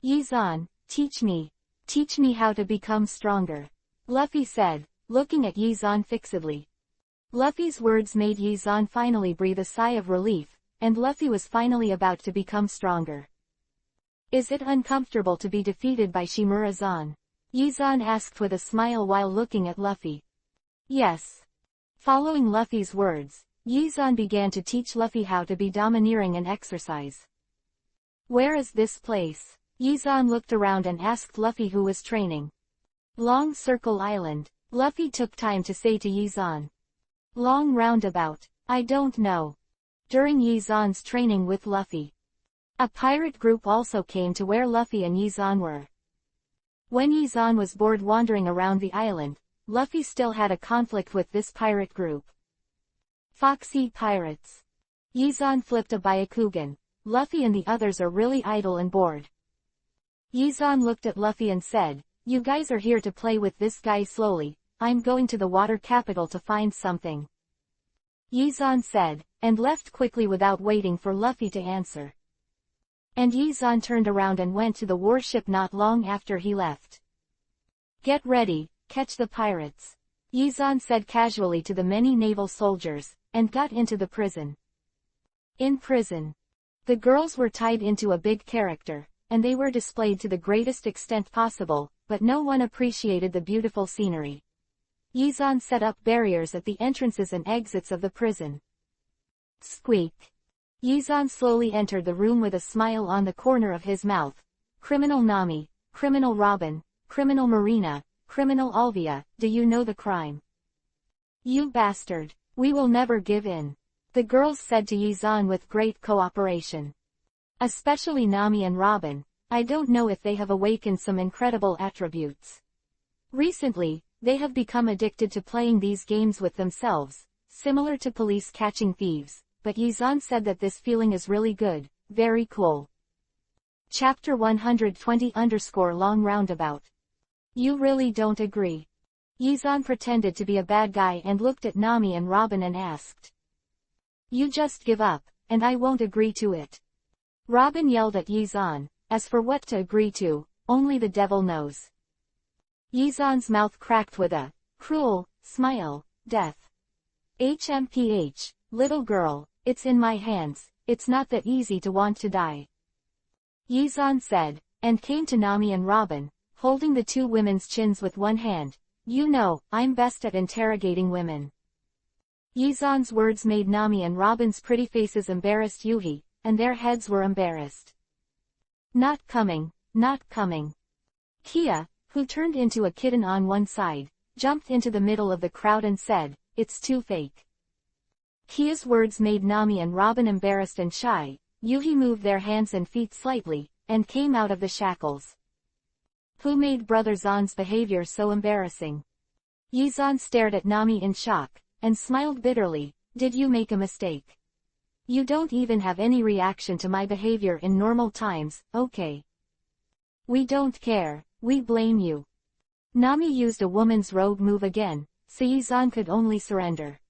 [SPEAKER 1] Yizan, teach me. Teach me how to become stronger. Luffy said, looking at Yizan fixedly. Luffy's words made Yizan finally breathe a sigh of relief, and Luffy was finally about to become stronger. Is it uncomfortable to be defeated by Shimura-zan? Yizan asked with a smile while looking at Luffy. Yes. Following Luffy's words, Yizan began to teach Luffy how to be domineering and exercise. Where is this place? Yizan looked around and asked Luffy who was training. Long Circle Island. Luffy took time to say to Yizan. Long Roundabout. I don't know. During Yizan's training with Luffy, a pirate group also came to where Luffy and Yizan were. When Yizan was bored wandering around the island, Luffy still had a conflict with this pirate group. Foxy Pirates. Yizan flipped a Byakugan. Luffy and the others are really idle and bored. Yizan looked at Luffy and said, you guys are here to play with this guy slowly, I'm going to the water capital to find something. Yizan said, and left quickly without waiting for Luffy to answer. And Yizan turned around and went to the warship not long after he left. Get ready, catch the pirates. Yizan said casually to the many naval soldiers, and got into the prison. In prison, the girls were tied into a big character, and they were displayed to the greatest extent possible, but no one appreciated the beautiful scenery. Yizan set up barriers at the entrances and exits of the prison. Squeak. Yizan slowly entered the room with a smile on the corner of his mouth. Criminal Nami, Criminal Robin, Criminal Marina, Criminal Alvia, do you know the crime? You bastard. We will never give in. The girls said to Yizan with great cooperation. Especially Nami and Robin, I don't know if they have awakened some incredible attributes. Recently, they have become addicted to playing these games with themselves, similar to police catching thieves, but Yizan said that this feeling is really good, very cool. Chapter 120-Long Roundabout. You really don't agree? Yizan pretended to be a bad guy and looked at Nami and Robin and asked. You just give up, and I won't agree to it. Robin yelled at Yizan, as for what to agree to, only the devil knows. Yizan's mouth cracked with a cruel smile. Death. HMPH, little girl, it's in my hands, it's not that easy to want to die. Yizan said, and came to Nami and Robin, holding the two women's chins with one hand. You know, I'm best at interrogating women. Yizan's words made Nami and Robin's pretty faces embarrassed Yuhi, and their heads were embarrassed. Not coming, not coming. Kia, who turned into a kitten on one side, jumped into the middle of the crowd and said, it's too fake. Kia's words made Nami and Robin embarrassed and shy. Yuhi moved their hands and feet slightly, and came out of the shackles. Who made Brother Zan's behavior so embarrassing? Yizan stared at Nami in shock, and smiled bitterly. Did you make a mistake? You don't even have any reaction to my behavior in normal times, okay? We don't care, we blame you. Nami used a woman's rogue move again, so Yizan could only surrender.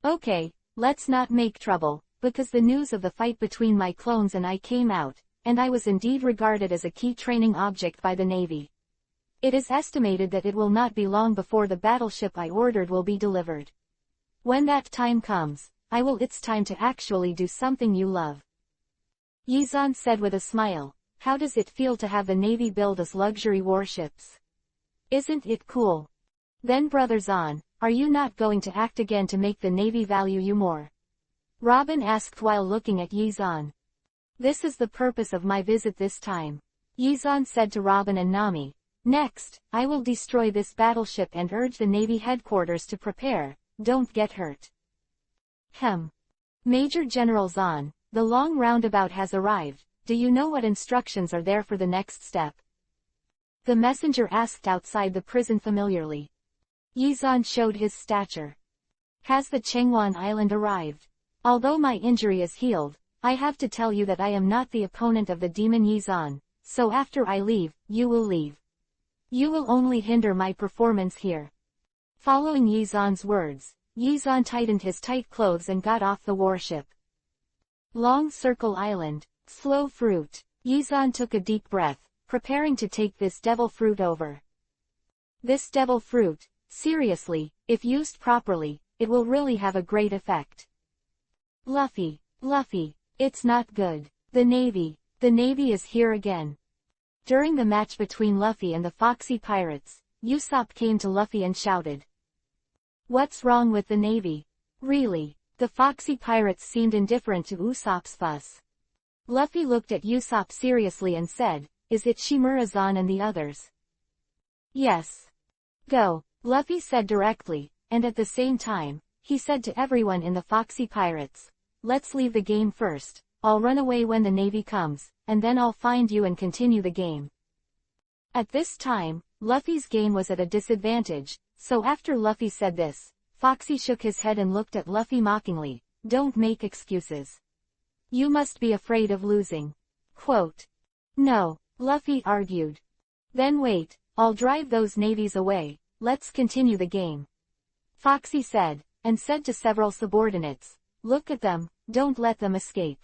[SPEAKER 1] Okay, let's not make trouble, because the news of the fight between my clones and I came out, and I was indeed regarded as a key training object by the Navy. It is estimated that it will not be long before the battleship I ordered will be delivered. When that time comes, it's time to actually do something you love. Yizan said with a smile, how does it feel to have the Navy build us luxury warships? Isn't it cool? Then Brother Zan, are you not going to act again to make the Navy value you more? Robin asked while looking at Yizan. This is the purpose of my visit this time. Yizan said to Robin and Nami. Next, I will destroy this battleship and urge the Navy headquarters to prepare, don't get hurt. Major General Zan, the long roundabout has arrived, do you know what instructions are there for the next step? The messenger asked outside the prison familiarly. Yizan showed his stature. Has the Chengwan Island arrived? Although my injury is healed, I have to tell you that I am not the opponent of the demon Yizan, so after I leave, you will leave. You will only hinder my performance here. Following Yizan's words, Yizan tightened his tight clothes and got off the warship. Long Circle Island, slow fruit. Yizan took a deep breath, preparing to take this devil fruit over. This devil fruit, seriously, if used properly, it will really have a great effect. Luffy, it's not good. The Navy is here again. During the match between Luffy and the Foxy Pirates, Usopp came to Luffy and shouted. What's wrong with the Navy? Really? The Foxy Pirates seemed indifferent to Usopp's fuss. Luffy looked at Usopp seriously and said, is it Shimura-zan and the others? Yes. Go, Luffy said directly, and at the same time, he said to everyone in the Foxy Pirates, let's leave the game first, I'll run away when the Navy comes, and then I'll find you and continue the game. At this time, Luffy's game was at a disadvantage, so after Luffy said this, Foxy shook his head and looked at Luffy mockingly, don't make excuses. You must be afraid of losing. Quote. No, Luffy argued. Then wait, I'll drive those navies away, let's continue the game. Foxy said, and said to several subordinates, look at them, don't let them escape.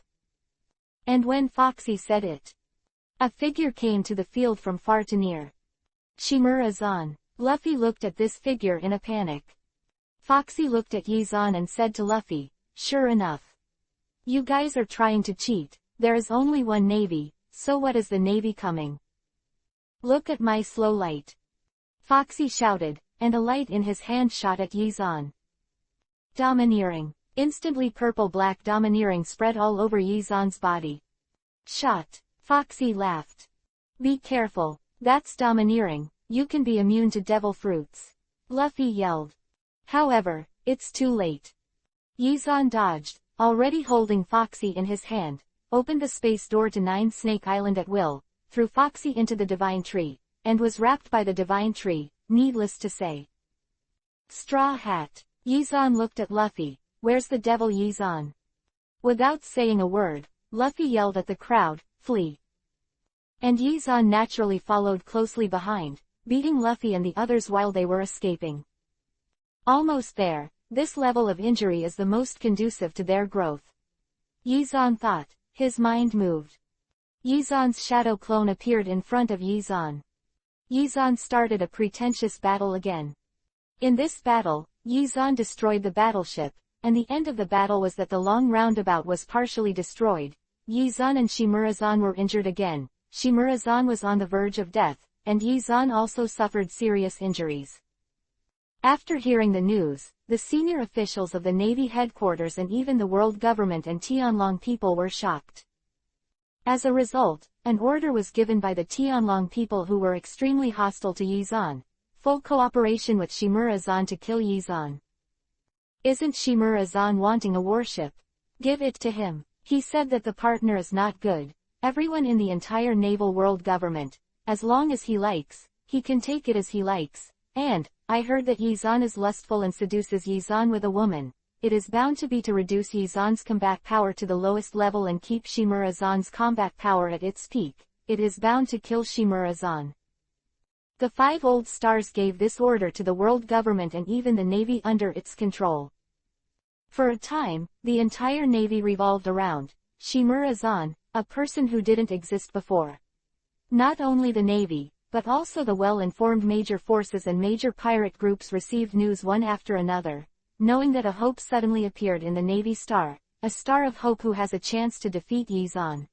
[SPEAKER 1] And when Foxy said it, a figure came to the field from far to near. Shimura-zan. Luffy looked at this figure in a panic. Foxy looked at Yizan and said to Luffy, sure enough. You guys are trying to cheat, there is only one navy, so what is the navy coming? Look at my slow light. Foxy shouted, and a light in his hand shot at Yizan. Domineering. Instantly purple-black domineering spread all over Yizan's body. Shot. Foxy laughed. Be careful, that's domineering, you can be immune to devil fruits. Luffy yelled. However, it's too late. Yizan dodged, already holding Foxy in his hand, opened the space door to Nine Snake Island at will, threw Foxy into the Divine Tree, and was wrapped by the Divine Tree, needless to say. Straw Hat. Yizan looked at Luffy, where's the devil Yizan? Without saying a word, Luffy yelled at the crowd, flee. And Yizan naturally followed closely behind, beating Luffy and the others while they were escaping. Almost there, this level of injury is the most conducive to their growth. Yizan thought, his mind moved. Yizan's shadow clone appeared in front of Yizan. Yizan started a pretentious battle again. In this battle, Yizan destroyed the battleship, and the end of the battle was that the long roundabout was partially destroyed. Yizan and Shimura-zan were injured again, Shimura-zan was on the verge of death, and Yizan also suffered serious injuries. After hearing the news, the senior officials of the Navy headquarters and even the world government and Tianlong people were shocked. As a result, an order was given by the Tianlong people who were extremely hostile to Yizan, full cooperation with Shimura-zan to kill Yizan. Isn't Shimura-zan wanting a warship? Give it to him. He said that the partner is not good. Everyone in the entire naval world government, as long as he likes, he can take it as he likes, and, I heard that Yizan is lustful and seduces Yizan with a woman. It is bound to be to reduce Yizan's combat power to the lowest level and keep Shimura-zan's combat power at its peak. It is bound to kill Shimura-zan. The 5 old stars gave this order to the world government and even the Navy under its control. For a time, the entire Navy revolved around Shimura-zan, a person who didn't exist before. Not only the Navy, but also the well-informed major forces and major pirate groups received news one after another, knowing that a hope suddenly appeared in the Navy star, a star of hope who has a chance to defeat Yizan.